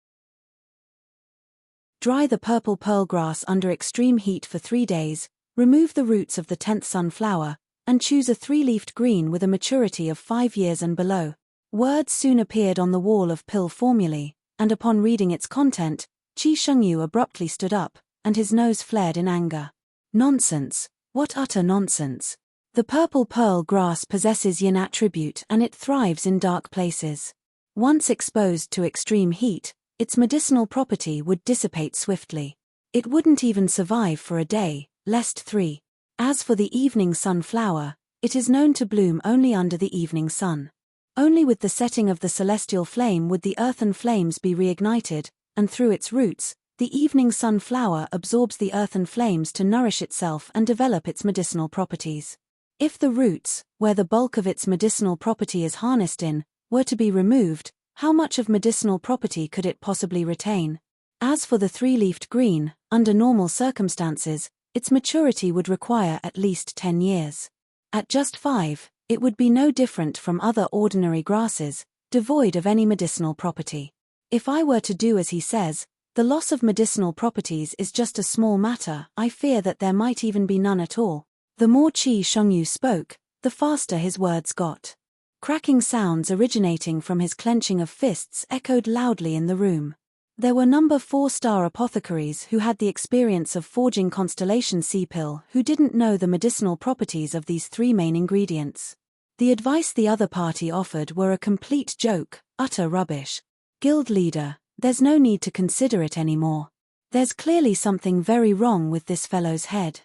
Dry the purple pearlgrass under extreme heat for 3 days, remove the roots of the 10th sunflower, and choose a 3-leafed green with a maturity of 5 years and below. Words soon appeared on the wall of pill formulae, and upon reading its content, Qi Shengyu abruptly stood up, and his nose flared in anger. Nonsense! What utter nonsense! The purple pearl grass possesses yin attribute and it thrives in dark places. Once exposed to extreme heat, its medicinal property would dissipate swiftly. It wouldn't even survive for a day, lest 3. As for the evening sunflower, it is known to bloom only under the evening sun. Only with the setting of the celestial flame would the earthen flames be reignited, and through its roots, the evening sunflower absorbs the earthen flames to nourish itself and develop its medicinal properties. If the roots, where the bulk of its medicinal property is harnessed in, were to be removed, how much of medicinal property could it possibly retain? As for the 3-leafed green, under normal circumstances, its maturity would require at least 10 years. At just 5, it would be no different from other ordinary grasses, devoid of any medicinal property. If I were to do as he says, the loss of medicinal properties is just a small matter. I fear that there might even be none at all. The more Qi Shengyu spoke, the faster his words got. Cracking sounds originating from his clenching of fists echoed loudly in the room. There were number 4-star apothecaries who had the experience of forging constellation sea pill who didn't know the medicinal properties of these 3 main ingredients. The advice the other party offered were a complete joke, utter rubbish. Guild leader, there's no need to consider it anymore. There's clearly something very wrong with this fellow's head.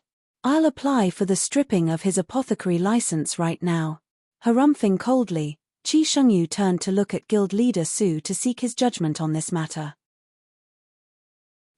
I'll apply for the stripping of his apothecary license right now. Harumphing coldly, Qi Shengyu turned to look at guild leader Su to seek his judgment on this matter.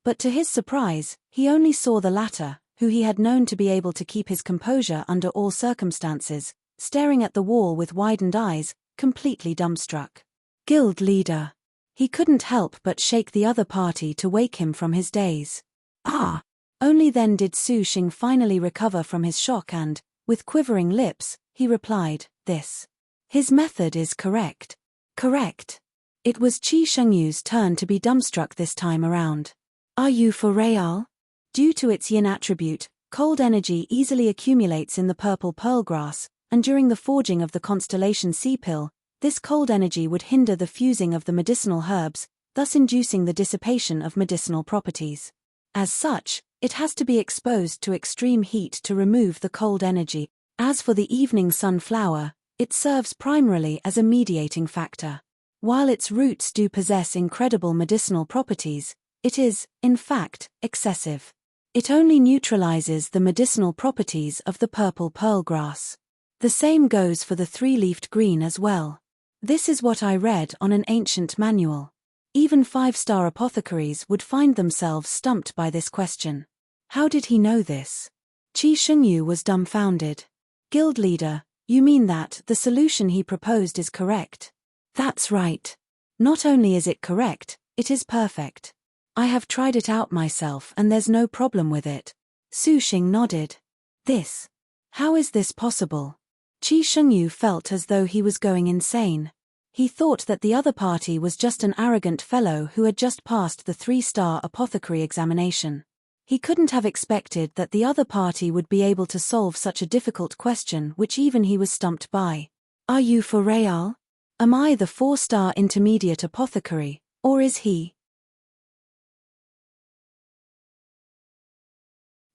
But to his surprise, he only saw the latter, who he had known to be able to keep his composure under all circumstances, staring at the wall with widened eyes, completely dumbstruck. Guild leader. He couldn't help but shake the other party to wake him from his daze. Ah! Only then did Su Xing finally recover from his shock and, with quivering lips, he replied, "This. His method is correct." Correct. It was Qi Shengyu's turn to be dumbstruck this time around. Are you for real? Due to its yin attribute, cold energy easily accumulates in the purple pearl grass, and during the forging of the constellation sea pill, this cold energy would hinder the fusing of the medicinal herbs, thus inducing the dissipation of medicinal properties. As such, it has to be exposed to extreme heat to remove the cold energy. As for the evening sunflower, it serves primarily as a mediating factor. While its roots do possess incredible medicinal properties, it is, in fact, excessive. It only neutralizes the medicinal properties of the purple pearl grass. The same goes for the three-leafed green as well. This is what I read on an ancient manual. Even 5-star apothecaries would find themselves stumped by this question. How did he know this? Qi Shengyu was dumbfounded. Guild leader, you mean that the solution he proposed is correct? That's right. Not only is it correct, it is perfect. I have tried it out myself and there's no problem with it. Su Xing nodded. This. How is this possible? Qi Shengyu felt as though he was going insane. He thought that the other party was just an arrogant fellow who had just passed the 3-star apothecary examination. He couldn't have expected that the other party would be able to solve such a difficult question which even he was stumped by. Are you for real? Am I the 4-star intermediate apothecary, or is he?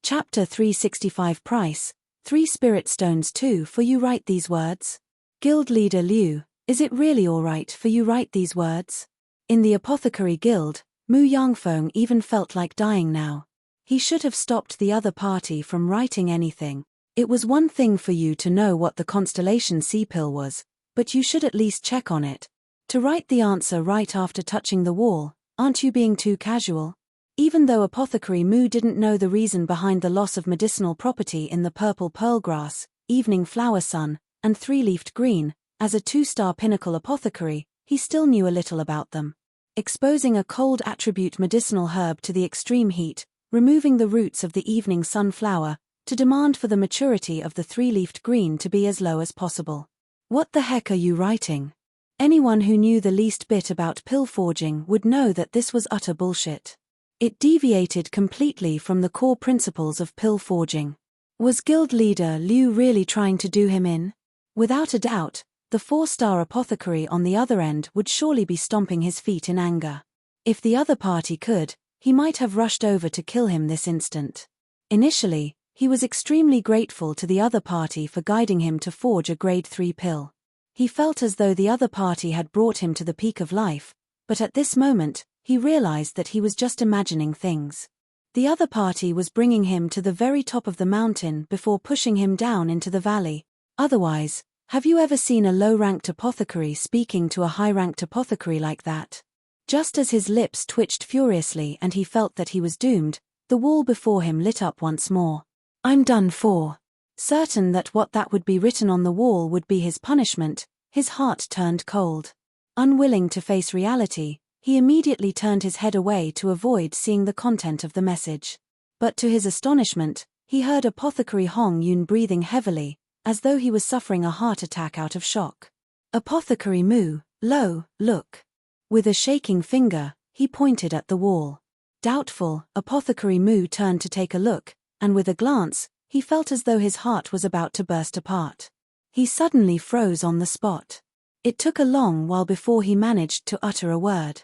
Chapter 365 Price, 3 spirit stones too for you write these words? Guild leader Liu, is it really alright for you write these words? In the apothecary guild, Mu Yangfeng even felt like dying now. He should have stopped the other party from writing anything. It was one thing for you to know what the constellation sea pill was, but you should at least check on it. To write the answer right after touching the wall, aren't you being too casual? Even though apothecary Mu didn't know the reason behind the loss of medicinal property in the purple pearl grass, evening flower sun, and 3-leafed green, as a 2-star pinnacle apothecary, he still knew a little about them. Exposing a cold attribute medicinal herb to the extreme heat, removing the roots of the evening sunflower, to demand for the maturity of the 3-leafed green to be as low as possible. What the heck are you writing? Anyone who knew the least bit about pill forging would know that this was utter bullshit. It deviated completely from the core principles of pill forging. Was guild leader Liu really trying to do him in? Without a doubt, the 4-star apothecary on the other end would surely be stomping his feet in anger. If the other party could, he might have rushed over to kill him this instant. Initially, he was extremely grateful to the other party for guiding him to forge a grade 3 pill. He felt as though the other party had brought him to the peak of life, but at this moment, he realized that he was just imagining things. The other party was bringing him to the very top of the mountain before pushing him down into the valley. Otherwise, have you ever seen a low-ranked apothecary speaking to a high-ranked apothecary like that? Just as his lips twitched furiously and he felt that he was doomed, the wall before him lit up once more. I'm done for. Certain that what that would be written on the wall would be his punishment, his heart turned cold. Unwilling to face reality, he immediately turned his head away to avoid seeing the content of the message. But to his astonishment, he heard Apothecary Hong Yun breathing heavily, as though he was suffering a heart attack out of shock. Apothecary Mu, lo, look. With a shaking finger, he pointed at the wall. Doubtful, Apothecary Mu turned to take a look, and with a glance, he felt as though his heart was about to burst apart. He suddenly froze on the spot. It took a long while before he managed to utter a word.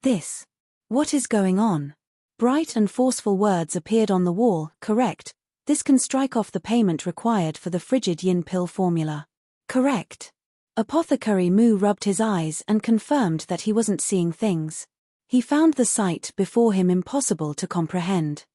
This. What is going on? Bright and forceful words appeared on the wall. Correct. This can strike off the payment required for the frigid yin pill formula. Correct. Apothecary Mu rubbed his eyes and confirmed that he wasn't seeing things. He found the sight before him impossible to comprehend.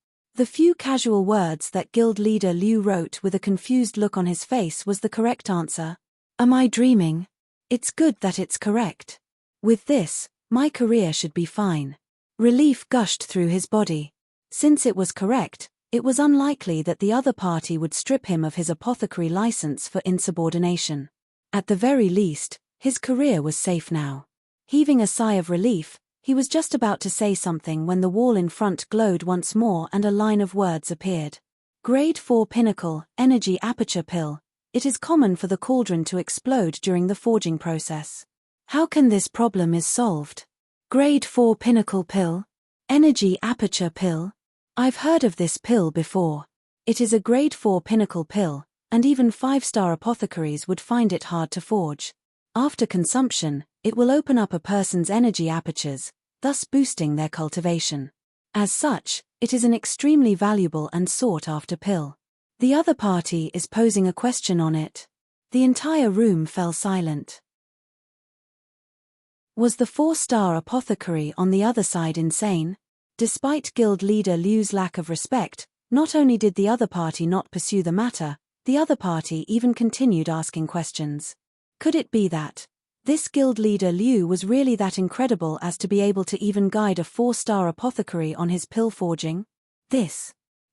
The few casual words that guild leader Liu wrote with a confused look on his face was the correct answer. Am I dreaming? It's good that it's correct. With this, my career should be fine. Relief gushed through his body. Since it was correct, it was unlikely that the other party would strip him of his apothecary license for insubordination. At the very least, his career was safe now. Heaving a sigh of relief, he was just about to say something when the wall in front glowed once more and a line of words appeared. Grade 4 Pinnacle, Energy Aperture Pill. It is common for the cauldron to explode during the forging process. How can this problem is solved? Grade 4 Pinnacle Pill? Energy Aperture Pill? I've heard of this pill before. It is a grade 4 pinnacle pill, and even 5-star apothecaries would find it hard to forge. After consumption, it will open up a person's energy apertures, thus boosting their cultivation. As such, it is an extremely valuable and sought-after pill. The other party is posing a question on it. The entire room fell silent. Was the 4-star apothecary on the other side insane? Despite guild leader Liu's lack of respect, not only did the other party not pursue the matter, the other party even continued asking questions. Could it be that this guild leader Liu was really that incredible as to be able to even guide a 4-star apothecary on his pill forging?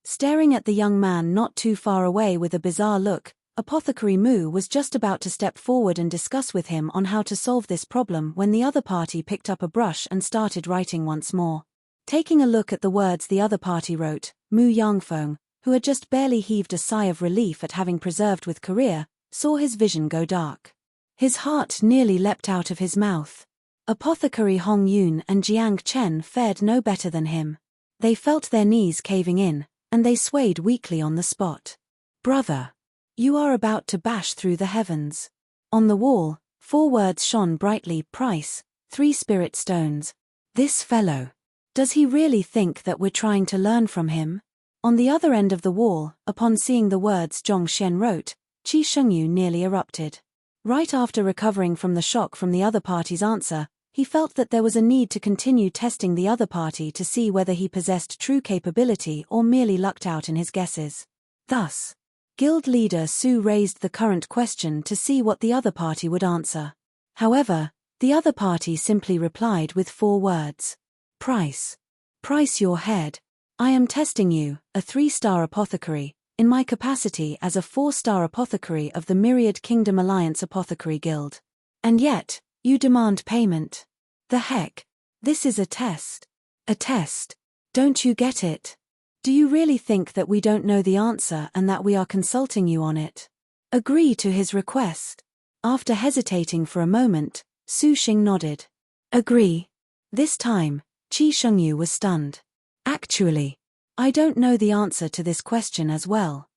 Staring at the young man not too far away with a bizarre look, Apothecary Mu was just about to step forward and discuss with him on how to solve this problem when the other party picked up a brush and started writing once more. Taking a look at the words the other party wrote, Mu Yangfeng, who had just barely heaved a sigh of relief at having preserved with career, saw his vision go dark. His heart nearly leapt out of his mouth. Apothecary Hong Yun and Jiang Chen fared no better than him. They felt their knees caving in, and they swayed weakly on the spot. Brother! You are about to bash through the heavens. On the wall, 4 words shone brightly: price, 3 spirit stones. This fellow. Does he really think that we're trying to learn from him? On the other end of the wall, upon seeing the words Zhong Xian wrote, Qi Shengyu nearly erupted. Right after recovering from the shock from the other party's answer, he felt that there was a need to continue testing the other party to see whether he possessed true capability or merely lucked out in his guesses. Thus, Guild leader Su raised the current question to see what the other party would answer. However, the other party simply replied with 4 words. Price. Price your head. I am testing you, a 3-star apothecary, in my capacity as a 4-star apothecary of the Myriad Kingdom Alliance Apothecary Guild. And yet, you demand payment. The heck? This is a test. A test. Don't you get it? Do you really think that we don't know the answer and that we are consulting you on it? Agree to his request. After hesitating for a moment, Su Xing nodded. Agree. This time, Qi Shengyu was stunned. Actually, I don't know the answer to this question as well.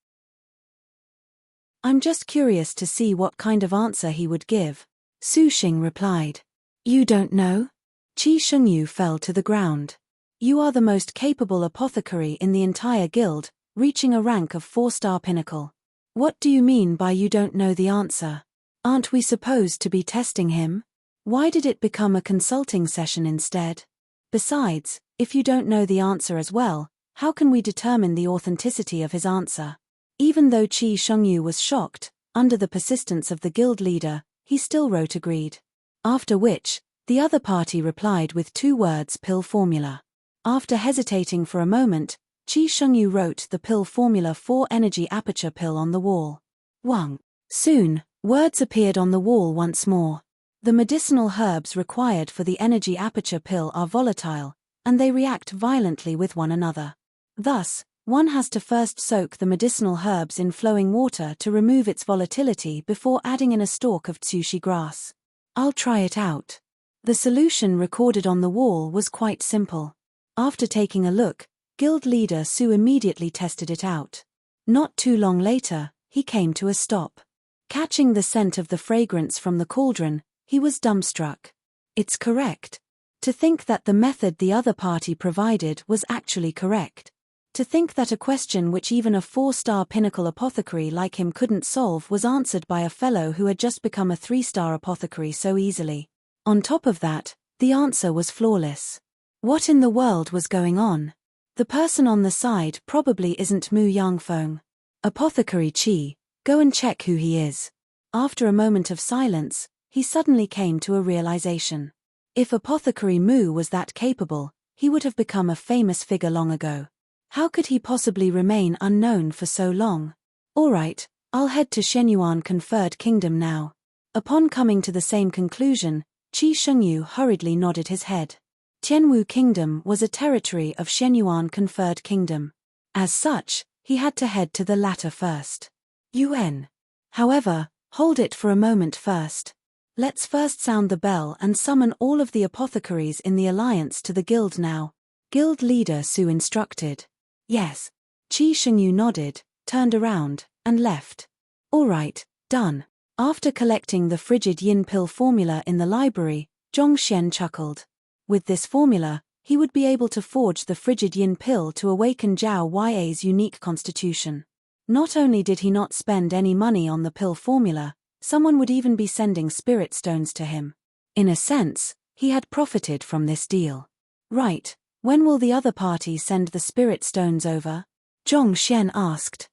I'm just curious to see what kind of answer he would give. Su Xing replied. You don't know? Qi Shengyu fell to the ground. You are the most capable apothecary in the entire guild, reaching a rank of 4-star pinnacle. What do you mean by you don't know the answer? Aren't we supposed to be testing him? Why did it become a consulting session instead? Besides, if you don't know the answer as well, how can we determine the authenticity of his answer? Even though Qi Shengyu was shocked, under the persistence of the guild leader, he still wrote agreed. After which, the other party replied with 2 words: pill formula. After hesitating for a moment, Qi Shengyu wrote the pill formula 4 energy aperture pill on the wall. Wang. Soon, words appeared on the wall once more. The medicinal herbs required for the energy aperture pill are volatile, and they react violently with one another. Thus, one has to first soak the medicinal herbs in flowing water to remove its volatility before adding in a stalk of tsushi grass. I'll try it out. The solution recorded on the wall was quite simple. After taking a look, guild leader Su immediately tested it out. Not too long later, he came to a stop. Catching the scent of the fragrance from the cauldron, he was dumbstruck. It's correct. To think that the method the other party provided was actually correct. To think that a question which even a 4-star pinnacle apothecary like him couldn't solve was answered by a fellow who had just become a 3-star apothecary so easily. On top of that, the answer was flawless. What in the world was going on? The person on the side probably isn't Mu Yangfeng. Apothecary Qi, go and check who he is. After a moment of silence, he suddenly came to a realization. If Apothecary Mu was that capable, he would have become a famous figure long ago. How could he possibly remain unknown for so long? All right, I'll head to Shenyuan Conferred Kingdom now. Upon coming to the same conclusion, Qi Shengyu hurriedly nodded his head. Tianwu Kingdom was a territory of Shenyuan Conferred Kingdom. As such, he had to head to the latter first. UN. However, hold it for a moment first. Let's first sound the bell and summon all of the apothecaries in the alliance to the guild now. Guild leader Su instructed. Yes. Qi Shengyu nodded, turned around, and left. All right, done. After collecting the frigid yin pill formula in the library, Zhongxian chuckled. With this formula, he would be able to forge the frigid yin pill to awaken Zhao Ya's unique constitution. Not only did he not spend any money on the pill formula, someone would even be sending spirit stones to him. In a sense, he had profited from this deal. Right, when will the other party send the spirit stones over? Zhongxian asked.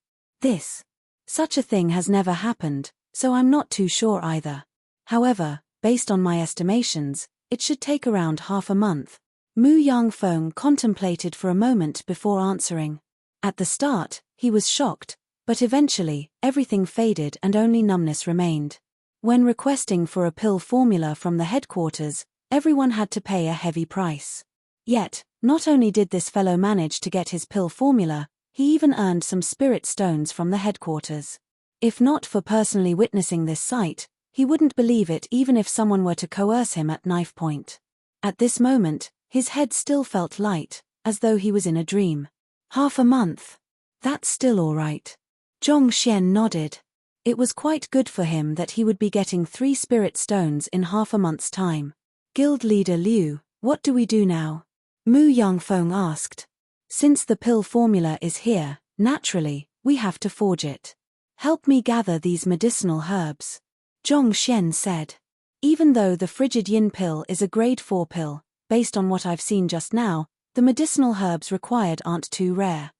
Such a thing has never happened, so I'm not too sure either. However, based on my estimations, it should take around half a month. Mu Yangfeng contemplated for a moment before answering. At the start, he was shocked, but eventually, everything faded and only numbness remained. When requesting for a pill formula from the headquarters, everyone had to pay a heavy price. Yet, not only did this fellow manage to get his pill formula, he even earned some spirit stones from the headquarters. If not for personally witnessing this sight, he wouldn't believe it even if someone were to coerce him at knife point. At this moment, his head still felt light, as though he was in a dream. Half a month. That's still all right. Zhongxian nodded. It was quite good for him that he would be getting 3 spirit stones in half a month's time. Guild leader Liu, what do we do now? Mu Yangfeng asked. Since the pill formula is here, naturally, we have to forge it. Help me gather these medicinal herbs. Zhongxian said. Even though the frigid yin pill is a grade 4 pill, based on what I've seen just now, the medicinal herbs required aren't too rare.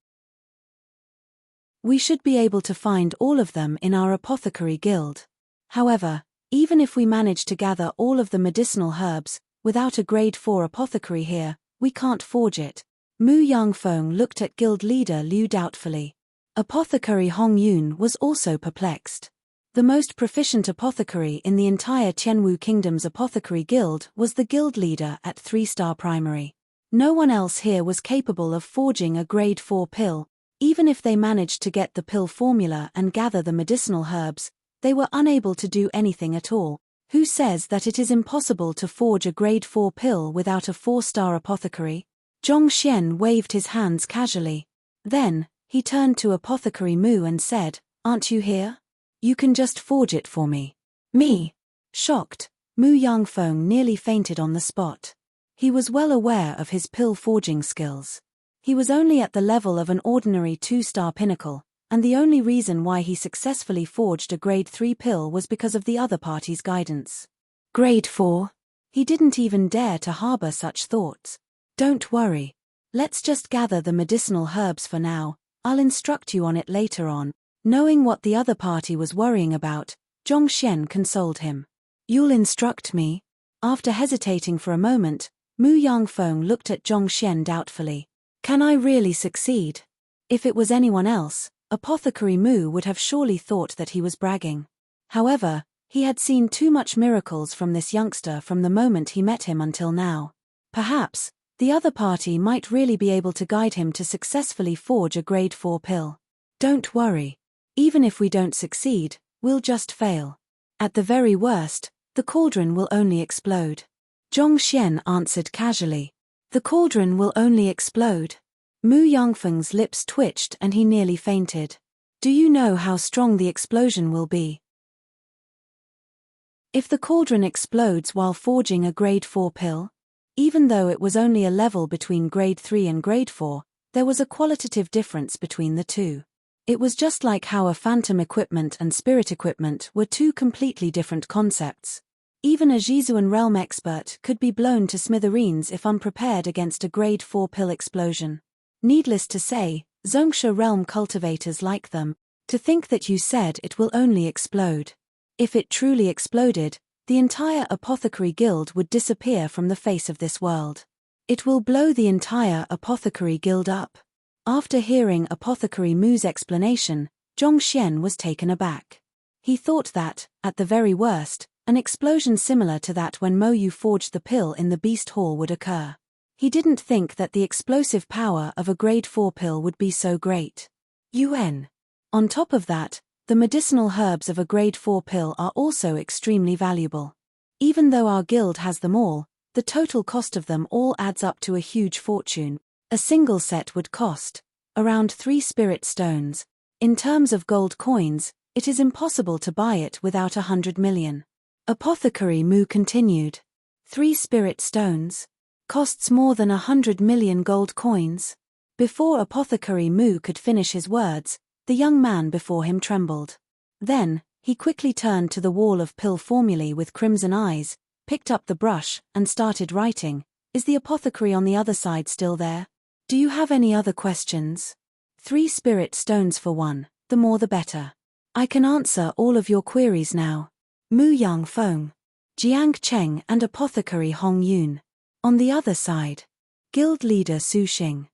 We should be able to find all of them in our apothecary guild. However, even if we manage to gather all of the medicinal herbs, without a grade 4 apothecary here, we can't forge it. Mu Yangfeng looked at guild leader Liu doubtfully. Apothecary Hong Yun was also perplexed. The most proficient apothecary in the entire Tianwu Kingdom's apothecary guild was the guild leader at 3-star primary. No one else here was capable of forging a grade 4 pill. Even if they managed to get the pill formula and gather the medicinal herbs, they were unable to do anything at all. Who says that it is impossible to forge a grade 4 pill without a 4-star apothecary? Zhongxian waved his hands casually. Then, he turned to Apothecary Mu and said, "Aren't you here? You can just forge it for me." Me? Shocked, Mu Yangfeng nearly fainted on the spot. He was well aware of his pill forging skills. He was only at the level of an ordinary 2-star pinnacle, and the only reason why he successfully forged a grade 3 pill was because of the other party's guidance. Grade 4? He didn't even dare to harbor such thoughts. Don't worry. Let's just gather the medicinal herbs for now. I'll instruct you on it later on. Knowing what the other party was worrying about, Zhongxian consoled him. You'll instruct me? After hesitating for a moment, Mu Yangfeng looked at Zhongxian doubtfully. Can I really succeed? If it was anyone else, Apothecary Mu would have surely thought that he was bragging. However, he had seen too much miracles from this youngster from the moment he met him until now. Perhaps, the other party might really be able to guide him to successfully forge a grade 4 pill. Don't worry. Even if we don't succeed, we'll just fail. At the very worst, the cauldron will only explode. Zhongxian answered casually. The cauldron will only explode. Mu Yangfeng's lips twitched and he nearly fainted. Do you know how strong the explosion will be? If the cauldron explodes while forging a grade 4 pill? Even though it was only a level between grade 3 and grade 4, there was a qualitative difference between the two. It was just like how a phantom equipment and spirit equipment were two completely different concepts. Even a Jizuan realm expert could be blown to smithereens if unprepared against a grade 4 pill explosion. Needless to say, Zongsha realm cultivators like them. To think that you said it will only explode. If it truly exploded, the entire apothecary guild would disappear from the face of this world. It will blow the entire apothecary guild up. After hearing Apothecary Mu's explanation, Zhongxian was taken aback. He thought that, at the very worst, an explosion similar to that when Mo Yu forged the pill in the Beast Hall would occur. He didn't think that the explosive power of a grade 4 pill would be so great. UN. On top of that, the medicinal herbs of a grade 4 pill are also extremely valuable. Even though our guild has them all, the total cost of them all adds up to a huge fortune. A single set would cost around 3 spirit stones. In terms of gold coins, it is impossible to buy it without 100 million. Apothecary Mu continued. 3 spirit stones costs more than 100 million gold coins. Before Apothecary Mu could finish his words, the young man before him trembled. Then, he quickly turned to the wall of pill formulae with crimson eyes, picked up the brush, and started writing. Is the apothecary on the other side still there? Do you have any other questions? 3 spirit stones for 1, the more the better. I can answer all of your queries now. Mu Yang Feng, Jiang Cheng and Apothecary Hong Yun. On the other side, Guild Leader Su Xing.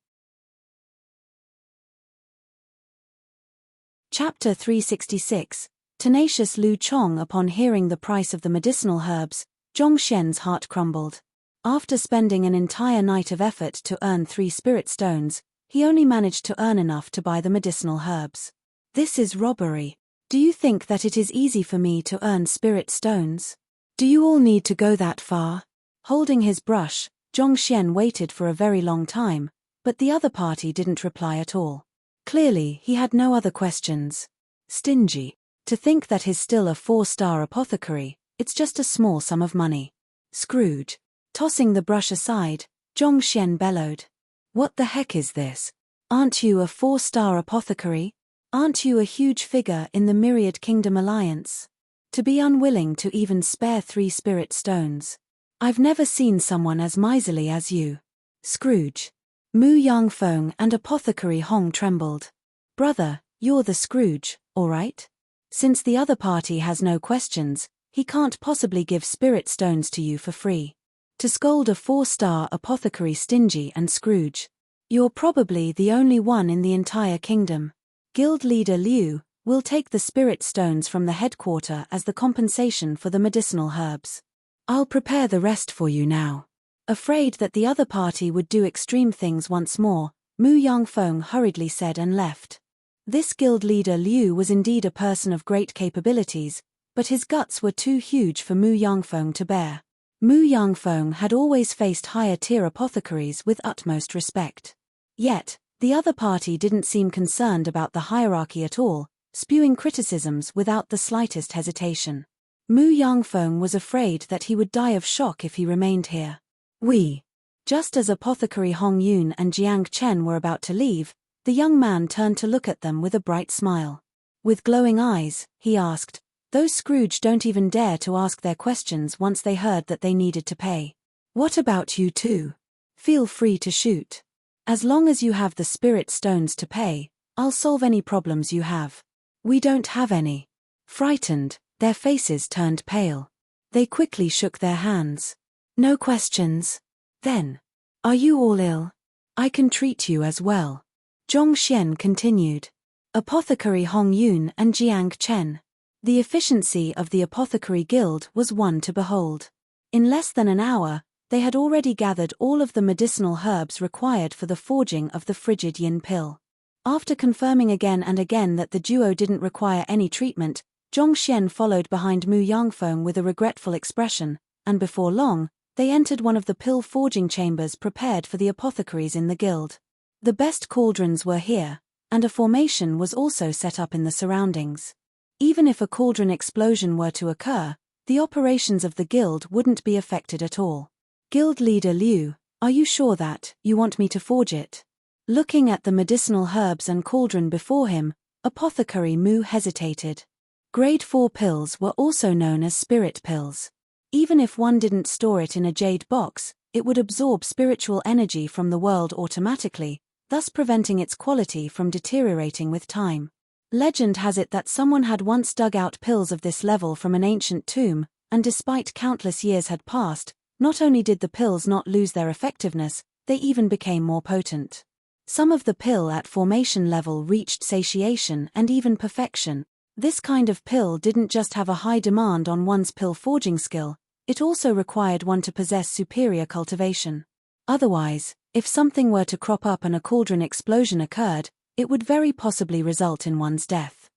Chapter 366, Tenacious Lu Chong. Upon hearing the price of the medicinal herbs, Zhongxian's heart crumbled. After spending an entire night of effort to earn 3 spirit stones, he only managed to earn enough to buy the medicinal herbs. This is robbery. Do you think that it is easy for me to earn spirit stones? Do you all need to go that far? Holding his brush, Zhongxian waited for a very long time, but the other party didn't reply at all. Clearly, he had no other questions. Stingy. To think that he's still a 4-star apothecary, it's just a small sum of money. Scrooge. Tossing the brush aside, Zhongxian bellowed. What the heck is this? Aren't you a 4-star apothecary? Aren't you a huge figure in the Myriad Kingdom Alliance? To be unwilling to even spare 3 spirit stones. I've never seen someone as miserly as you. Scrooge. Mu Yang Feng and Apothecary Hong trembled. Brother, you're the Scrooge, all right? Since the other party has no questions, he can't possibly give spirit stones to you for free. To scold a 4-star apothecary stingy and Scrooge. You're probably the only one in the entire kingdom. Guild Leader Liu will take the spirit stones from the headquarters as the compensation for the medicinal herbs. I'll prepare the rest for you now. Afraid that the other party would do extreme things once more, Mu Yang Feng hurriedly said and left. This guild leader Liu was indeed a person of great capabilities, but his guts were too huge for Mu Yang Feng to bear. Mu Yang Feng had always faced higher-tier apothecaries with utmost respect. Yet, the other party didn't seem concerned about the hierarchy at all, spewing criticisms without the slightest hesitation. Mu Yang Feng was afraid that he would die of shock if he remained here. Just as Apothecary Hong Yun and Jiang Chen were about to leave, the young man turned to look at them with a bright smile. With glowing eyes, he asked, "Those Scrooge don't even dare to ask their questions once they heard that they needed to pay. What about you two? Feel free to shoot. As long as you have the spirit stones to pay, I'll solve any problems you have." "We don't have any." Frightened, their faces turned pale. They quickly shook their hands. "No questions. Then, are you all ill? I can treat you as well." Zhongxian continued. Apothecary Hong Yun and Jiang Chen. The efficiency of the Apothecary Guild was one to behold. In less than an hour, they had already gathered all of the medicinal herbs required for the forging of the frigid yin pill. After confirming again and again that the duo didn't require any treatment, Zhongxian followed behind Mu Yangfeng with a regretful expression, and before long, they entered one of the pill forging chambers prepared for the apothecaries in the guild. The best cauldrons were here, and a formation was also set up in the surroundings. Even if a cauldron explosion were to occur, the operations of the guild wouldn't be affected at all. Guild Leader Liu, are you sure that you want me to forge it? Looking at the medicinal herbs and cauldron before him, Apothecary Mu hesitated. Grade 4 pills were also known as spirit pills. Even if one didn't store it in a jade box, it would absorb spiritual energy from the world automatically, thus preventing its quality from deteriorating with time. Legend has it that someone had once dug out pills of this level from an ancient tomb, and despite countless years had passed, not only did the pills not lose their effectiveness, they even became more potent. Some of the pill at formation level reached satiation and even perfection. This kind of pill didn't just have a high demand on one's pill forging skill, it also required one to possess superior cultivation. Otherwise, if something were to crop up and a cauldron explosion occurred, it would very possibly result in one's death.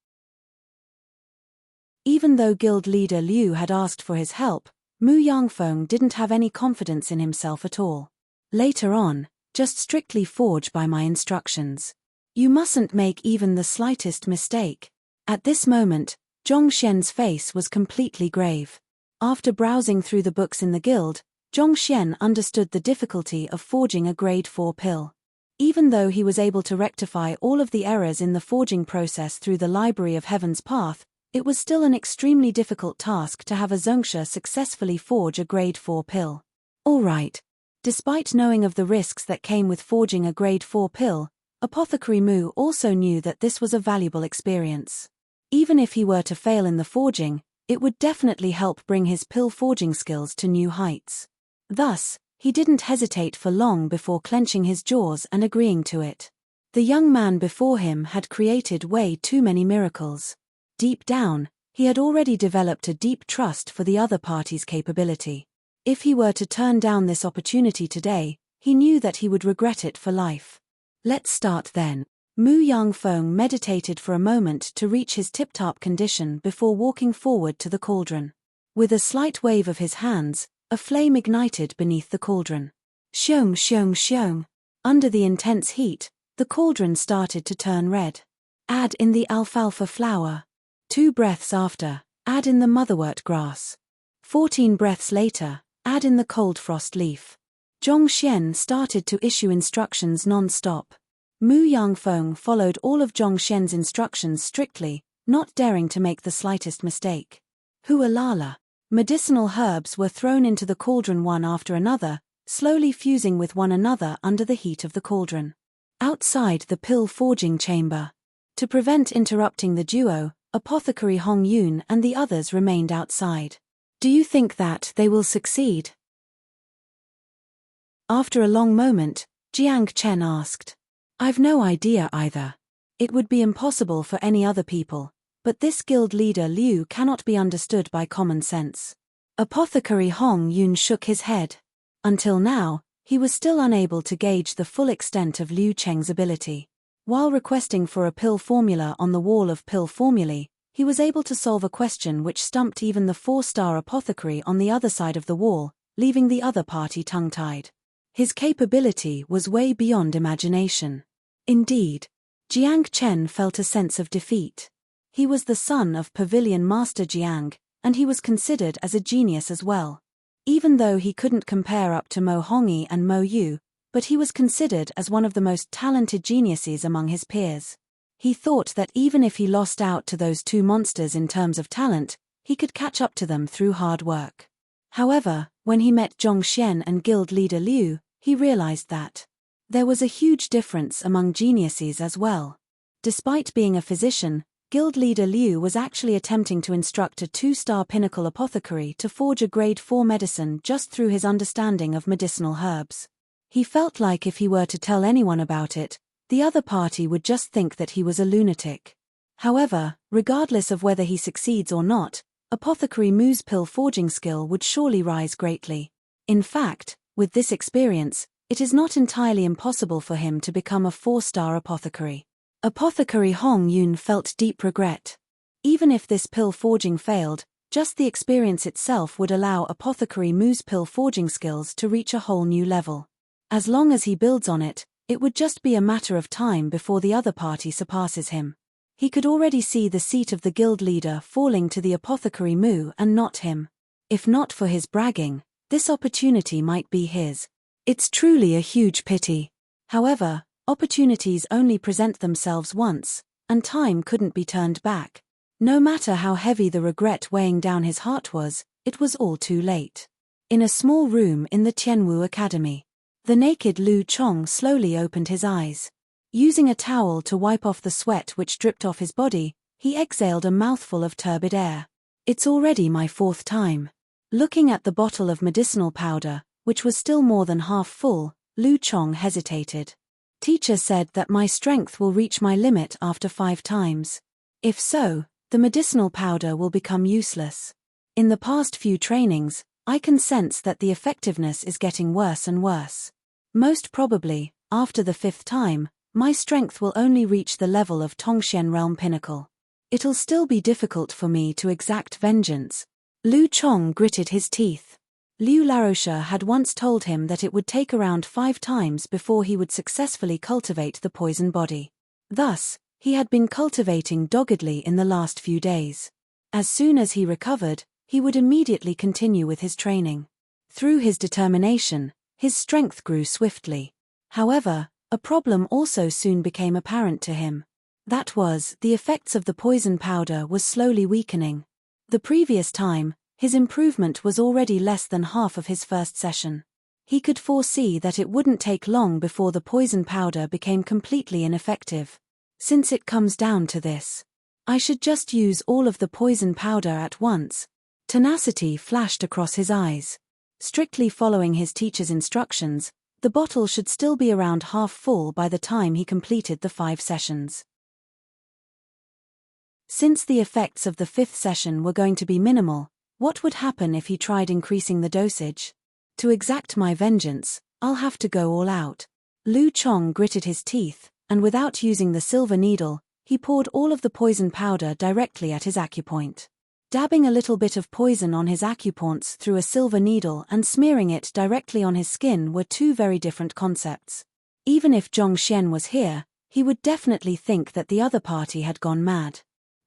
Even though guild leader Liu had asked for his help, Mu Yangfeng didn't have any confidence in himself at all. Later on, just strictly forge by my instructions. You mustn't make even the slightest mistake. At this moment, Zhongxian's face was completely grave. After browsing through the books in the guild, Zhongxian understood the difficulty of forging a grade 4 pill. Even though he was able to rectify all of the errors in the forging process through the Library of Heaven's Path, it was still an extremely difficult task to have a Zhongxia successfully forge a grade 4 pill. Alright. Despite knowing of the risks that came with forging a grade 4 pill, Apothecary Mu also knew that this was a valuable experience. Even if he were to fail in the forging, it would definitely help bring his pill forging skills to new heights. Thus, he didn't hesitate for long before clenching his jaws and agreeing to it. The young man before him had created way too many miracles. Deep down, he had already developed a deep trust for the other party's capability. If he were to turn down this opportunity today, he knew that he would regret it for life. Let's start then. Mu Yangfeng meditated for a moment to reach his tip-top condition before walking forward to the cauldron. With a slight wave of his hands, a flame ignited beneath the cauldron. Xiong xiong xiong. Under the intense heat, the cauldron started to turn red. Add in the alfalfa flower. 2 breaths after, add in the motherwort grass. 14 breaths later, add in the cold frost leaf. Zhongxian started to issue instructions non-stop. Mu Yangfeng followed all of Zhongxian's instructions strictly, not daring to make the slightest mistake. Hualala. Medicinal herbs were thrown into the cauldron one after another, slowly fusing with one another under the heat of the cauldron. Outside the pill forging chamber. To prevent interrupting the duo, Apothecary Hong Yun and the others remained outside. Do you think that they will succeed? After a long moment, Jiang Chen asked. I've no idea either. It would be impossible for any other people, but this guild leader Liu cannot be understood by common sense. Apothecary Hong Yun shook his head. Until now, he was still unable to gauge the full extent of Liu Cheng's ability. While requesting for a pill formula on the wall of pill formulae, he was able to solve a question which stumped even the 4-star apothecary on the other side of the wall, leaving the other party tongue-tied. His capability was way beyond imagination. Indeed, Jiang Chen felt a sense of defeat. He was the son of Pavilion Master Jiang, and he was considered as a genius as well. Even though he couldn't compare up to Mo Hongyi and Mo Yu, but he was considered as one of the most talented geniuses among his peers. He thought that even if he lost out to those 2 monsters in terms of talent, he could catch up to them through hard work. However, when he met Zhongxian and guild leader Liu, he realized that there was a huge difference among geniuses as well. Despite being a physician, guild leader Liu was actually attempting to instruct a 2-star pinnacle apothecary to forge a grade 4 medicine just through his understanding of medicinal herbs. He felt like if he were to tell anyone about it, the other party would just think that he was a lunatic. However, regardless of whether he succeeds or not, Apothecary Mu's pill forging skill would surely rise greatly. In fact, with this experience, it is not entirely impossible for him to become a 4-star apothecary. Apothecary Hong Yun felt deep regret. Even if this pill forging failed, just the experience itself would allow Apothecary Mu's pill forging skills to reach a whole new level. As long as he builds on it, it would just be a matter of time before the other party surpasses him. He could already see the seat of the guild leader falling to the Apothecary Mu and not him. If not for his bragging, this opportunity might be his. It's truly a huge pity. However, opportunities only present themselves once, and time couldn't be turned back. No matter how heavy the regret weighing down his heart was, it was all too late. In a small room in the Tianwu Academy, the naked Lu Chong slowly opened his eyes. Using a towel to wipe off the sweat which dripped off his body, he exhaled a mouthful of turbid air. It's already my 4th time. Looking at the bottle of medicinal powder, which was still more than half full, Lu Chong hesitated. Teacher said that my strength will reach my limit after 5 times. If so, the medicinal powder will become useless. In the past few trainings, I can sense that the effectiveness is getting worse and worse. Most probably, after the 5th time, my strength will only reach the level of Tongxian Realm Pinnacle. It'll still be difficult for me to exact vengeance. Lu Chong gritted his teeth. Liu Laroche had once told him that it would take around 5 times before he would successfully cultivate the poison body. Thus, he had been cultivating doggedly in the last few days. As soon as he recovered, he would immediately continue with his training. Through his determination, his strength grew swiftly. However, a problem also soon became apparent to him. That was, the effects of the poison powder was slowly weakening. The previous time, his improvement was already less than half of his first session. He could foresee that it wouldn't take long before the poison powder became completely ineffective. Since it comes down to this, I should just use all of the poison powder at once. Tenacity flashed across his eyes. Strictly following his teacher's instructions, the bottle should still be around half full by the time he completed the 5 sessions. Since the effects of the 5th session were going to be minimal, what would happen if he tried increasing the dosage? To exact my vengeance, I'll have to go all out. Lu Chong gritted his teeth, and without using the silver needle, he poured all of the poison powder directly at his acupoint. Dabbing a little bit of poison on his acupoints through a silver needle and smearing it directly on his skin were 2 very different concepts. Even if Zhong Xian was here, he would definitely think that the other party had gone mad.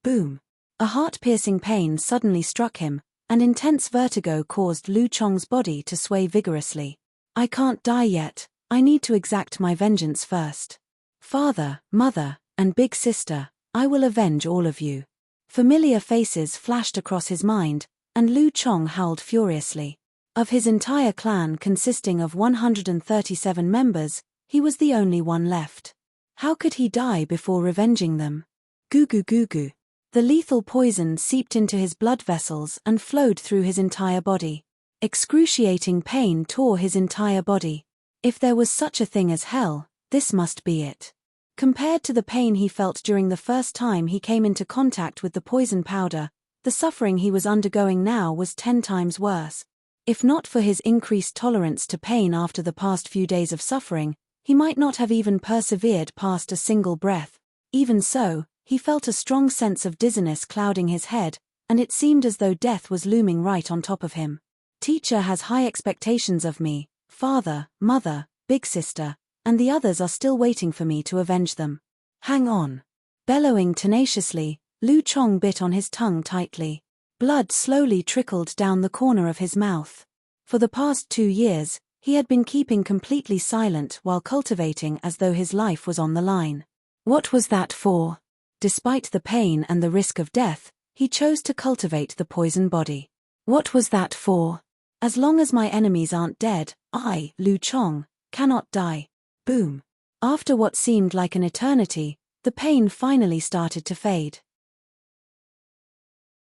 Boom! A heart-piercing pain suddenly struck him, and intense vertigo caused Lu Chong's body to sway vigorously. I can't die yet, I need to exact my vengeance first. Father, mother, and big sister, I will avenge all of you. Familiar faces flashed across his mind, and Lu Chong howled furiously. Of his entire clan consisting of 137 members, he was the only one left. How could he die before revenging them? Goo goo goo goo. The lethal poison seeped into his blood vessels and flowed through his entire body. Excruciating pain tore his entire body. If there was such a thing as hell, this must be it. Compared to the pain he felt during the first time he came into contact with the poison powder, the suffering he was undergoing now was 10 times worse. If not for his increased tolerance to pain after the past few days of suffering, he might not have even persevered past a single breath. Even so, he felt a strong sense of dizziness clouding his head, and it seemed as though death was looming right on top of him. Teacher has high expectations of me, father, mother, big sister, and the others are still waiting for me to avenge them. Hang on. Bellowing tenaciously, Lu Chong bit on his tongue tightly. Blood slowly trickled down the corner of his mouth. For the past 2 years, he had been keeping completely silent while cultivating as though his life was on the line. What was that for? Despite the pain and the risk of death, he chose to cultivate the poison body. What was that for? As long as my enemies aren't dead, I, Lu Chong, cannot die. Boom. After what seemed like an eternity, the pain finally started to fade.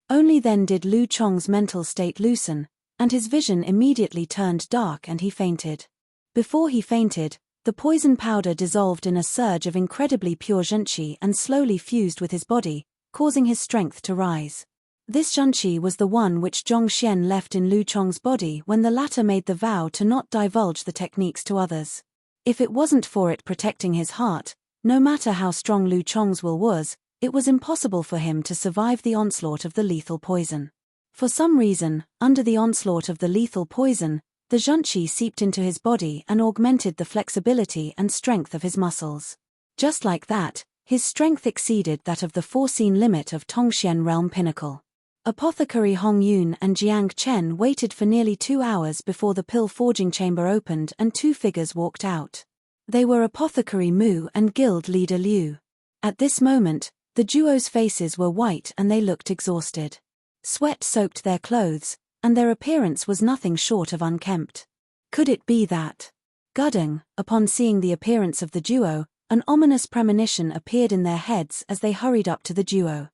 Only then did Lu Chong's mental state loosen, and his vision immediately turned dark and he fainted. Before he fainted, the poison powder dissolved in a surge of incredibly pure zhenqi and slowly fused with his body, causing his strength to rise. This zhenqi was the one which Zhong Xian left in Lu Chong's body when the latter made the vow to not divulge the techniques to others. If it wasn't for it protecting his heart, no matter how strong Lu Chong's will was, it was impossible for him to survive the onslaught of the lethal poison. For some reason, under the onslaught of the lethal poison, the zhenqi seeped into his body and augmented the flexibility and strength of his muscles. Just like that, his strength exceeded that of the foreseen limit of Tongxian Realm Pinnacle. Apothecary Hong Yun and Jiang Chen waited for nearly 2 hours before the pill forging chamber opened and 2 figures walked out. They were Apothecary Mu and Guild Leader Liu. At this moment, the duo's faces were white and they looked exhausted. Sweat soaked their clothes, and their appearance was nothing short of unkempt. Could it be that? Gudeng, upon seeing the appearance of the duo, An ominous premonition appeared in their heads as they hurried up to the duo.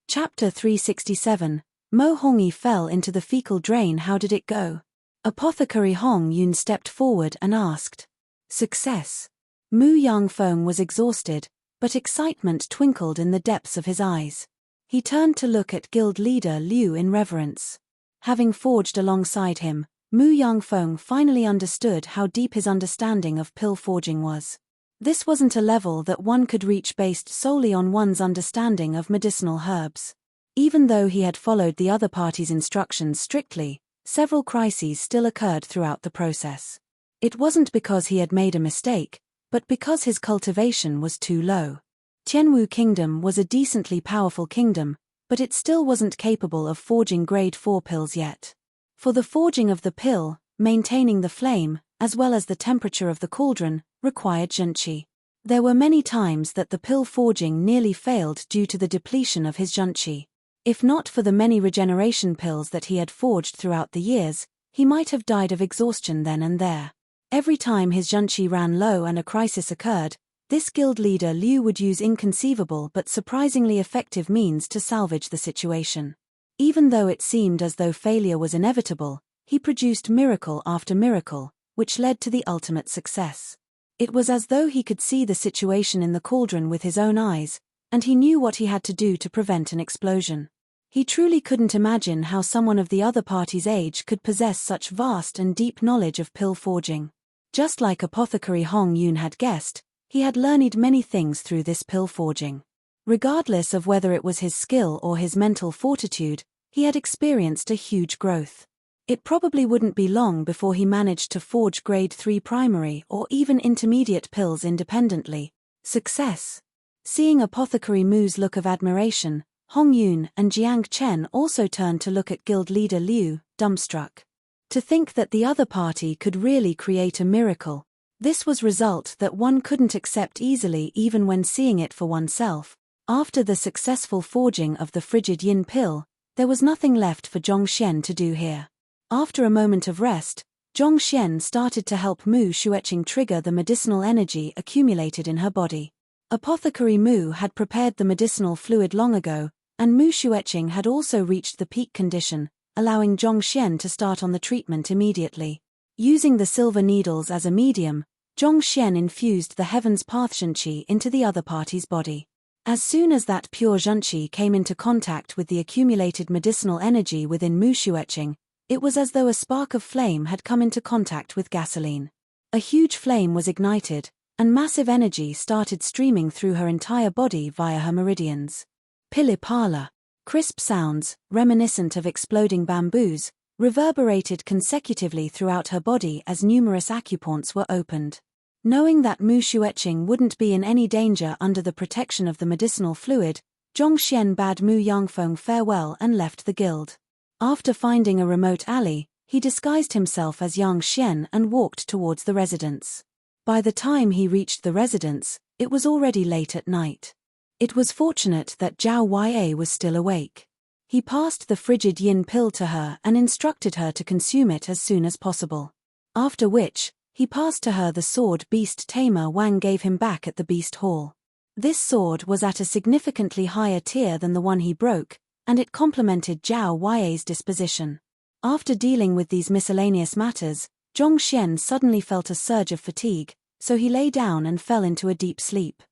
Chapter 367. Mo Hongyi fell into the fecal drain. How did it go? Apothecary Hong Yun stepped forward and asked. Success. Mu Yangfeng was exhausted, but excitement twinkled in the depths of his eyes. He turned to look at guild leader Liu in reverence. Having forged alongside him, Mu Yangfeng finally understood how deep his understanding of pill forging was. This wasn't a level that one could reach based solely on one's understanding of medicinal herbs. Even though he had followed the other party's instructions strictly, several crises still occurred throughout the process. It wasn't because he had made a mistake, but because his cultivation was too low. Tianwu Kingdom was a decently powerful kingdom, but it still wasn't capable of forging grade 4 pills yet. For the forging of the pill, maintaining the flame, as well as the temperature of the cauldron, required zhenqi. There were many times that the pill forging nearly failed due to the depletion of his zhenqi. If not for the many regeneration pills that he had forged throughout the years, he might have died of exhaustion then and there. Every time his zhenqi ran low and a crisis occurred, this guild leader Liu would use inconceivable but surprisingly effective means to salvage the situation. Even though it seemed as though failure was inevitable, he produced miracle after miracle, which led to the ultimate success. It was as though he could see the situation in the cauldron with his own eyes, and he knew what he had to do to prevent an explosion. He truly couldn't imagine how someone of the other party's age could possess such vast and deep knowledge of pill forging. Just like Apothecary Hong Yun had guessed, he had learned many things through this pill forging. Regardless of whether it was his skill or his mental fortitude, he had experienced a huge growth. It probably wouldn't be long before he managed to forge grade 3 primary or even intermediate pills independently. Success. Seeing Apothecary Mu's look of admiration, Hong Yun and Jiang Chen also turned to look at guild leader Liu, dumbstruck. To think that the other party could really create a miracle. This was result that one couldn't accept easily even when seeing it for oneself. After the successful forging of the frigid yin pill, there was nothing left for Zhongxian to do here. After a moment of rest, Zhongxian started to help Mu Xueqing trigger the medicinal energy accumulated in her body. Apothecary Mu had prepared the medicinal fluid long ago, and Mu Xueqing had also reached the peak condition, allowing Zhongxian to start on the treatment immediately. Using the silver needles as a medium, Zhongxian infused the Heaven's Path zhenqi into the other party's body. As soon as that pure zhenqi came into contact with the accumulated medicinal energy within Mu Xueqing, it was as though a spark of flame had come into contact with gasoline. A huge flame was ignited, and massive energy started streaming through her entire body via her meridians. Pilipala. Crisp sounds, reminiscent of exploding bamboos, reverberated consecutively throughout her body as numerous acupoints were opened. Knowing that Mu Xueqing wouldn't be in any danger under the protection of the medicinal fluid, Zhongxian bade Mu Yangfeng farewell and left the guild. After finding a remote alley, he disguised himself as Yang Xian and walked towards the residence. By the time he reached the residence, it was already late at night. It was fortunate that Zhao Ya was still awake. He passed the frigid yin pill to her and instructed her to consume it as soon as possible. After which, he passed to her the sword beast tamer Wang gave him back at the beast hall. This sword was at a significantly higher tier than the one he broke, and it complemented Zhao Ya's disposition. After dealing with these miscellaneous matters, Zhongxian suddenly felt a surge of fatigue, so he lay down and fell into a deep sleep.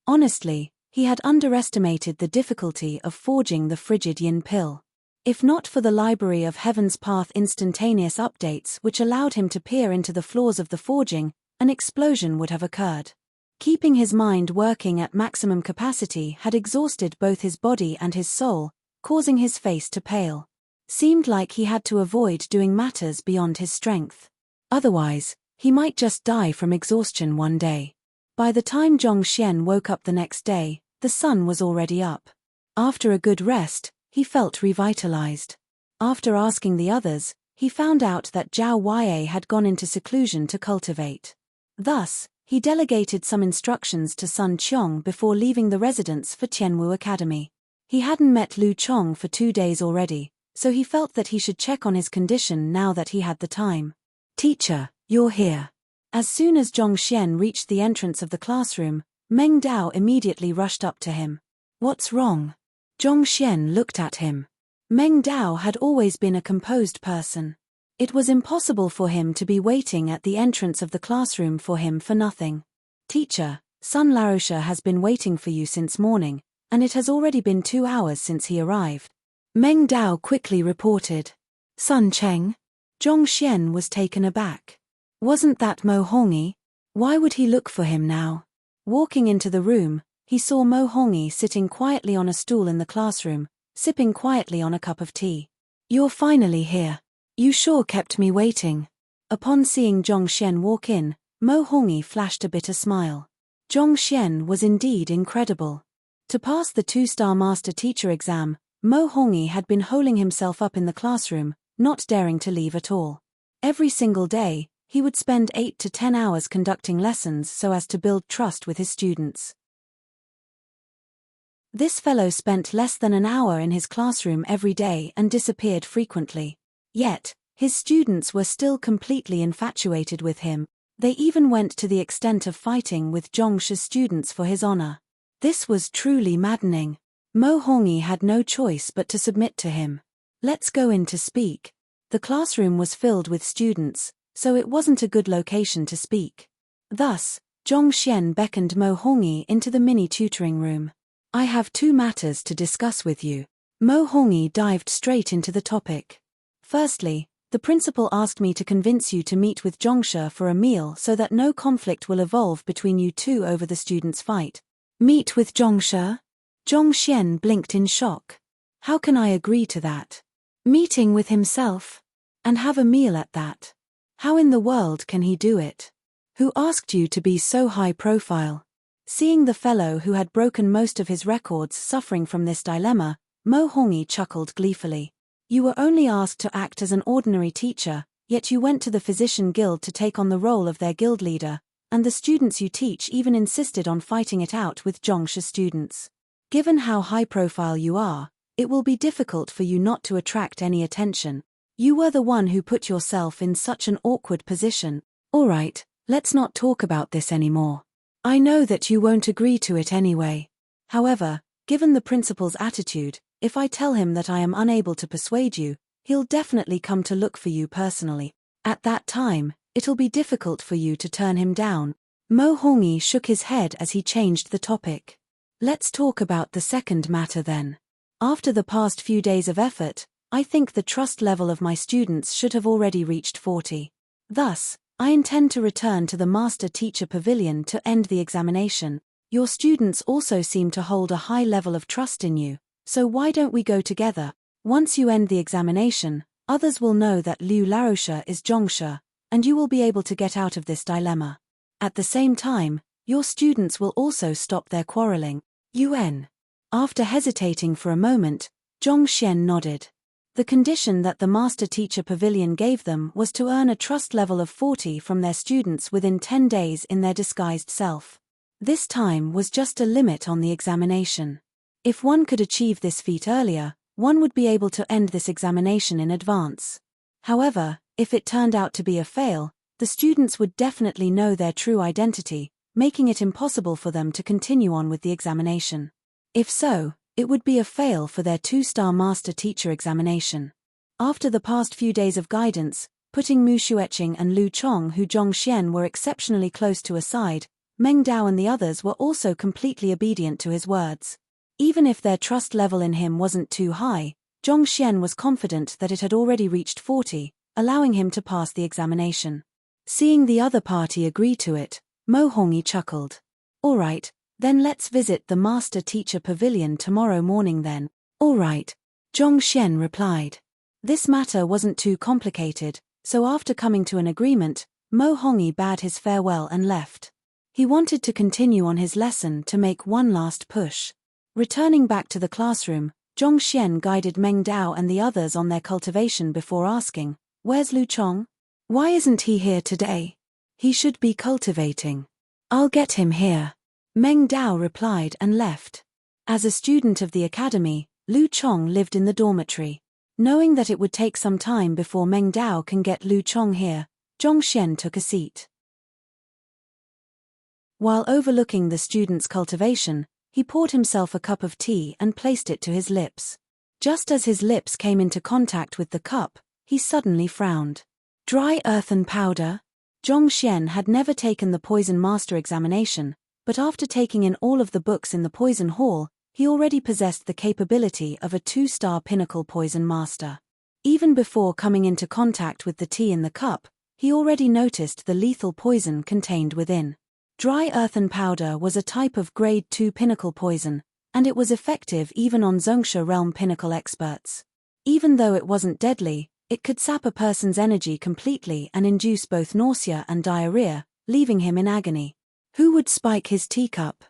Honestly, he had underestimated the difficulty of forging the frigid yin pill. If not for the library of Heaven's Path instantaneous updates which allowed him to peer into the flaws of the forging, an explosion would have occurred. Keeping his mind working at maximum capacity had exhausted both his body and his soul, causing his face to pale. Seemed like he had to avoid doing matters beyond his strength. Otherwise, he might just die from exhaustion one day. By the time Zhongxian woke up the next day, the sun was already up. After a good rest, he felt revitalized. After asking the others, he found out that Zhao Ya had gone into seclusion to cultivate. Thus, he delegated some instructions to Sun Qiong before leaving the residence for Tianwu Academy. He hadn't met Lu Chong for 2 days already, so he felt that he should check on his condition now that he had the time. "Teacher, you're here." As soon as Zhongxian reached the entrance of the classroom, Meng Dao immediately rushed up to him. "What's wrong?" Zhongxian looked at him. Meng Dao had always been a composed person. It was impossible for him to be waiting at the entrance of the classroom for him for nothing. "Teacher, Sun Laosha has been waiting for you since morning, and it has already been 2 hours since he arrived," Meng Dao quickly reported. "Sun Cheng?" Zhongxian was taken aback. "Wasn't that Mo Hongyi? Why would he look for him now?" Walking into the room, he saw Mo Hongyi sitting quietly on a stool in the classroom, sipping quietly on a cup of tea. "You're finally here. You sure kept me waiting." Upon seeing Zhongxian walk in, Mo Hongyi flashed a bitter smile. Zhongxian was indeed incredible. To pass the 2-star master teacher exam, Mo Hongyi had been holing himself up in the classroom, not daring to leave at all. Every single day, he would spend 8 to 10 hours conducting lessons so as to build trust with his students. This fellow spent less than an hour in his classroom every day and disappeared frequently. Yet, his students were still completely infatuated with him. They even went to the extent of fighting with Zhongshi's students for his honor. This was truly maddening. Mo Hongyi had no choice but to submit to him. "Let's go in to speak." The classroom was filled with students, so it wasn't a good location to speak. Thus, Zhongxian beckoned Mo Hongyi into the mini tutoring room. "I have 2 matters to discuss with you." Mo Hongyi dived straight into the topic. "Firstly, the principal asked me to convince you to meet with Zhongshe for a meal so that no conflict will evolve between you two over the students' fight." "Meet with Zhongshe?" Zhongxian blinked in shock. "How can I agree to that? Meeting with himself? And have a meal at that? How in the world can he do it? Who asked you to be so high profile?" Seeing the fellow who had broken most of his records suffering from this dilemma, Mo Hongyi chuckled gleefully. "You were only asked to act as an ordinary teacher, yet you went to the physician guild to take on the role of their guild leader, and the students you teach even insisted on fighting it out with Zhongshe students. Given how high profile you are, it will be difficult for you not to attract any attention. You were the one who put yourself in such an awkward position. Alright, let's not talk about this anymore. I know that you won't agree to it anyway. However, given the principal's attitude, if I tell him that I am unable to persuade you, he'll definitely come to look for you personally. At that time, it'll be difficult for you to turn him down." Mo Hongyi shook his head as he changed the topic. "Let's talk about the second matter then. After the past few days of effort, I think the trust level of my students should have already reached 40. Thus, I intend to return to the Master Teacher Pavilion to end the examination. Your students also seem to hold a high level of trust in you, so why don't we go together? Once you end the examination, others will know that Liu Laosha is Zhongshe, and you will be able to get out of this dilemma. At the same time, your students will also stop their quarreling." UN. After hesitating for a moment, Zhongxian nodded. The condition that the Master Teacher Pavilion gave them was to earn a trust level of 40 from their students within 10 days in their disguised self. This time was just a limit on the examination. If one could achieve this feat earlier, one would be able to end this examination in advance. However, if it turned out to be a fail, the students would definitely know their true identity, making it impossible for them to continue on with the examination. If so, it would be a fail for their 2-star master teacher examination. After the past few days of guidance, putting Mu Xueqing and Lu Chong, who Zhongxian were exceptionally close to, aside, Meng Dao and the others were also completely obedient to his words. Even if their trust level in him wasn't too high, Zhongxian was confident that it had already reached 40, allowing him to pass the examination. Seeing the other party agree to it, Mo Hongyi chuckled. "Alright, then let's visit the Master Teacher Pavilion tomorrow morning then." "Alright," Zhongxian replied. This matter wasn't too complicated, so after coming to an agreement, Mo Hongyi bade his farewell and left. He wanted to continue on his lesson to make one last push. Returning back to the classroom, Zhongxian guided Meng Dao and the others on their cultivation before asking, "Where's Lu Chong? Why isn't he here today? He should be cultivating." "I'll get him here," Meng Dao replied and left. As a student of the academy, Lu Chong lived in the dormitory. Knowing that it would take some time before Meng Dao can get Lu Chong here, Zhongxian took a seat. While overlooking the student's cultivation, he poured himself a cup of tea and placed it to his lips. Just as his lips came into contact with the cup, he suddenly frowned. Dry earthen powder? Zhongxian had never taken the Poison Master examination, but after taking in all of the books in the Poison Hall, he already possessed the capability of a 2-star pinnacle Poison Master. Even before coming into contact with the tea in the cup, he already noticed the lethal poison contained within. Dry earthen powder was a type of Grade 2 pinnacle poison, and it was effective even on Zhongsha realm pinnacle experts. Even though it wasn't deadly, it could sap a person's energy completely and induce both nausea and diarrhea, leaving him in agony. Who would spike his teacup?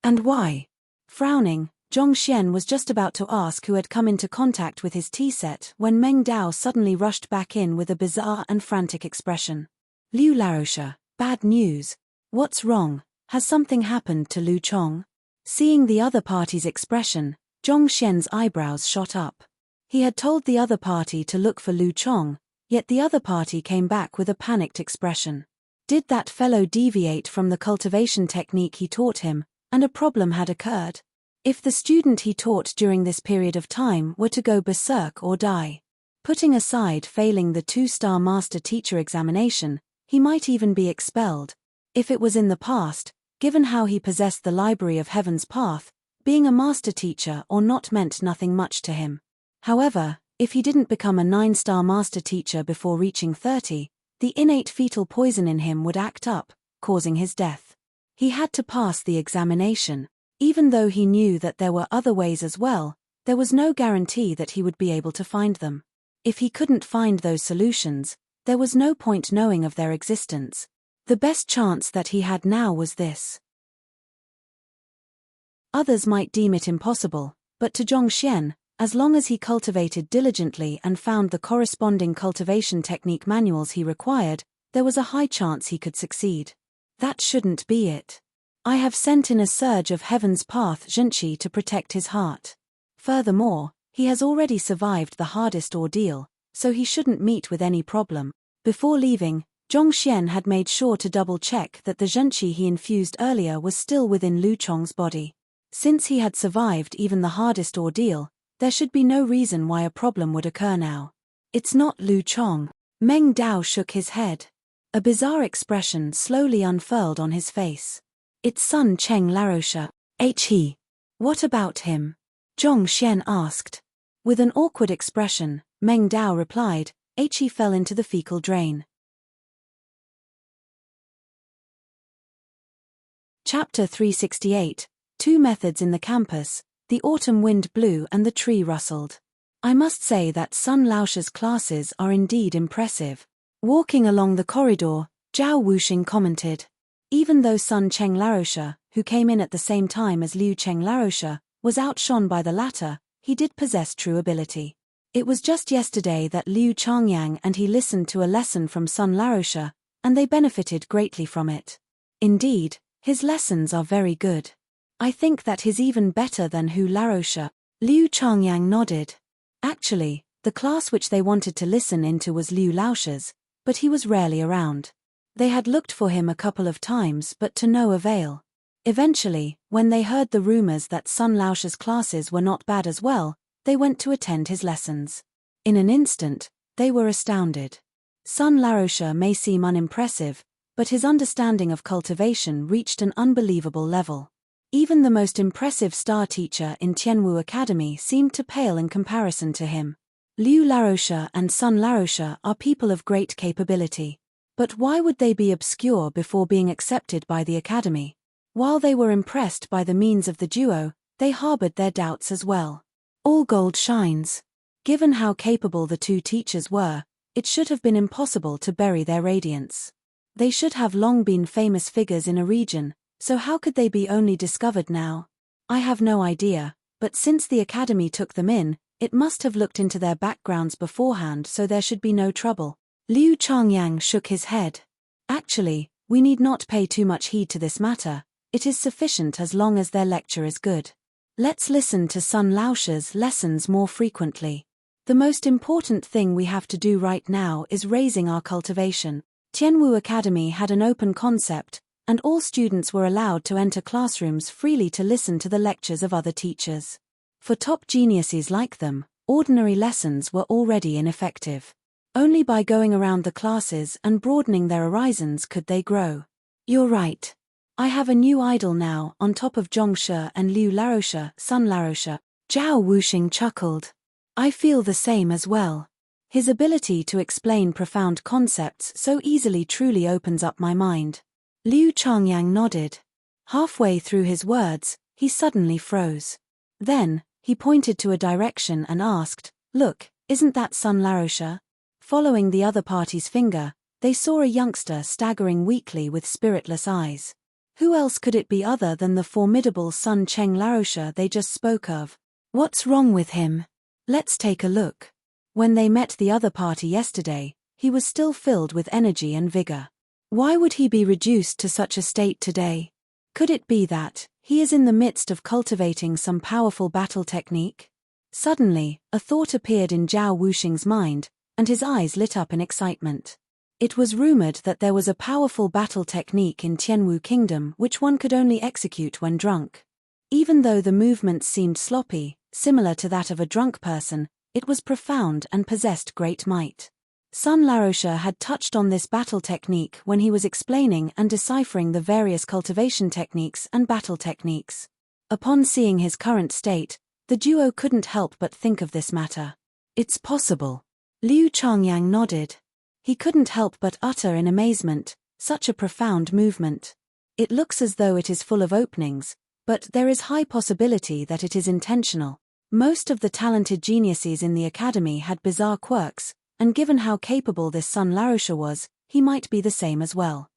And why? Frowning, Zhongxian was just about to ask who had come into contact with his tea set when Meng Dao suddenly rushed back in with a bizarre and frantic expression. Liu Larosha, bad news. What's wrong? Has something happened to Lu Chong? Seeing the other party's expression, Zhongxian's eyebrows shot up. He had told the other party to look for Lu Chong, yet the other party came back with a panicked expression. Did that fellow deviate from the cultivation technique he taught him, and a problem had occurred? If the student he taught during this period of time were to go berserk or die, putting aside failing the 2-star master teacher examination, he might even be expelled. If it was in the past, given how he possessed the Library of Heaven's Path, being a master teacher or not meant nothing much to him. However, if he didn't become a 9-star master teacher before reaching 30, the innate fetal poison in him would act up, causing his death. He had to pass the examination. Even though he knew that there were other ways as well, there was no guarantee that he would be able to find them. If he couldn't find those solutions, there was no point knowing of their existence. The best chance that he had now was this. Others might deem it impossible, but to Zhongxian, as long as he cultivated diligently and found the corresponding cultivation technique manuals he required, there was a high chance he could succeed. That shouldn't be it. I have sent in a surge of Heaven's Path Zhenqi to protect his heart. Furthermore, he has already survived the hardest ordeal, so he shouldn't meet with any problem. Before leaving, Zhongxian had made sure to double-check that the Zhenqi he infused earlier was still within Lu Chong's body. Since he had survived even the hardest ordeal, there should be no reason why a problem would occur now. It's not Lu Chong. Meng Dao shook his head. A bizarre expression slowly unfurled on his face. It's son Cheng Larosha. He. What about him? Zhongxian asked. With an awkward expression, Meng Dao replied, He fell into the fecal drain. Chapter 368. 2 methods in the campus. The autumn wind blew and the tree rustled. I must say that Sun Laosha's classes are indeed impressive. Walking along the corridor, Zhao Wuxing commented. Even though Sun Cheng Larosha, who came in at the same time as Liu Cheng Larosha, was outshone by the latter, he did possess true ability. It was just yesterday that Liu Changyang and he listened to a lesson from Sun Larosha, and they benefited greatly from it. Indeed, his lessons are very good. I think that he's even better than Hu Larosha. Liu Changyang nodded. Actually, the class which they wanted to listen into was Liu Laosha's, but he was rarely around. They had looked for him a couple of times but to no avail. Eventually, when they heard the rumors that Sun Laosha's classes were not bad as well, they went to attend his lessons. In an instant, they were astounded. Sun Larosha may seem unimpressive, but his understanding of cultivation reached an unbelievable level. Even the most impressive star teacher in Tianwu Academy seemed to pale in comparison to him. Liu Larosha and Sun Larosha are people of great capability. But why would they be obscure before being accepted by the academy? While they were impressed by the means of the duo, they harbored their doubts as well. All gold shines. Given how capable the two teachers were, it should have been impossible to bury their radiance. They should have long been famous figures in a region, so how could they be only discovered now? I have no idea, but since the academy took them in, it must have looked into their backgrounds beforehand, so there should be no trouble. Liu Changyang shook his head. Actually, we need not pay too much heed to this matter. It is sufficient as long as their lecture is good. Let's listen to Sun Laosha's lessons more frequently. The most important thing we have to do right now is raising our cultivation. Tianwu Academy had an open concept, and all students were allowed to enter classrooms freely to listen to the lectures of other teachers. For top geniuses like them, ordinary lessons were already ineffective. Only by going around the classes and broadening their horizons could they grow. You're right. I have a new idol now, on top of Zhongshe and Liu Laroche, Sun Laroche. Zhao Wuxing chuckled. I feel the same as well. His ability to explain profound concepts so easily truly opens up my mind. Liu Changyang nodded. Halfway through his words, he suddenly froze. Then, he pointed to a direction and asked, Look, isn't that Sun Laroche? Following the other party's finger, they saw a youngster staggering weakly with spiritless eyes. Who else could it be other than the formidable Sun Cheng Laroche they just spoke of? What's wrong with him? Let's take a look. When they met the other party yesterday, he was still filled with energy and vigor. Why would he be reduced to such a state today? Could it be that he is in the midst of cultivating some powerful battle technique? Suddenly, a thought appeared in Zhao Wuxing's mind, and his eyes lit up in excitement. It was rumored that there was a powerful battle technique in Tianwu Kingdom which one could only execute when drunk. Even though the movements seemed sloppy, similar to that of a drunk person, it was profound and possessed great might. Sun Laroche had touched on this battle technique when he was explaining and deciphering the various cultivation techniques and battle techniques. Upon seeing his current state, the duo couldn't help but think of this matter. It's possible. Liu Changyang nodded. He couldn't help but utter in amazement, such a profound movement. It looks as though it is full of openings, but there is high possibility that it is intentional. Most of the talented geniuses in the academy had bizarre quirks, and given how capable this Sun Laroche was, he might be the same as well.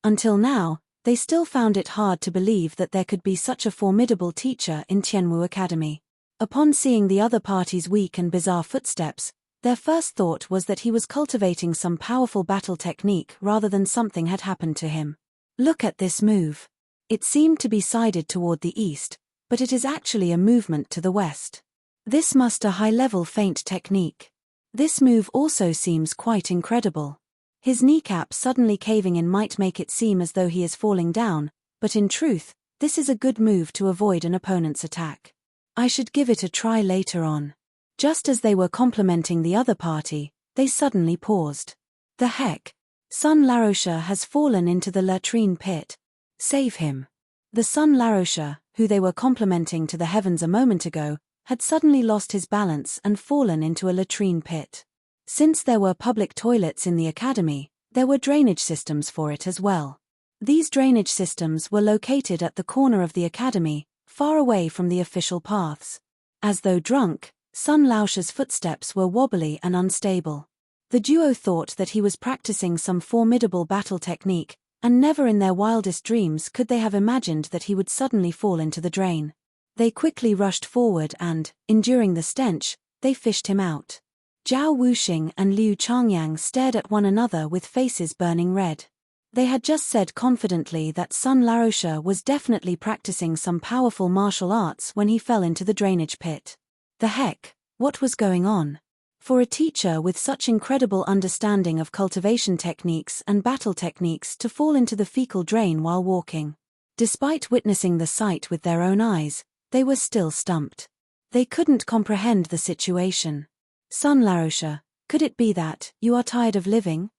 Until now, they still found it hard to believe that there could be such a formidable teacher in Tianwu Academy. Upon seeing the other party's weak and bizarre footsteps, their first thought was that he was cultivating some powerful battle technique rather than something had happened to him. Look at this move. It seemed to be sided toward the east, but it is actually a movement to the west. This must be a high-level feint technique. This move also seems quite incredible. His kneecap suddenly caving in might make it seem as though he is falling down, but in truth, this is a good move to avoid an opponent's attack. I should give it a try later on. Just as they were complimenting the other party, they suddenly paused. The heck? Sun Laroche has fallen into the latrine pit. Save him. The Sun Laroche, who they were complimenting to the heavens a moment ago, had suddenly lost his balance and fallen into a latrine pit. Since there were public toilets in the academy, there were drainage systems for it as well. These drainage systems were located at the corner of the academy, far away from the official paths. As though drunk, Sun Laoche's footsteps were wobbly and unstable. The duo thought that he was practicing some formidable battle technique, and never in their wildest dreams could they have imagined that he would suddenly fall into the drain. They quickly rushed forward and, enduring the stench, they fished him out. Zhao Wuxing and Liu Changyang stared at one another with faces burning red. They had just said confidently that Sun Laroche was definitely practicing some powerful martial arts when he fell into the drainage pit. The heck, what was going on? For a teacher with such incredible understanding of cultivation techniques and battle techniques to fall into the fecal drain while walking. Despite witnessing the sight with their own eyes, they were still stumped. They couldn't comprehend the situation. Sun Laroche, could it be that you are tired of living?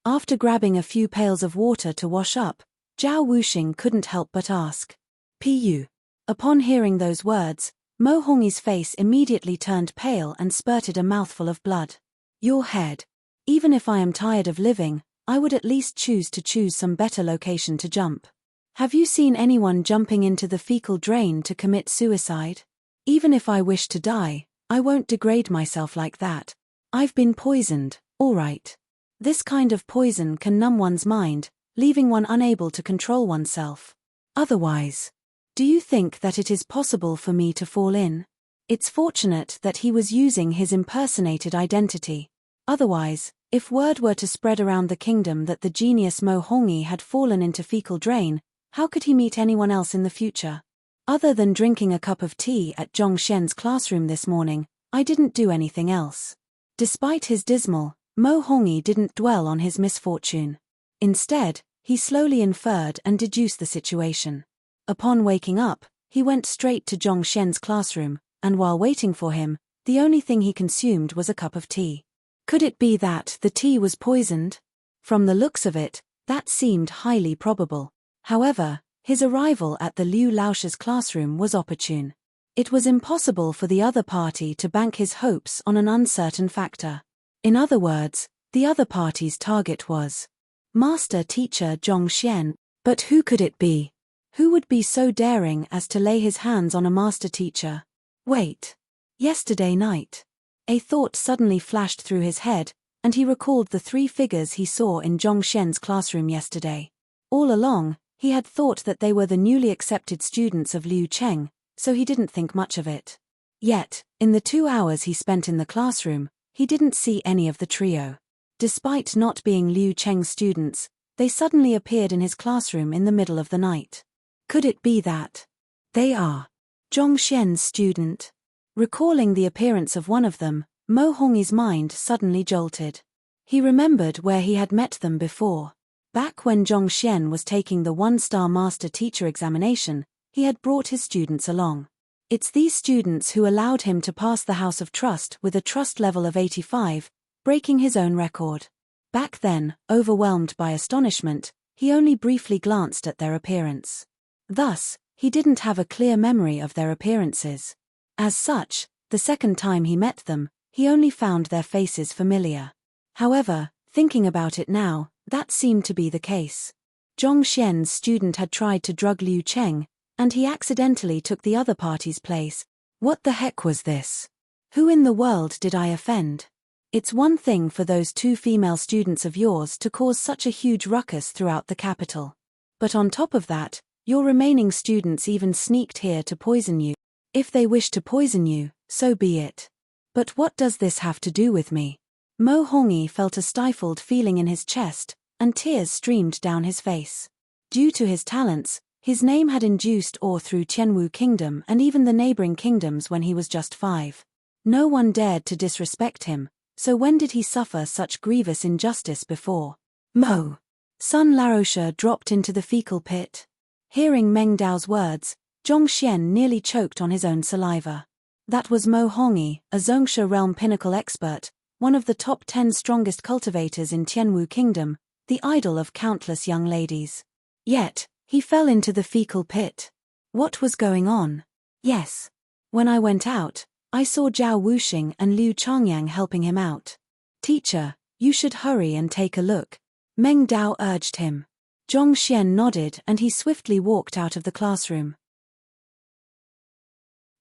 After grabbing a few pails of water to wash up, Zhao Wuxing couldn't help but ask. Pu. Upon hearing those words, Mo Hongyi's face immediately turned pale and spurted a mouthful of blood. Your head. Even if I am tired of living, I would at least choose some better location to jump. Have you seen anyone jumping into the fecal drain to commit suicide? Even if I wish to die, I won't degrade myself like that. I've been poisoned, all right. This kind of poison can numb one's mind, leaving one unable to control oneself. Otherwise, do you think that it is possible for me to fall in? It's fortunate that he was using his impersonated identity. Otherwise, if word were to spread around the kingdom that the genius Mo Hongyi had fallen into fecal drain, how could he meet anyone else in the future? Other than drinking a cup of tea at Zhongshen's classroom this morning, I didn't do anything else. Despite his dismal, Mo Hongyi didn't dwell on his misfortune. Instead, he slowly inferred and deduced the situation. Upon waking up, he went straight to Zhongshen's classroom, and while waiting for him, the only thing he consumed was a cup of tea. Could it be that the tea was poisoned? From the looks of it, that seemed highly probable. However, his arrival at the Liu Laotia's classroom was opportune. It was impossible for the other party to bank his hopes on an uncertain factor. In other words, the other party's target was Master Teacher Zhongshen. But who could it be? Who would be so daring as to lay his hands on a master teacher? Wait. Yesterday night. A thought suddenly flashed through his head, and he recalled the 3 figures he saw in Zhongshen's classroom yesterday. All along, he had thought that they were the newly accepted students of Liu Cheng, so he didn't think much of it. Yet, in the 2 hours he spent in the classroom, he didn't see any of the trio. Despite not being Liu Cheng's students, they suddenly appeared in his classroom in the middle of the night. Could it be that they are Zhongshen's student? Recalling the appearance of one of them, Mo Hongyi's mind suddenly jolted. He remembered where he had met them before. Back when Zhongshen was taking the 1-star master teacher examination, he had brought his students along. It's these students who allowed him to pass the House of Trust with a trust level of 85, breaking his own record. Back then, overwhelmed by astonishment, he only briefly glanced at their appearance. Thus, he didn't have a clear memory of their appearances. As such, the second time he met them, he only found their faces familiar. However, thinking about it now, that seemed to be the case. Zhongshen's student had tried to drug Liu Cheng, and he accidentally took the other party's place. What the heck was this? Who in the world did I offend? It's one thing for those 2 female students of yours to cause such a huge ruckus throughout the capital. But on top of that, your remaining students even sneaked here to poison you. If they wish to poison you, so be it. But what does this have to do with me? Mo Hongyi felt a stifled feeling in his chest, and tears streamed down his face. Due to his talents, his name had induced awe through Qianwu Kingdom and even the neighboring kingdoms when he was just 5. No one dared to disrespect him, so when did he suffer such grievous injustice before? Mo! Sun Laotia dropped into the fecal pit. Hearing Meng Dao's words, Zhongshen nearly choked on his own saliva. That was Mo Hongyi, a Zhongsha realm pinnacle expert, one of the top 10 strongest cultivators in Qianwu Kingdom, the idol of countless young ladies. Yet, he fell into the fecal pit. What was going on? Yes. When I went out, I saw Zhao Wuxing and Liu Changyang helping him out. Teacher, you should hurry and take a look. Meng Dao urged him. Zhongshen nodded and he swiftly walked out of the classroom.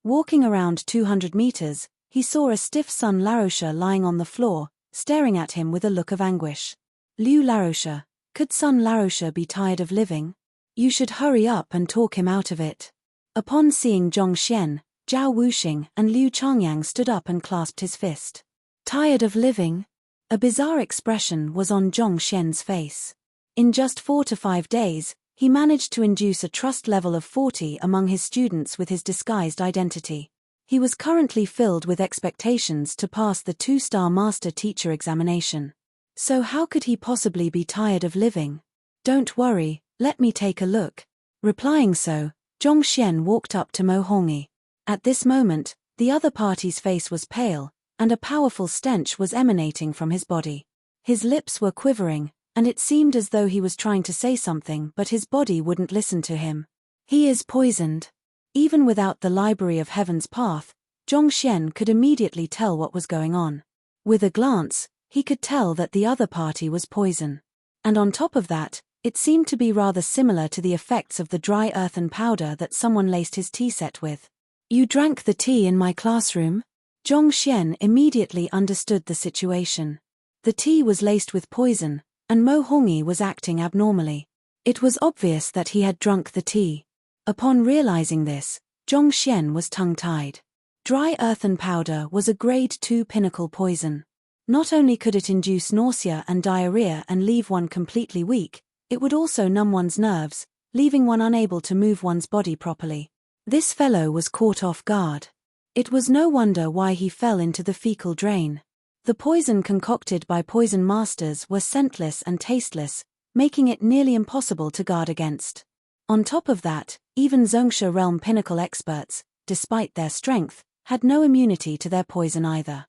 Walking around 200 meters, he saw a stiff Sun Laotia lying on the floor, staring at him with a look of anguish. Liu Laotia, could Sun Laotia be tired of living? You should hurry up and talk him out of it. Upon seeing Zhongshen, Zhao Wuxing and Liu Changyang stood up and clasped his fist. Tired of living? A bizarre expression was on Zhongshen's face. In just 4 to 5 days, he managed to induce a trust level of 40 among his students with his disguised identity. He was currently filled with expectations to pass the 2-star master teacher examination. So how could he possibly be tired of living? Don't worry, let me take a look. Replying so, Zhongshen walked up to Mo Hongyi. At this moment, the other party's face was pale, and a powerful stench was emanating from his body. His lips were quivering, and it seemed as though he was trying to say something but his body wouldn't listen to him. He is poisoned. Even without the Library of Heaven's Path, Zhongshen could immediately tell what was going on. With a glance, he could tell that the other party was poison. And on top of that, it seemed to be rather similar to the effects of the dry earthen powder that someone laced his tea set with. You drank the tea in my classroom? Zhongshen immediately understood the situation. The tea was laced with poison, and Mo Hongyi was acting abnormally. It was obvious that he had drunk the tea. Upon realizing this, Zhongshen was tongue-tied. Dry earthen powder was a grade 2 pinnacle poison. Not only could it induce nausea and diarrhea and leave one completely weak, it would also numb one's nerves, leaving one unable to move one's body properly. This fellow was caught off guard. It was no wonder why he fell into the fecal drain. The poison concocted by poison masters was scentless and tasteless, making it nearly impossible to guard against. On top of that, even Zongsha realm pinnacle experts, despite their strength, had no immunity to their poison either.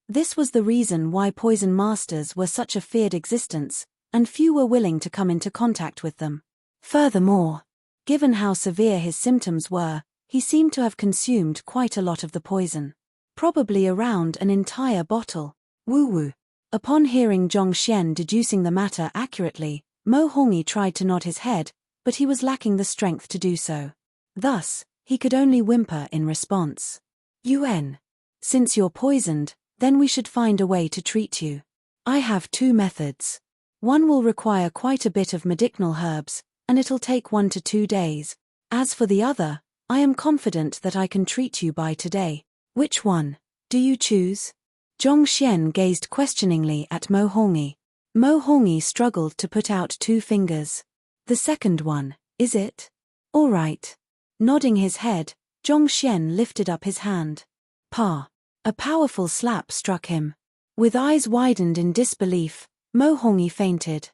This was the reason why poison masters were such a feared existence, and few were willing to come into contact with them. Furthermore, given how severe his symptoms were, he seemed to have consumed quite a lot of the poison. Probably around an entire bottle. Woo-woo. Upon hearing Zhong Xian deducing the matter accurately, Mo Hongyi tried to nod his head, but he was lacking the strength to do so. Thus, he could only whimper in response. Yuan. Since you're poisoned, then we should find a way to treat you. I have two methods. One will require quite a bit of medicinal herbs, and it'll take 1 to 2 days. As for the other, I am confident that I can treat you by today. Which one do you choose? Zhong Xian gazed questioningly at Mo Hongyi. Mo Hongyi struggled to put out 2 fingers. The second one, is it? All right. Nodding his head, Zhong Xian lifted up his hand. Pa. A powerful slap struck him. With eyes widened in disbelief, Mo Hongyi fainted.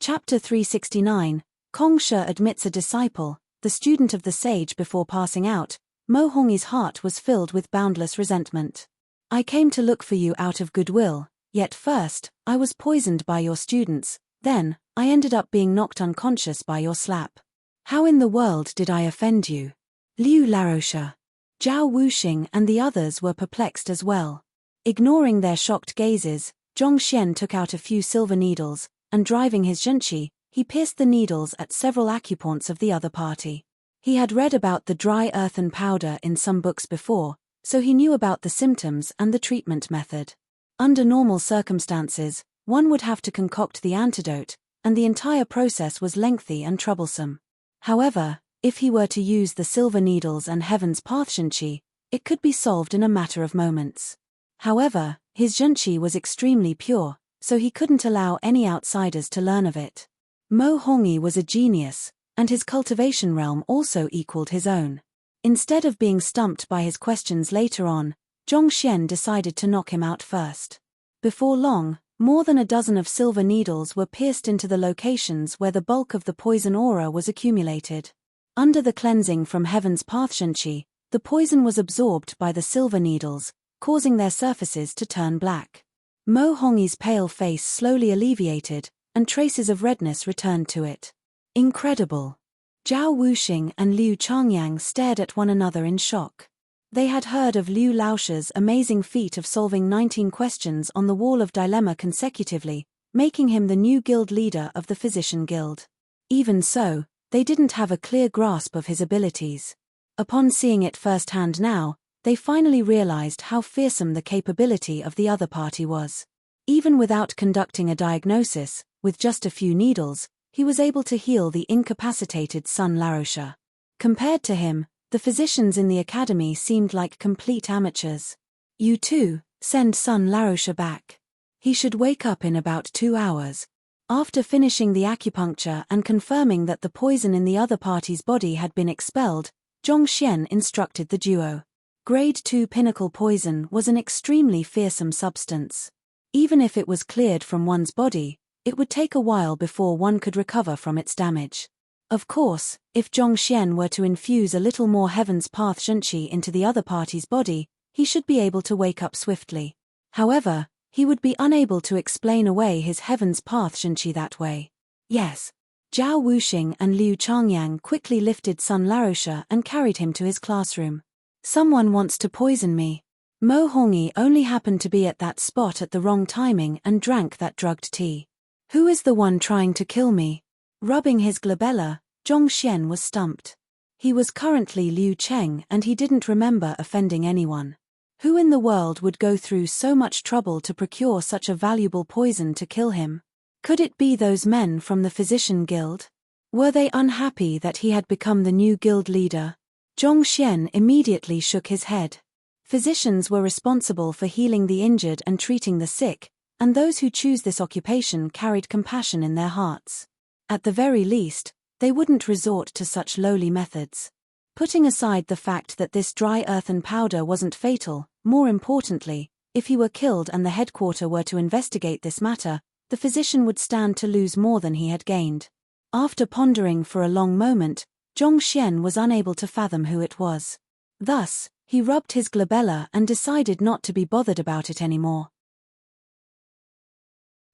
Chapter 369, Kong Shi admits a disciple, the student of the sage. Before passing out, Mo Hongyi's heart was filled with boundless resentment. I came to look for you out of goodwill, yet first, I was poisoned by your students, then, I ended up being knocked unconscious by your slap. How in the world did I offend you? Liu Laroche, Zhao Wuxing and the others were perplexed as well. Ignoring their shocked gazes, Zhong Xian took out a few silver needles, and driving his zhenqi, he pierced the needles at several acupoints of the other party. He had read about the dry earthen powder in some books before, so he knew about the symptoms and the treatment method. Under normal circumstances, one would have to concoct the antidote, and the entire process was lengthy and troublesome. However, if he were to use the silver needles and Heaven's Path zhenqi, it could be solved in a matter of moments. However, his zhenqi was extremely pure, so he couldn't allow any outsiders to learn of it. Mo Hongyi was a genius, and his cultivation realm also equaled his own. Instead of being stumped by his questions later on, Zhong Xian decided to knock him out first. Before long, more than a dozen of silver needles were pierced into the locations where the bulk of the poison aura was accumulated. Under the cleansing from Heaven's Path zhenqi, the poison was absorbed by the silver needles, causing their surfaces to turn black. Mo Hongyi's pale face slowly alleviated, and traces of redness returned to it. Incredible. Zhao Wuxing and Liu Changyang stared at one another in shock. They had heard of Liu Laoche's amazing feat of solving 19 questions on the Wall of Dilemma consecutively, making him the new guild leader of the Physician Guild. Even so, they didn't have a clear grasp of his abilities. Upon seeing it firsthand now, they finally realized how fearsome the capability of the other party was. Even without conducting a diagnosis, with just a few needles, he was able to heal the incapacitated Sun Laroche. Compared to him, the physicians in the academy seemed like complete amateurs. You too, send Sun Laroche back. He should wake up in about 2 hours. After finishing the acupuncture and confirming that the poison in the other party's body had been expelled, Zhong Xian instructed the duo. Grade 2 pinnacle poison was an extremely fearsome substance. Even if it was cleared from one's body, it would take a while before one could recover from its damage. Of course, if Zhong Xian were to infuse a little more Heaven's Path zhenqi into the other party's body, he should be able to wake up swiftly. However, he would be unable to explain away his Heaven's Path zhenqi that way. Yes. Zhao Wuxing and Liu Changyang quickly lifted Sun Laroche and carried him to his classroom. Someone wants to poison me. Mo Hongyi only happened to be at that spot at the wrong timing and drank that drugged tea. Who is the one trying to kill me? Rubbing his glabella, Zhong Xian was stumped. He was currently Liu Cheng and he didn't remember offending anyone. Who in the world would go through so much trouble to procure such a valuable poison to kill him? Could it be those men from the Physician Guild? Were they unhappy that he had become the new guild leader? Zhong Xian immediately shook his head. Physicians were responsible for healing the injured and treating the sick, and those who choose this occupation carried compassion in their hearts. At the very least, they wouldn't resort to such lowly methods. Putting aside the fact that this dry earthen powder wasn't fatal, more importantly, if he were killed and the headquarters were to investigate this matter, the physician would stand to lose more than he had gained. After pondering for a long moment, Zhongxian was unable to fathom who it was. Thus, he rubbed his glabella and decided not to be bothered about it anymore.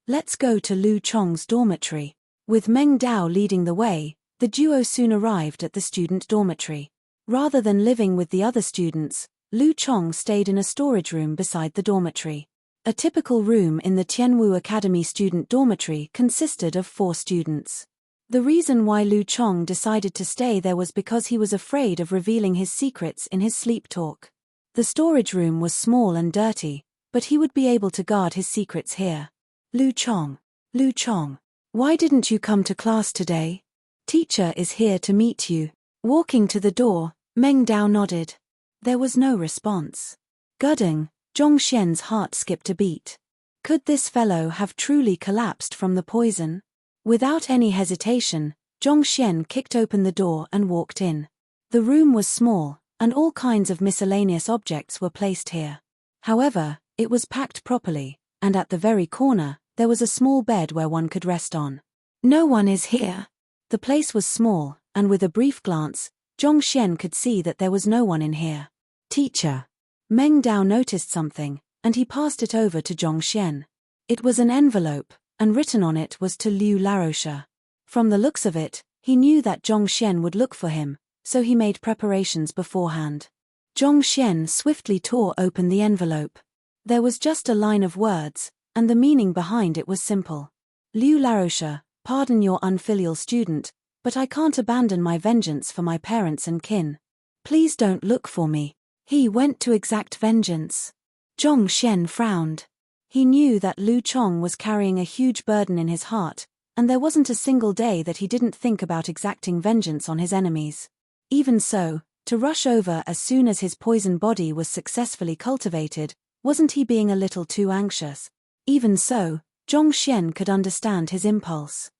Let's go to Lu Chong's dormitory. With Meng Dao leading the way, the duo soon arrived at the student dormitory. Rather than living with the other students, Lu Chong stayed in a storage room beside the dormitory. A typical room in the Tianwu Academy student dormitory consisted of 4 students. The reason why Lu Chong decided to stay there was because he was afraid of revealing his secrets in his sleep talk. The storage room was small and dirty, but he would be able to guard his secrets here. Lu Chong, why didn't you come to class today? Teacher is here to meet you. Walking to the door, Meng Dao nodded. There was no response. Gudding, Zhongxian's heart skipped a beat. Could this fellow have truly collapsed from the poison? Without any hesitation, Zhongxian kicked open the door and walked in. The room was small, and all kinds of miscellaneous objects were placed here. However, it was packed properly, and at the very corner, there was a small bed where one could rest on. No one is here. The place was small, and with a brief glance, Zhongxian could see that there was no one in here. Teacher. Meng Dao noticed something, and he passed it over to Zhongxian. It was an envelope, and written on it was to Liu Laroche. From the looks of it, he knew that Zhongxian would look for him, so he made preparations beforehand. Zhongxian swiftly tore open the envelope. There was just a line of words, and the meaning behind it was simple. Liu Laroche, pardon your unfilial student, but I can't abandon my vengeance for my parents and kin. Please don't look for me. He went to exact vengeance. Zhongxian frowned. He knew that Lu Chong was carrying a huge burden in his heart, and there wasn't a single day that he didn't think about exacting vengeance on his enemies. Even so, to rush over as soon as his poison body was successfully cultivated, wasn't he being a little too anxious? Even so, Zhongxian could understand his impulse.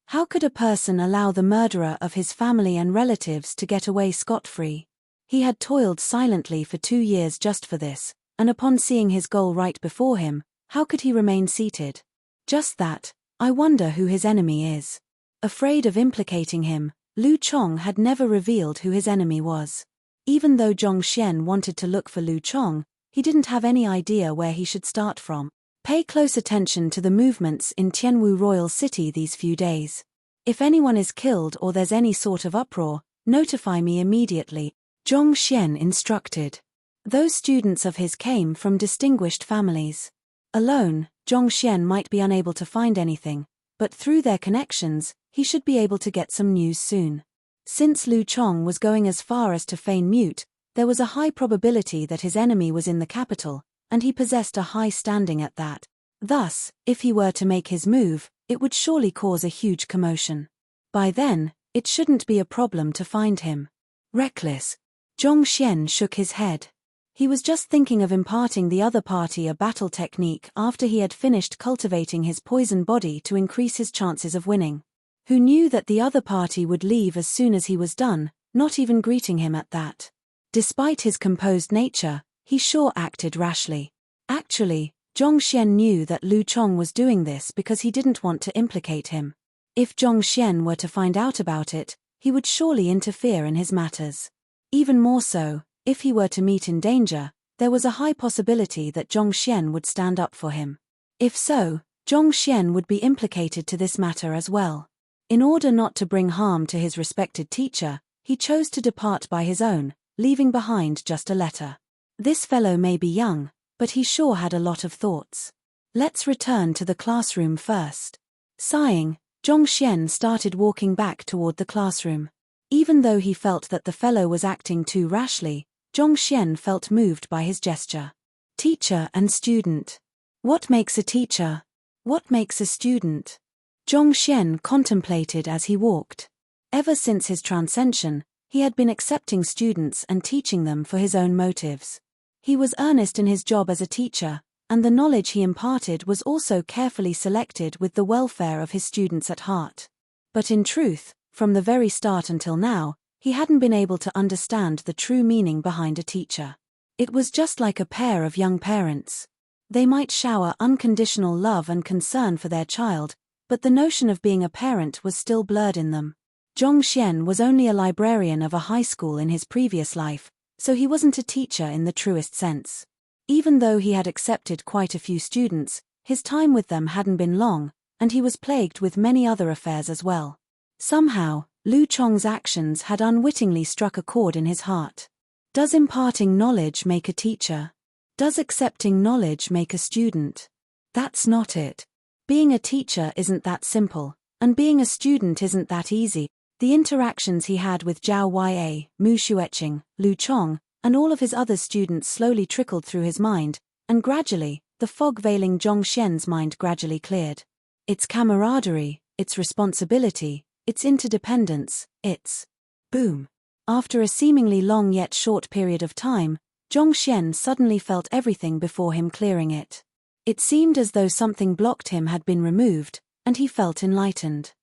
How could a person allow the murderer of his family and relatives to get away scot-free? He had toiled silently for 2 years just for this, and upon seeing his goal right before him, how could he remain seated? Just that, I wonder who his enemy is. Afraid of implicating him, Lu Chong had never revealed who his enemy was. Even though Zhongxian wanted to look for Lu Chong, he didn't have any idea where he should start from. Pay close attention to the movements in Tianwu Royal City these few days. If anyone is killed or there's any sort of uproar, notify me immediately, Zhongxian instructed. Those students of his came from distinguished families. Alone, Zhongxian might be unable to find anything, but through their connections, he should be able to get some news soon. Since Lu Chong was going as far as to feign mute, there was a high probability that his enemy was in the capital, and he possessed a high standing at that. Thus, if he were to make his move, it would surely cause a huge commotion. By then, it shouldn't be a problem to find him. Reckless. Zhongxian shook his head. He was just thinking of imparting the other party a battle technique after he had finished cultivating his poison body to increase his chances of winning. Who knew that the other party would leave as soon as he was done, not even greeting him at that. Despite his composed nature, he sure acted rashly. Actually, Zhongxian knew that Lu Chong was doing this because he didn't want to implicate him. If Zhongxian were to find out about it, he would surely interfere in his matters. Even more so, if he were to meet in danger, there was a high possibility that Zhongxian would stand up for him. If so, Zhongxian would be implicated to this matter as well. In order not to bring harm to his respected teacher, he chose to depart by his own, leaving behind just a letter. This fellow may be young, but he sure had a lot of thoughts. Let's return to the classroom first. Sighing, Zhongxian started walking back toward the classroom. Even though he felt that the fellow was acting too rashly, Zhongxian felt moved by his gesture. Teacher and student. What makes a teacher? What makes a student? Zhongxian contemplated as he walked. Ever since his transcension, he had been accepting students and teaching them for his own motives. He was earnest in his job as a teacher, and the knowledge he imparted was also carefully selected with the welfare of his students at heart. But in truth, from the very start until now, he hadn't been able to understand the true meaning behind a teacher. It was just like a pair of young parents. They might shower unconditional love and concern for their child, but the notion of being a parent was still blurred in them. Zhong Xian was only a librarian of a high school in his previous life, so he wasn't a teacher in the truest sense. Even though he had accepted quite a few students, his time with them hadn't been long, and he was plagued with many other affairs as well. Somehow, Lu Chong's actions had unwittingly struck a chord in his heart. Does imparting knowledge make a teacher? Does accepting knowledge make a student? That's not it. Being a teacher isn't that simple, and being a student isn't that easy. The interactions he had with Zhao Ya, Mu Xueqing, Lu Chong, and all of his other students slowly trickled through his mind, and gradually, the fog veiling Zhong Xian's mind gradually cleared. It's camaraderie, it's responsibility, it's interdependence, it's boom. After a seemingly long yet short period of time, Zhong Xian suddenly felt everything before him clearing it. It seemed as though something blocked him had been removed, and he felt enlightened.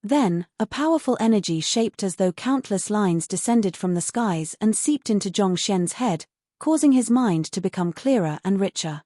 Then, a powerful energy shaped as though countless lines descended from the skies and seeped into Zhong Xian's head, causing his mind to become clearer and richer.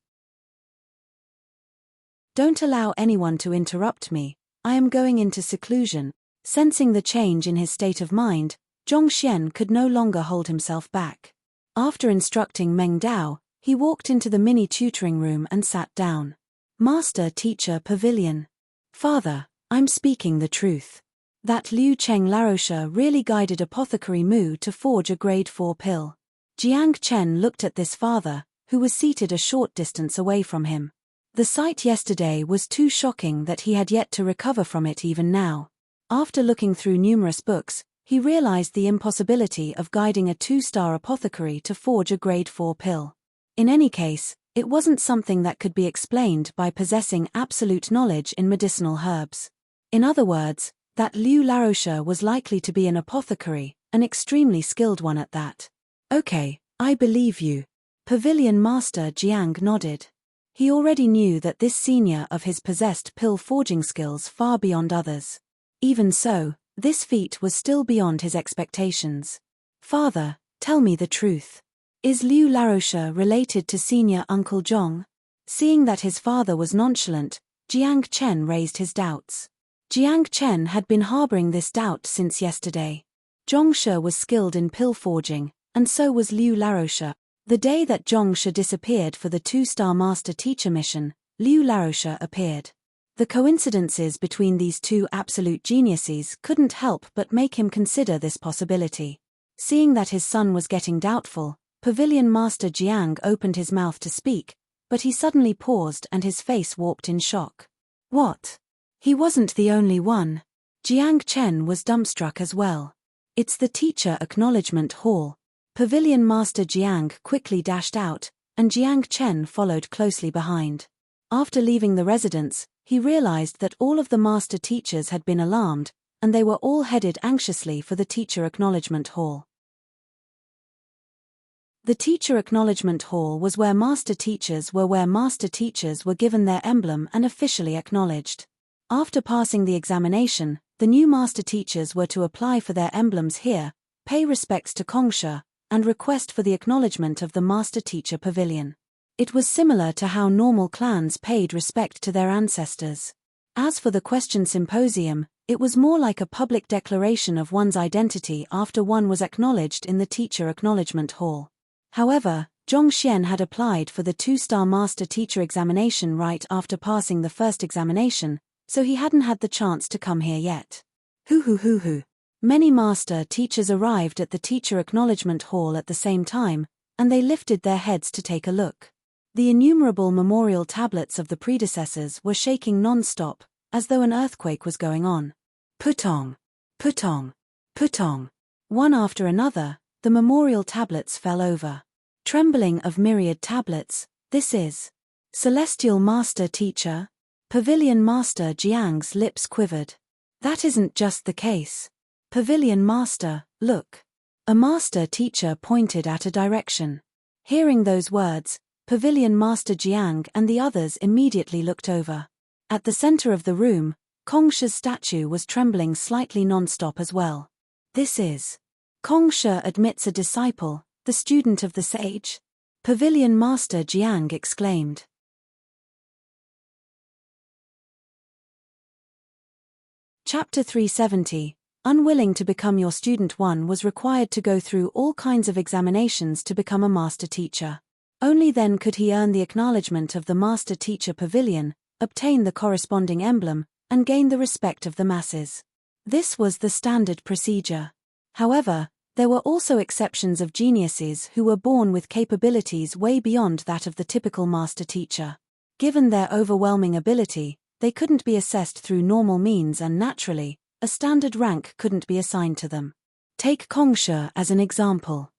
Don't allow anyone to interrupt me, I am going into seclusion. Sensing the change in his state of mind, Zhong Xian could no longer hold himself back. After instructing Meng Dao, he walked into the mini tutoring room and sat down. Master-teacher pavilion. Father, I'm speaking the truth. That Liu Cheng Laroche really guided Apothecary Mu to forge a grade 4 pill. Jiang Chen looked at this father, who was seated a short distance away from him. The sight yesterday was too shocking that he had yet to recover from it even now. After looking through numerous books, he realized the impossibility of guiding a 2-star apothecary to forge a grade 4 pill. In any case, it wasn't something that could be explained by possessing absolute knowledge in medicinal herbs. In other words, that Liu Laroche was likely to be an apothecary, an extremely skilled one at that. Okay, I believe you. Pavilion Master Jiang nodded. He already knew that this senior of his possessed pill forging skills far beyond others. Even so, this feat was still beyond his expectations. Father, tell me the truth. Is Liu Laroche related to senior Uncle Zhong? Seeing that his father was nonchalant, Jiang Chen raised his doubts. Jiang Chen had been harboring this doubt since yesterday. Zhong She was skilled in pill forging, and so was Liu Laroche. The day that Zhong She disappeared for the 2-star master-teacher mission, Liu Laroche appeared. The coincidences between these two absolute geniuses couldn't help but make him consider this possibility. Seeing that his son was getting doubtful, Pavilion Master Jiang opened his mouth to speak, but he suddenly paused and his face warped in shock. What? He wasn't the only one. Jiang Chen was dumbstruck as well. It's the teacher acknowledgement hall. Pavilion Master Jiang quickly dashed out, and Jiang Chen followed closely behind. After leaving the residence, he realized that all of the master teachers had been alarmed, and they were all headed anxiously for the teacher acknowledgement hall. The teacher acknowledgement hall was where master teachers were given their emblem and officially acknowledged. After passing the examination, the new master teachers were to apply for their emblems here, pay respects to Kongsha, and request for the acknowledgement of the master teacher pavilion. It was similar to how normal clans paid respect to their ancestors. As for the question symposium, it was more like a public declaration of one's identity after one was acknowledged in the teacher acknowledgement hall. However, Zhong Xian had applied for the 2-star master teacher examination right after passing the first examination, so he hadn't had the chance to come here yet. Hoo. Many master teachers arrived at the teacher acknowledgement hall at the same time, and they lifted their heads to take a look. The innumerable memorial tablets of the predecessors were shaking non-stop, as though an earthquake was going on. Putong. One after another, the memorial tablets fell over. Trembling of myriad tablets, this is Celestial Master Teacher? Pavilion Master Jiang's lips quivered. That isn't just the case. Pavilion Master, look. A master teacher pointed at a direction. Hearing those words, Pavilion Master Jiang and the others immediately looked over. At the center of the room, Kongsha's statue was trembling slightly non-stop as well. This is. Kongsha admits a disciple, the student of the sage? Pavilion Master Jiang exclaimed. Chapter 370. Unwilling to become your student, one was required to go through all kinds of examinations to become a master teacher. Only then could he earn the acknowledgement of the master teacher pavilion, obtain the corresponding emblem, and gain the respect of the masses. This was the standard procedure. However, there were also exceptions of geniuses who were born with capabilities way beyond that of the typical master teacher. Given their overwhelming ability, they couldn't be assessed through normal means and naturally, a standard rank couldn't be assigned to them. Take Kongsha as an example.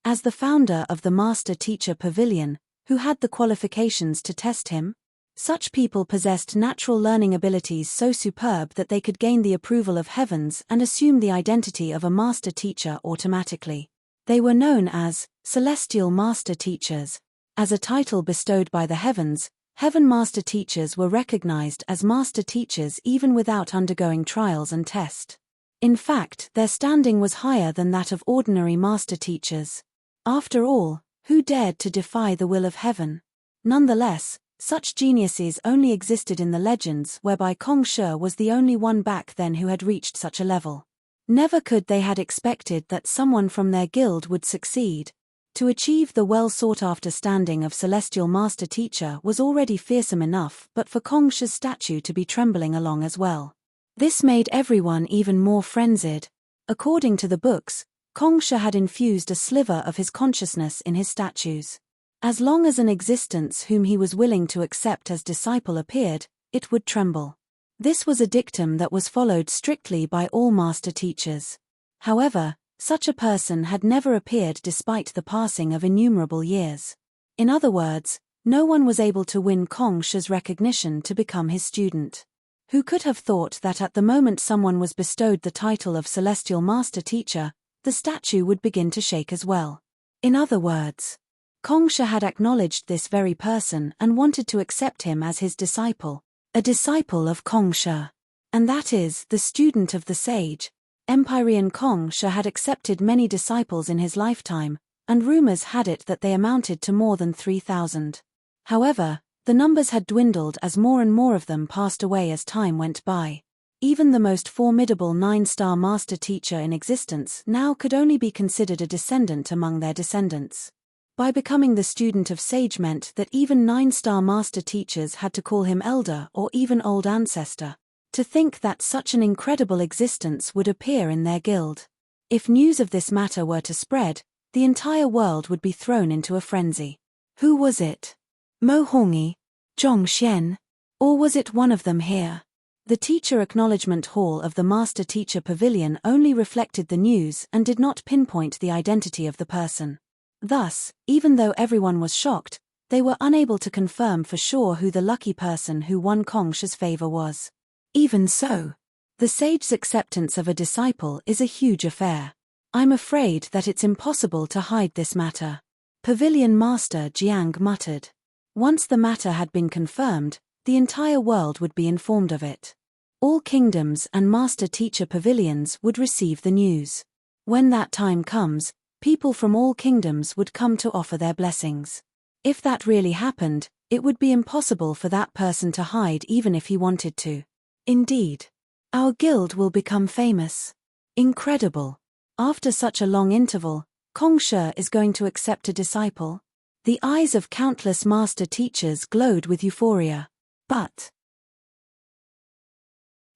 As the founder of the Master Teacher Pavilion, who had the qualifications to test him? Such people possessed natural learning abilities so superb that they could gain the approval of heavens and assume the identity of a master teacher automatically. They were known as celestial master teachers. As a title bestowed by the heavens, heaven master teachers were recognized as master teachers even without undergoing trials and test. In fact, their standing was higher than that of ordinary master teachers. After all, who dared to defy the will of heaven? Nonetheless, such geniuses only existed in the legends, whereby Kongsha was the only one back then who had reached such a level. Never could they had expected that someone from their guild would succeed. To achieve the well-sought-after standing of celestial master teacher was already fearsome enough, but for Kongsha's statue to be trembling along as well. This made everyone even more frenzied. According to the books, Kongsha had infused a sliver of his consciousness in his statues. As long as an existence whom he was willing to accept as disciple appeared, it would tremble. This was a dictum that was followed strictly by all master teachers. However, such a person had never appeared despite the passing of innumerable years. In other words, no one was able to win Kongsha's recognition to become his student. Who could have thought that at the moment someone was bestowed the title of celestial master teacher, the statue would begin to shake as well? In other words, Kongsha had acknowledged this very person and wanted to accept him as his disciple, a disciple of Kongsha. And that is, the student of the sage. Empyrean Kongsha had accepted many disciples in his lifetime, and rumors had it that they amounted to more than 3,000. However, the numbers had dwindled as more and more of them passed away as time went by. Even the most formidable 9-star master teacher in existence now could only be considered a descendant among their descendants. By becoming the student of sage meant that even 9-star master teachers had to call him elder or even old ancestor. To think that such an incredible existence would appear in their guild. If news of this matter were to spread, the entire world would be thrown into a frenzy. Who was it? Mo Hongi? Zhong Xian? Or was it one of them here? The teacher acknowledgement hall of the Master Teacher Pavilion only reflected the news and did not pinpoint the identity of the person. Thus, even though everyone was shocked, they were unable to confirm for sure who the lucky person who won Kongsha's favor was. Even so, the sage's acceptance of a disciple is a huge affair. I'm afraid that it's impossible to hide this matter. Pavilion Master Jiang muttered. Once the matter had been confirmed, the entire world would be informed of it. All kingdoms and master teacher pavilions would receive the news. When that time comes, people from all kingdoms would come to offer their blessings. If that really happened, it would be impossible for that person to hide even if he wanted to. Indeed. Our guild will become famous. Incredible. After such a long interval, Kongsha is going to accept a disciple. The eyes of countless master teachers glowed with euphoria. But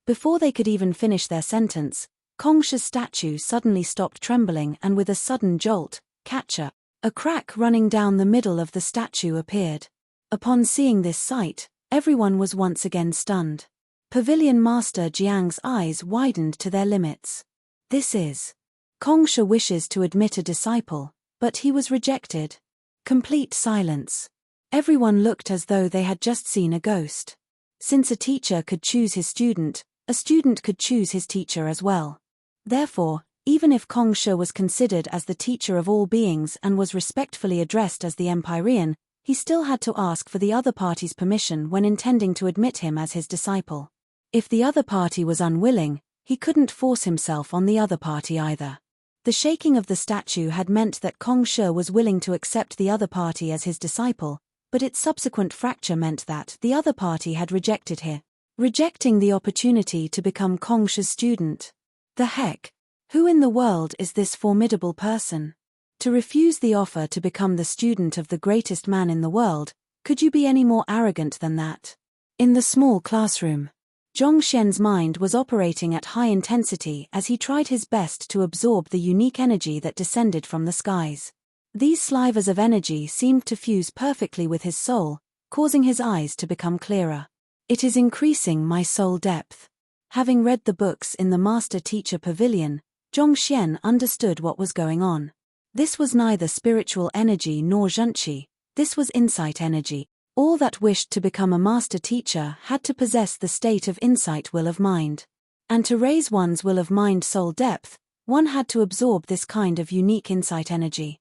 before they could even finish their sentence, Kongsha's statue suddenly stopped trembling and with a sudden jolt, catcher, a crack running down the middle of the statue appeared. Upon seeing this sight, everyone was once again stunned. Pavilion Master Jiang's eyes widened to their limits. This is. Kongsha wishes to admit a disciple, but he was rejected. Complete silence. Everyone looked as though they had just seen a ghost. Since a teacher could choose his student, a student could choose his teacher as well. Therefore, even if Kongsha was considered as the teacher of all beings and was respectfully addressed as the Empyrean, he still had to ask for the other party's permission when intending to admit him as his disciple. If the other party was unwilling, he couldn't force himself on the other party either. The shaking of the statue had meant that Kong Shi was willing to accept the other party as his disciple, but its subsequent fracture meant that the other party had rejected him, rejecting the opportunity to become Kong Shi's student. The heck? Who in the world is this formidable person? To refuse the offer to become the student of the greatest man in the world, could you be any more arrogant than that? In the small classroom, Zhongxian's mind was operating at high intensity as he tried his best to absorb the unique energy that descended from the skies. These slivers of energy seemed to fuse perfectly with his soul, causing his eyes to become clearer. It is increasing my soul depth. Having read the books in the Master-Teacher Pavilion, Zhongxian understood what was going on. This was neither spiritual energy nor zhenqi, this was insight energy. All that wished to become a master teacher had to possess the state of insight will of mind. And to raise one's will of mind soul depth, one had to absorb this kind of unique insight energy.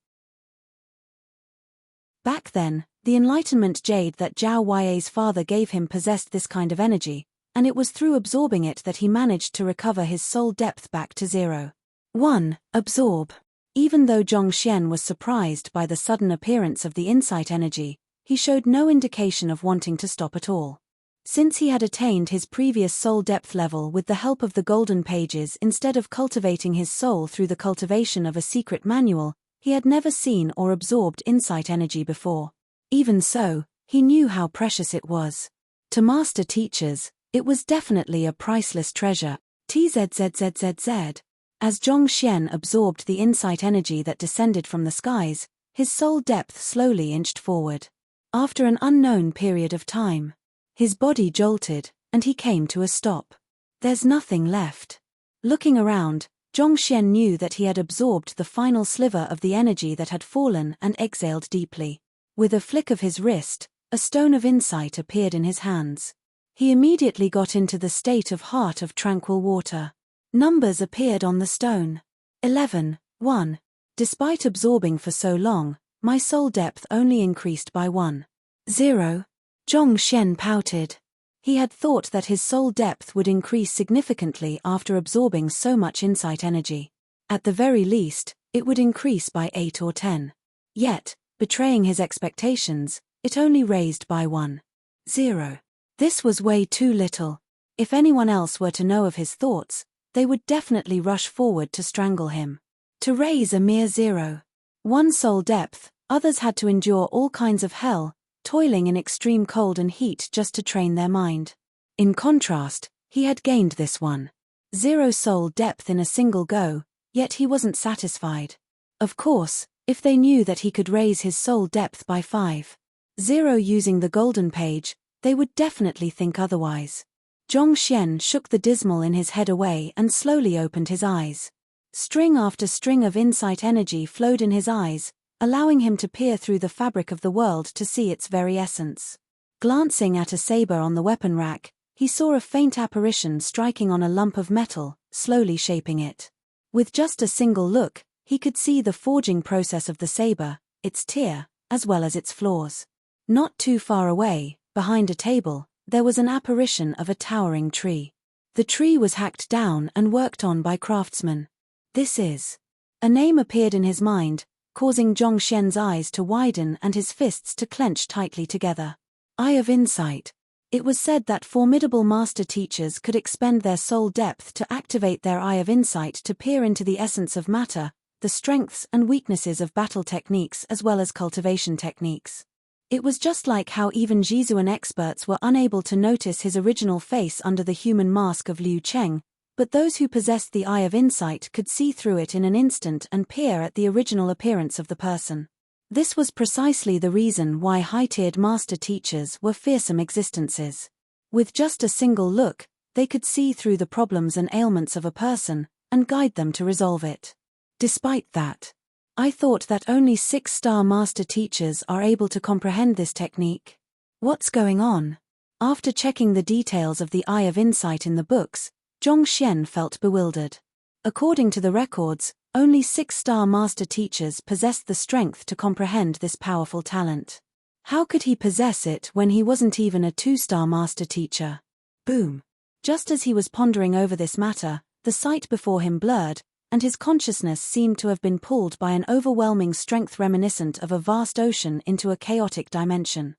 Back then, the enlightenment jade that Zhao Yue's father gave him possessed this kind of energy, and it was through absorbing it that he managed to recover his soul depth back to 0. 1. Absorb. Even though Zhongxian was surprised by the sudden appearance of the insight energy, he showed no indication of wanting to stop at all. Since he had attained his previous soul depth level with the help of the golden pages instead of cultivating his soul through the cultivation of a secret manual, he had never seen or absorbed insight energy before. Even so, he knew how precious it was. To master teachers, it was definitely a priceless treasure. TZZZZZ. As Zhongxian absorbed the insight energy that descended from the skies, his soul depth slowly inched forward. After an unknown period of time, his body jolted, and he came to a stop. There's nothing left. Looking around, Zhongxian knew that he had absorbed the final sliver of the energy that had fallen and exhaled deeply. With a flick of his wrist, a stone of insight appeared in his hands. He immediately got into the state of heart of tranquil water. Numbers appeared on the stone. 11, 1. Despite absorbing for so long, my soul depth only increased by 1. 0. Zhongxian pouted. He had thought that his soul depth would increase significantly after absorbing so much insight energy. At the very least, it would increase by 8 or 10. Yet, betraying his expectations, it only raised by 1. 0. This was way too little. If anyone else were to know of his thoughts, they would definitely rush forward to strangle him. To raise a mere 0. 1 soul depth, others had to endure all kinds of hell, toiling in extreme cold and heat just to train their mind. In contrast, he had gained this 1. 0 soul depth in a single go, yet he wasn't satisfied. Of course, if they knew that he could raise his soul depth by 5. 0 using the golden page, they would definitely think otherwise. Zhongxian shook the dismal in his head away and slowly opened his eyes. String after string of insight energy flowed in his eyes, allowing him to peer through the fabric of the world to see its very essence. Glancing at a saber on the weapon rack, he saw a faint apparition striking on a lump of metal, slowly shaping it. With just a single look, he could see the forging process of the saber, its tear, as well as its flaws. Not too far away, behind a table, there was an apparition of a towering tree. The tree was hacked down and worked on by craftsmen. This is. A name appeared in his mind, causing Zhongxian's eyes to widen and his fists to clench tightly together. Eye of Insight. It was said that formidable master teachers could expend their soul depth to activate their Eye of Insight to peer into the essence of matter, the strengths and weaknesses of battle techniques as well as cultivation techniques. It was just like how even Jizuan experts were unable to notice his original face under the human mask of Liu Cheng, but those who possessed the Eye of Insight could see through it in an instant and peer at the original appearance of the person. This was precisely the reason why high-tiered master teachers were fearsome existences. With just a single look, they could see through the problems and ailments of a person, and guide them to resolve it. Despite that, I thought that only 6-star master teachers are able to comprehend this technique. What's going on? After checking the details of the Eye of Insight in the books, Zhongxian felt bewildered. According to the records, only 6-star master teachers possessed the strength to comprehend this powerful talent. How could he possess it when he wasn't even a 2-star master teacher? Boom. Just as he was pondering over this matter, the sight before him blurred, and his consciousness seemed to have been pulled by an overwhelming strength reminiscent of a vast ocean into a chaotic dimension.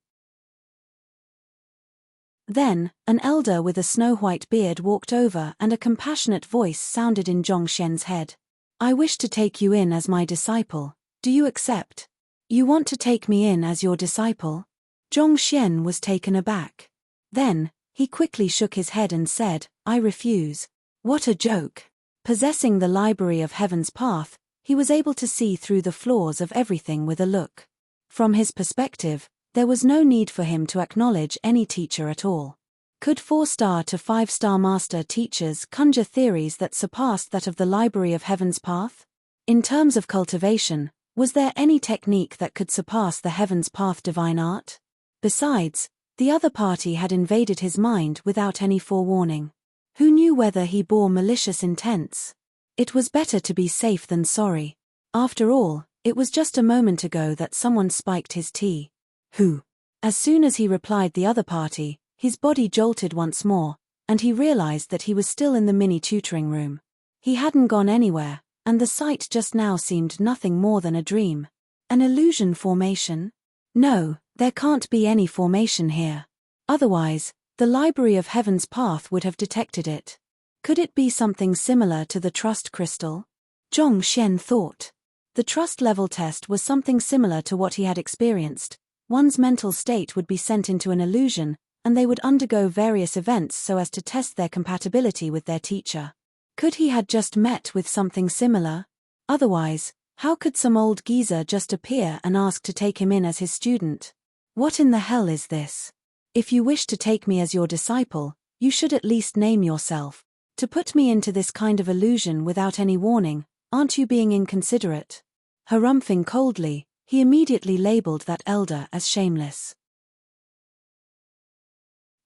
Then, an elder with a snow-white beard walked over and a compassionate voice sounded in Zhongxian's head. I wish to take you in as my disciple. Do you accept? You want to take me in as your disciple? Zhongxian was taken aback. Then, he quickly shook his head and said, I refuse. What a joke. Possessing the library of Heaven's Path, he was able to see through the flaws of everything with a look. From his perspective, there was no need for him to acknowledge any teacher at all. Could 4-star to 5-star master teachers conjure theories that surpassed that of the library of Heaven's Path? In terms of cultivation, was there any technique that could surpass the Heaven's Path divine art? Besides, the other party had invaded his mind without any forewarning. Who knew whether he bore malicious intents? It was better to be safe than sorry. After all, it was just a moment ago that someone spiked his tea. Who? As soon as he replied the other party, his body jolted once more, and he realized that he was still in the mini tutoring room. He hadn't gone anywhere, and the sight just now seemed nothing more than a dream. An illusion formation? No, there can't be any formation here. Otherwise, the library of Heaven's Path would have detected it. Could it be something similar to the trust crystal? Zhongxian thought. The trust level test was something similar to what he had experienced. One's mental state would be sent into an illusion, and they would undergo various events so as to test their compatibility with their teacher. Could he had just met with something similar? Otherwise, how could some old geezer just appear and ask to take him in as his student? What in the hell is this? If you wish to take me as your disciple, you should at least name yourself. To put me into this kind of illusion without any warning, aren't you being inconsiderate? Harumphing coldly, he immediately labeled that elder as shameless.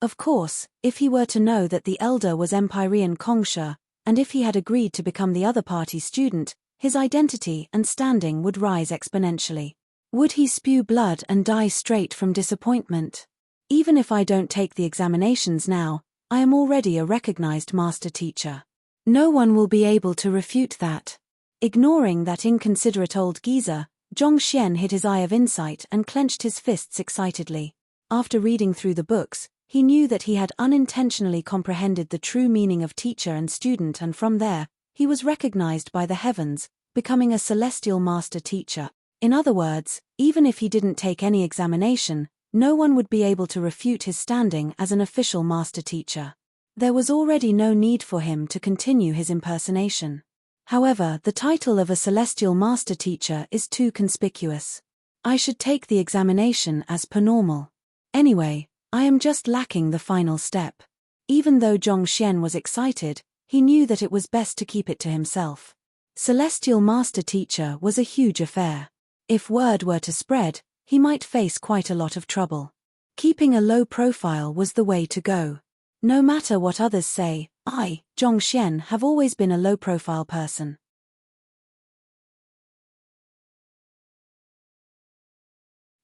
Of course, if he were to know that the elder was Empyrean Kongsha, and if he had agreed to become the other party's student, his identity and standing would rise exponentially. Would he spew blood and die straight from disappointment? Even if I don't take the examinations now, I am already a recognized master teacher. No one will be able to refute that. Ignoring that inconsiderate old geezer, Zhongxian hid his eye of insight and clenched his fists excitedly. After reading through the books, he knew that he had unintentionally comprehended the true meaning of teacher and student, and from there, he was recognized by the heavens, becoming a celestial master teacher. In other words, even if he didn't take any examination, no one would be able to refute his standing as an official master teacher. There was already no need for him to continue his impersonation. However, the title of a celestial master teacher is too conspicuous. I should take the examination as per normal. Anyway, I am just lacking the final step. Even though Zhongxian was excited, he knew that it was best to keep it to himself. Celestial master teacher was a huge affair. If word were to spread, he might face quite a lot of trouble. Keeping a low profile was the way to go. No matter what others say, I, Zhongxian, have always been a low-profile person.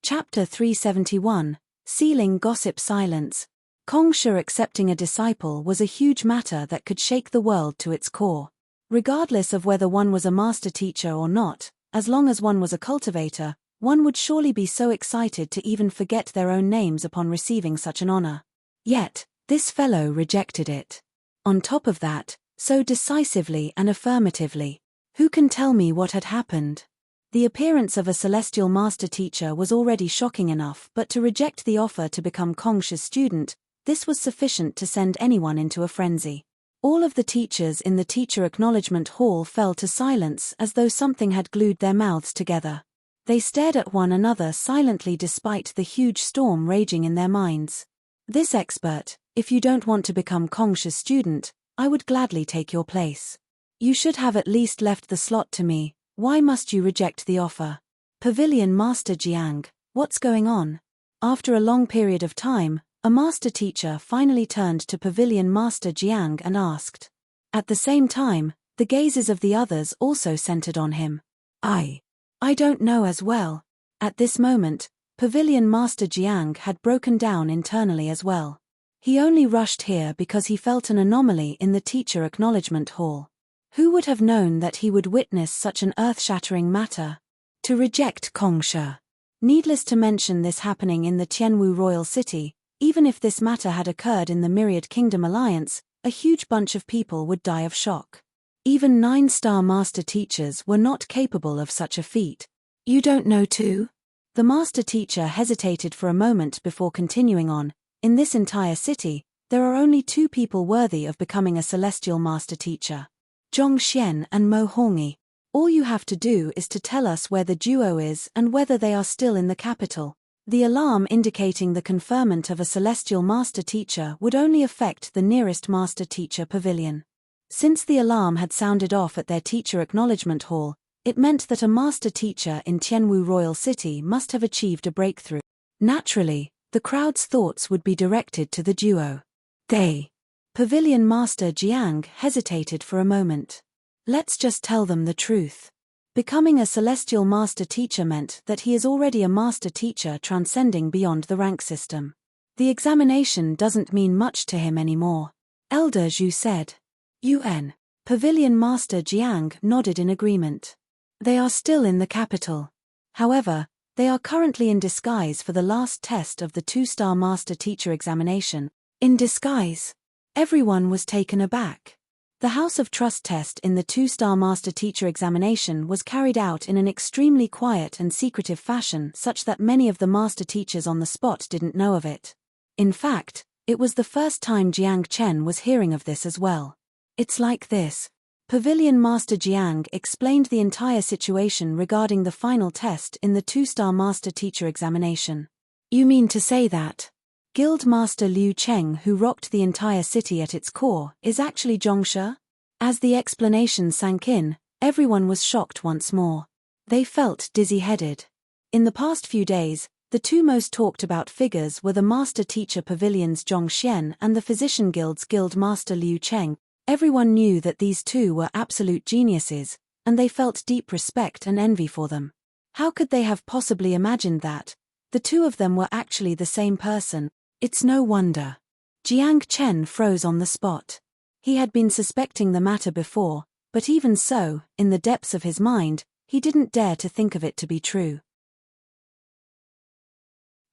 Chapter 371, Sealing Gossip Silence. Kongsha accepting a disciple was a huge matter that could shake the world to its core. Regardless of whether one was a master teacher or not, as long as one was a cultivator, one would surely be so excited to even forget their own names upon receiving such an honor. Yet, this fellow rejected it. On top of that, so decisively and affirmatively. Who can tell me what had happened? The appearance of a celestial master teacher was already shocking enough, but to reject the offer to become Kongsha's student, this was sufficient to send anyone into a frenzy. All of the teachers in the teacher acknowledgement hall fell to silence as though something had glued their mouths together. They stared at one another silently despite the huge storm raging in their minds. This expert, if you don't want to become Kongsha's student, I would gladly take your place. You should have at least left the slot to me. Why must you reject the offer? Pavilion Master Jiang, what's going on? After a long period of time, a master teacher finally turned to Pavilion Master Jiang and asked. At the same time, the gazes of the others also centered on him. I don't know as well. At this moment, Pavilion Master Jiang had broken down internally as well. He only rushed here because he felt an anomaly in the teacher acknowledgement hall. Who would have known that he would witness such an earth-shattering matter? To reject Kongsha. Needless to mention this happening in the Tianwu royal city, even if this matter had occurred in the Myriad Kingdom Alliance, a huge bunch of people would die of shock. Even 9-star master teachers were not capable of such a feat. You don't know too? The master teacher hesitated for a moment before continuing on. In this entire city, there are only 2 people worthy of becoming a celestial master teacher. Zhong Xian and Mo Hongyi. All you have to do is to tell us where the duo is and whether they are still in the capital. The alarm indicating the conferment of a celestial master teacher would only affect the nearest master teacher pavilion. Since the alarm had sounded off at their teacher acknowledgement hall, it meant that a master teacher in Tianwu Royal City must have achieved a breakthrough. Naturally, the crowd's thoughts would be directed to the duo. Pavilion Master Jiang hesitated for a moment. Let's just tell them the truth. Becoming a celestial master teacher meant that he is already a master teacher transcending beyond the rank system. The examination doesn't mean much to him anymore. Elder Zhu said. UN. Pavilion Master Jiang nodded in agreement. They are still in the capital. However, they are currently in disguise for the last test of the 2-star master teacher examination. In disguise? Everyone was taken aback. The House of Trust test in the 2-star master teacher examination was carried out in an extremely quiet and secretive fashion such that many of the master teachers on the spot didn't know of it. In fact, it was the first time Jiang Chen was hearing of this as well. It's like this. Pavilion Master Jiang explained the entire situation regarding the final test in the 2-star master teacher examination. You mean to say that Guild Master Liu Cheng, who rocked the entire city at its core, is actually Zhongshe? As the explanation sank in, everyone was shocked once more. They felt dizzy-headed. In the past few days, the 2 most talked about figures were the Master Teacher Pavilion's Zhong Xian and the Physician Guild's Guild Master Liu Cheng. Everyone knew that these 2 were absolute geniuses, and they felt deep respect and envy for them. How could they have possibly imagined that the 2 of them were actually the same person? It's no wonder. Jiang Chen froze on the spot. He had been suspecting the matter before, but even so, in the depths of his mind, he didn't dare to think of it to be true.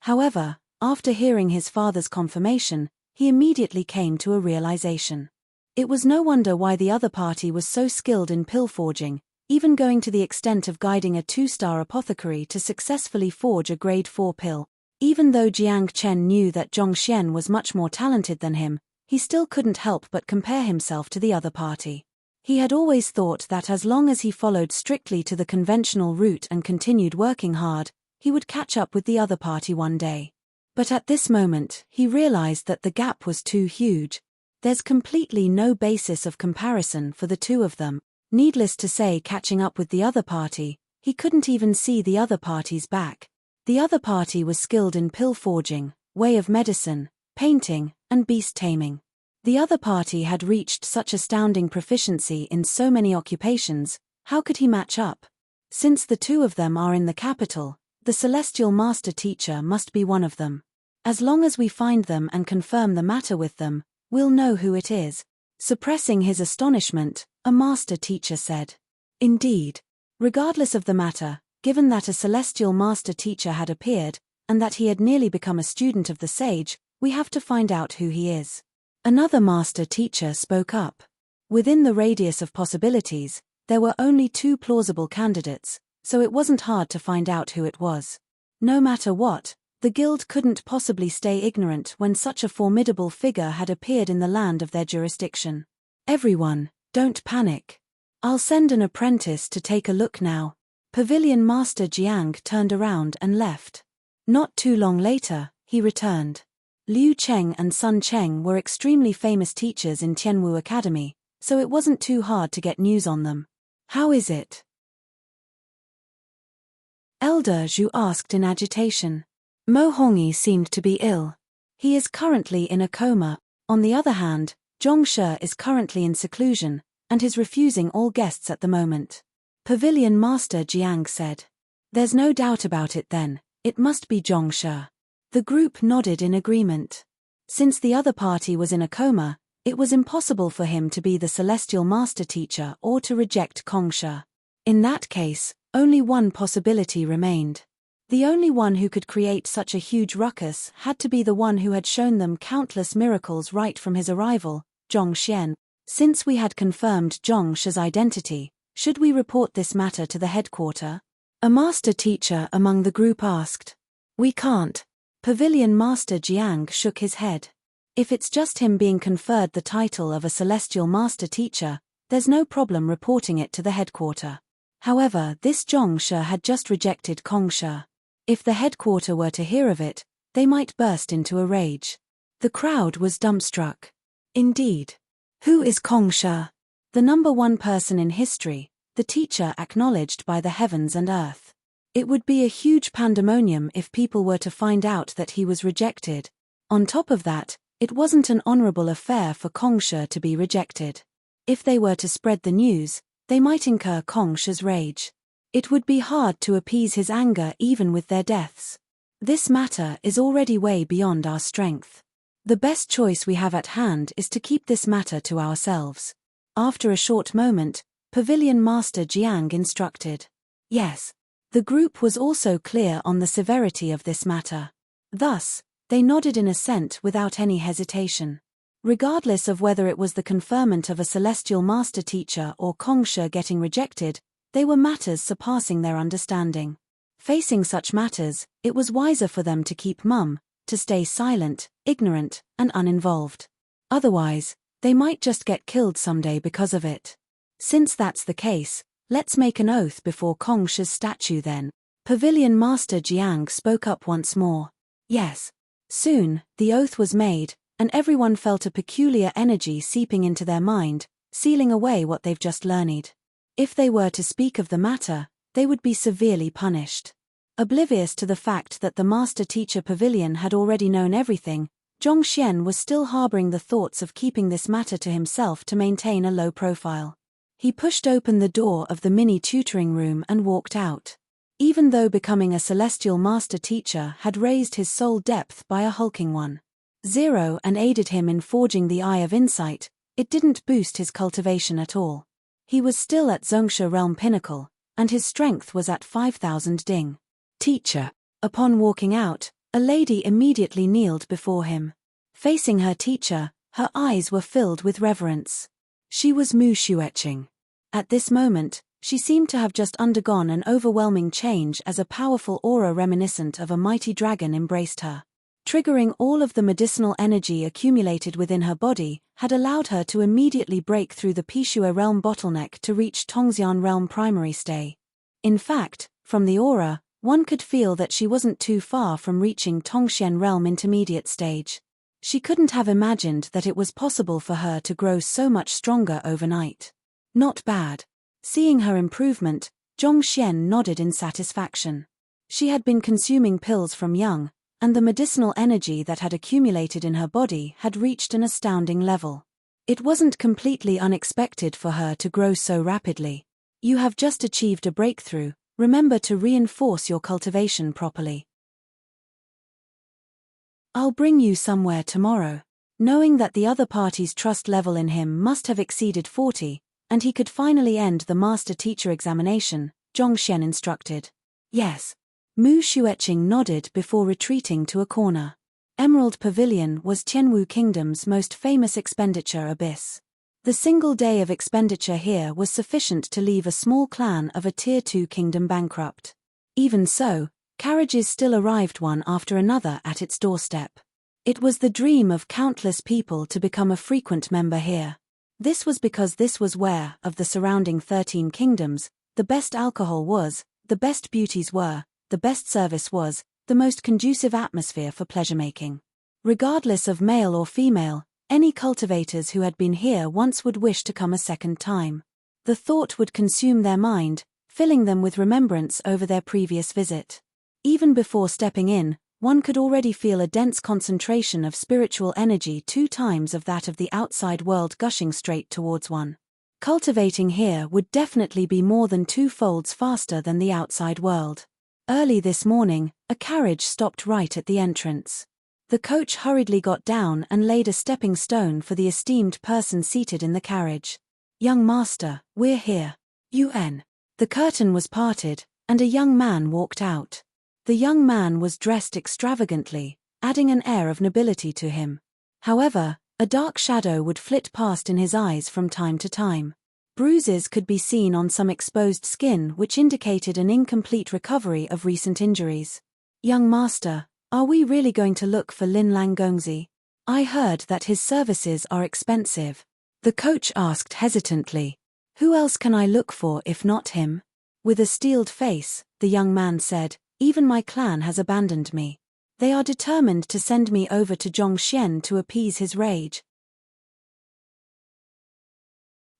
However, after hearing his father's confirmation, he immediately came to a realization. It was no wonder why the other party was so skilled in pill forging, even going to the extent of guiding a 2-star apothecary to successfully forge a grade 4 pill. Even though Jiang Chen knew that Zhong Xian was much more talented than him, he still couldn't help but compare himself to the other party. He had always thought that as long as he followed strictly to the conventional route and continued working hard, he would catch up with the other party one day. But at this moment, he realized that the gap was too huge. There's completely no basis of comparison for the 2 of them. Needless to say, catching up with the other party, he couldn't even see the other party's back. The other party was skilled in pill forging, way of medicine, painting, and beast taming. The other party had reached such astounding proficiency in so many occupations, how could he match up? Since the 2 of them are in the capital, the celestial master teacher must be one of them. As long as we find them and confirm the matter with them, we'll know who it is. Suppressing his astonishment, a master teacher said. Indeed. Regardless of the matter, given that a celestial master teacher had appeared, and that he had nearly become a student of the sage, we have to find out who he is. Another master teacher spoke up. Within the radius of possibilities, there were only 2 plausible candidates, so it wasn't hard to find out who it was. No matter what, the guild couldn't possibly stay ignorant when such a formidable figure had appeared in the land of their jurisdiction. Everyone, don't panic. I'll send an apprentice to take a look now. Pavilion Master Jiang turned around and left. Not too long later, he returned. Liu Cheng and Sun Cheng were extremely famous teachers in Tianwu Academy, so it wasn't too hard to get news on them. How is it? Elder Zhu asked in agitation. Mo Hongyi seemed to be ill. He is currently in a coma. On the other hand, Zhongshe is currently in seclusion, and is refusing all guests at the moment. Pavilion Master Jiang said. There's no doubt about it then, It must be Zhongshe. The group nodded in agreement. Since the other party was in a coma, it was impossible for him to be the celestial master teacher or to reject Kongshe. In that case, only one possibility remained. The only one who could create such a huge ruckus had to be the one who had shown them countless miracles right from his arrival, Zhongshe. Since we had confirmed Zhongshe's identity, should we report this matter to the headquarters? A master teacher among the group asked. We can't. Pavilion Master Jiang shook his head. If it's just him being conferred the title of a celestial master teacher, there's no problem reporting it to the headquarters. However, this Zhongshe had just rejected Kongshe. If the headquarters were to hear of it, they might burst into a rage. The crowd was dumbstruck. Indeed. Who is Kongshe? The number one person in history, the teacher acknowledged by the heavens and earth. It would be a huge pandemonium if people were to find out that he was rejected. On top of that, it wasn't an honorable affair for Kongshe to be rejected. If they were to spread the news, they might incur Kongshe's rage. It would be hard to appease his anger even with their deaths. This matter is already way beyond our strength. The best choice we have at hand is to keep this matter to ourselves. After a short moment, Pavilion Master Jiang instructed. Yes. The group was also clear on the severity of this matter. Thus, they nodded in assent without any hesitation. Regardless of whether it was the conferment of a celestial master teacher or Kongshe getting rejected, they were matters surpassing their understanding. Facing such matters, it was wiser for them to keep mum, to stay silent, ignorant, and uninvolved. Otherwise, they might just get killed someday because of it. Since that's the case, let's make an oath before Kongshe's statue then. Pavilion Master Jiang spoke up once more. Yes. Soon, the oath was made, and everyone felt a peculiar energy seeping into their mind, sealing away what they've just learned. If they were to speak of the matter, they would be severely punished. Oblivious to the fact that the master teacher Pavilion had already known everything, Zhongshe was still harboring the thoughts of keeping this matter to himself to maintain a low profile. He pushed open the door of the mini tutoring room and walked out. Even though becoming a celestial master teacher had raised his soul depth by a hulking 1.0 and aided him in forging the Eye of Insight, it didn't boost his cultivation at all. He was still at Zhongshe Realm Pinnacle, and his strength was at 5,000 ding. Teacher. Upon walking out, a lady immediately kneeled before him. Facing her teacher, her eyes were filled with reverence. She was Mu Xueqing. At this moment, she seemed to have just undergone an overwhelming change as a powerful aura reminiscent of a mighty dragon embraced her. Triggering all of the medicinal energy accumulated within her body had allowed her to immediately break through the Pishua realm bottleneck to reach Tongxian realm primary stay. In fact, from the aura, one could feel that she wasn't too far from reaching Tongxian realm intermediate stage. She couldn't have imagined that it was possible for her to grow so much stronger overnight. Not bad. Seeing her improvement, Zhongshe nodded in satisfaction. She had been consuming pills from young, and the medicinal energy that had accumulated in her body had reached an astounding level. It wasn't completely unexpected for her to grow so rapidly. You have just achieved a breakthrough, remember to reinforce your cultivation properly. I'll bring you somewhere tomorrow. Knowing that the other party's trust level in him must have exceeded 40, and he could finally end the master-teacher examination, Zhongshe instructed. Yes. Mu Xueqing nodded before retreating to a corner. Emerald Pavilion was Tianwu Kingdom's most famous expenditure abyss. The single day of expenditure here was sufficient to leave a small clan of a Tier 2 kingdom bankrupt. Even so, carriages still arrived one after another at its doorstep. It was the dream of countless people to become a frequent member here. This was because this was where, of the surrounding 13 kingdoms, the best alcohol was, the best beauties were, the best service was, the most conducive atmosphere for pleasure-making. Regardless of male or female, any cultivators who had been here once would wish to come a second time. The thought would consume their mind, filling them with remembrance over their previous visit. Even before stepping in, one could already feel a dense concentration of spiritual energy 2 times of that of the outside world gushing straight towards one. Cultivating here would definitely be more than 2 folds faster than the outside world. Early this morning, a carriage stopped right at the entrance. The coach hurriedly got down and laid a stepping stone for the esteemed person seated in the carriage. "Young master, we're here. UN." The curtain was parted, and a young man walked out. The young man was dressed extravagantly, adding an air of nobility to him. However, a dark shadow would flit past in his eyes from time to time. Bruises could be seen on some exposed skin which indicated an incomplete recovery of recent injuries. "Young master, are we really going to look for Lin Lang Gongzi? I heard that his services are expensive." The coach asked hesitantly. "Who else can I look for if not him?" With a steeled face, the young man said, "Even my clan has abandoned me. They are determined to send me over to Zhongxian to appease his rage.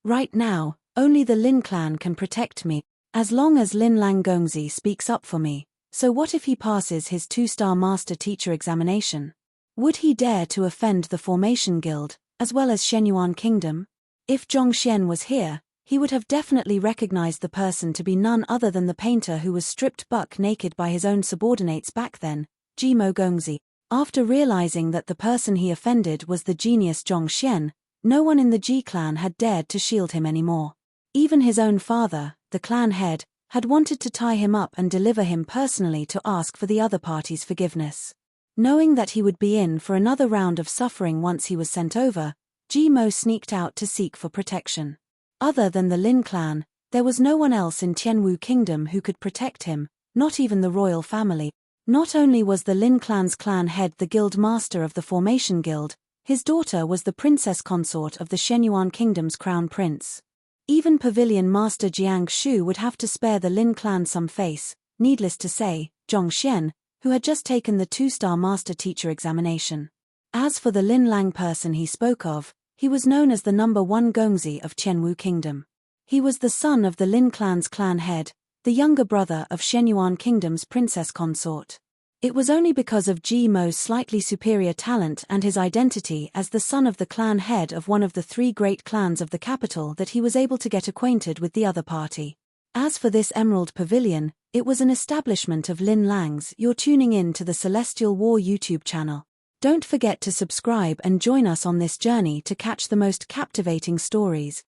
Right now, only the Lin clan can protect me, as long as Lin Lang Gongzi speaks up for me. So what if he passes his 2-star master-teacher examination? Would he dare to offend the Formation Guild, as well as Shenyuan Kingdom? If Zhongxian was here, he would have definitely recognized the person to be none other than the painter who was stripped buck naked by his own subordinates back then, Jimo Gongzi. After realizing that the person he offended was the genius Zhongxian, no one in the Ji clan had dared to shield him anymore. Even his own father, the clan head, had wanted to tie him up and deliver him personally to ask for the other party's forgiveness. Knowing that he would be in for another round of suffering once he was sent over, Jimo sneaked out to seek for protection. Other than the Lin clan, there was no one else in Tianwu Kingdom who could protect him, not even the royal family. Not only was the Lin clan's clan head the guild master of the Formation Guild, his daughter was the princess consort of the Shenyuan Kingdom's crown prince. Even Pavilion Master Jiang Shu would have to spare the Lin clan some face. Needless to say, Zhongxian, who had just taken the 2-star master-teacher examination. As for the Lin Lang person he spoke of, he was known as the #1 Gongzi of Tianwu Kingdom. He was the son of the Lin clan's clan head, the younger brother of Shenyuan Kingdom's princess consort. It was only because of Jimo's slightly superior talent and his identity as the son of the clan head of one of the 3 great clans of the capital that he was able to get acquainted with the other party. As for this Emerald Pavilion, it was an establishment of Lin Lang's. You're tuning in to the Celestial War YouTube channel. Don't forget to subscribe and join us on this journey to catch the most captivating stories.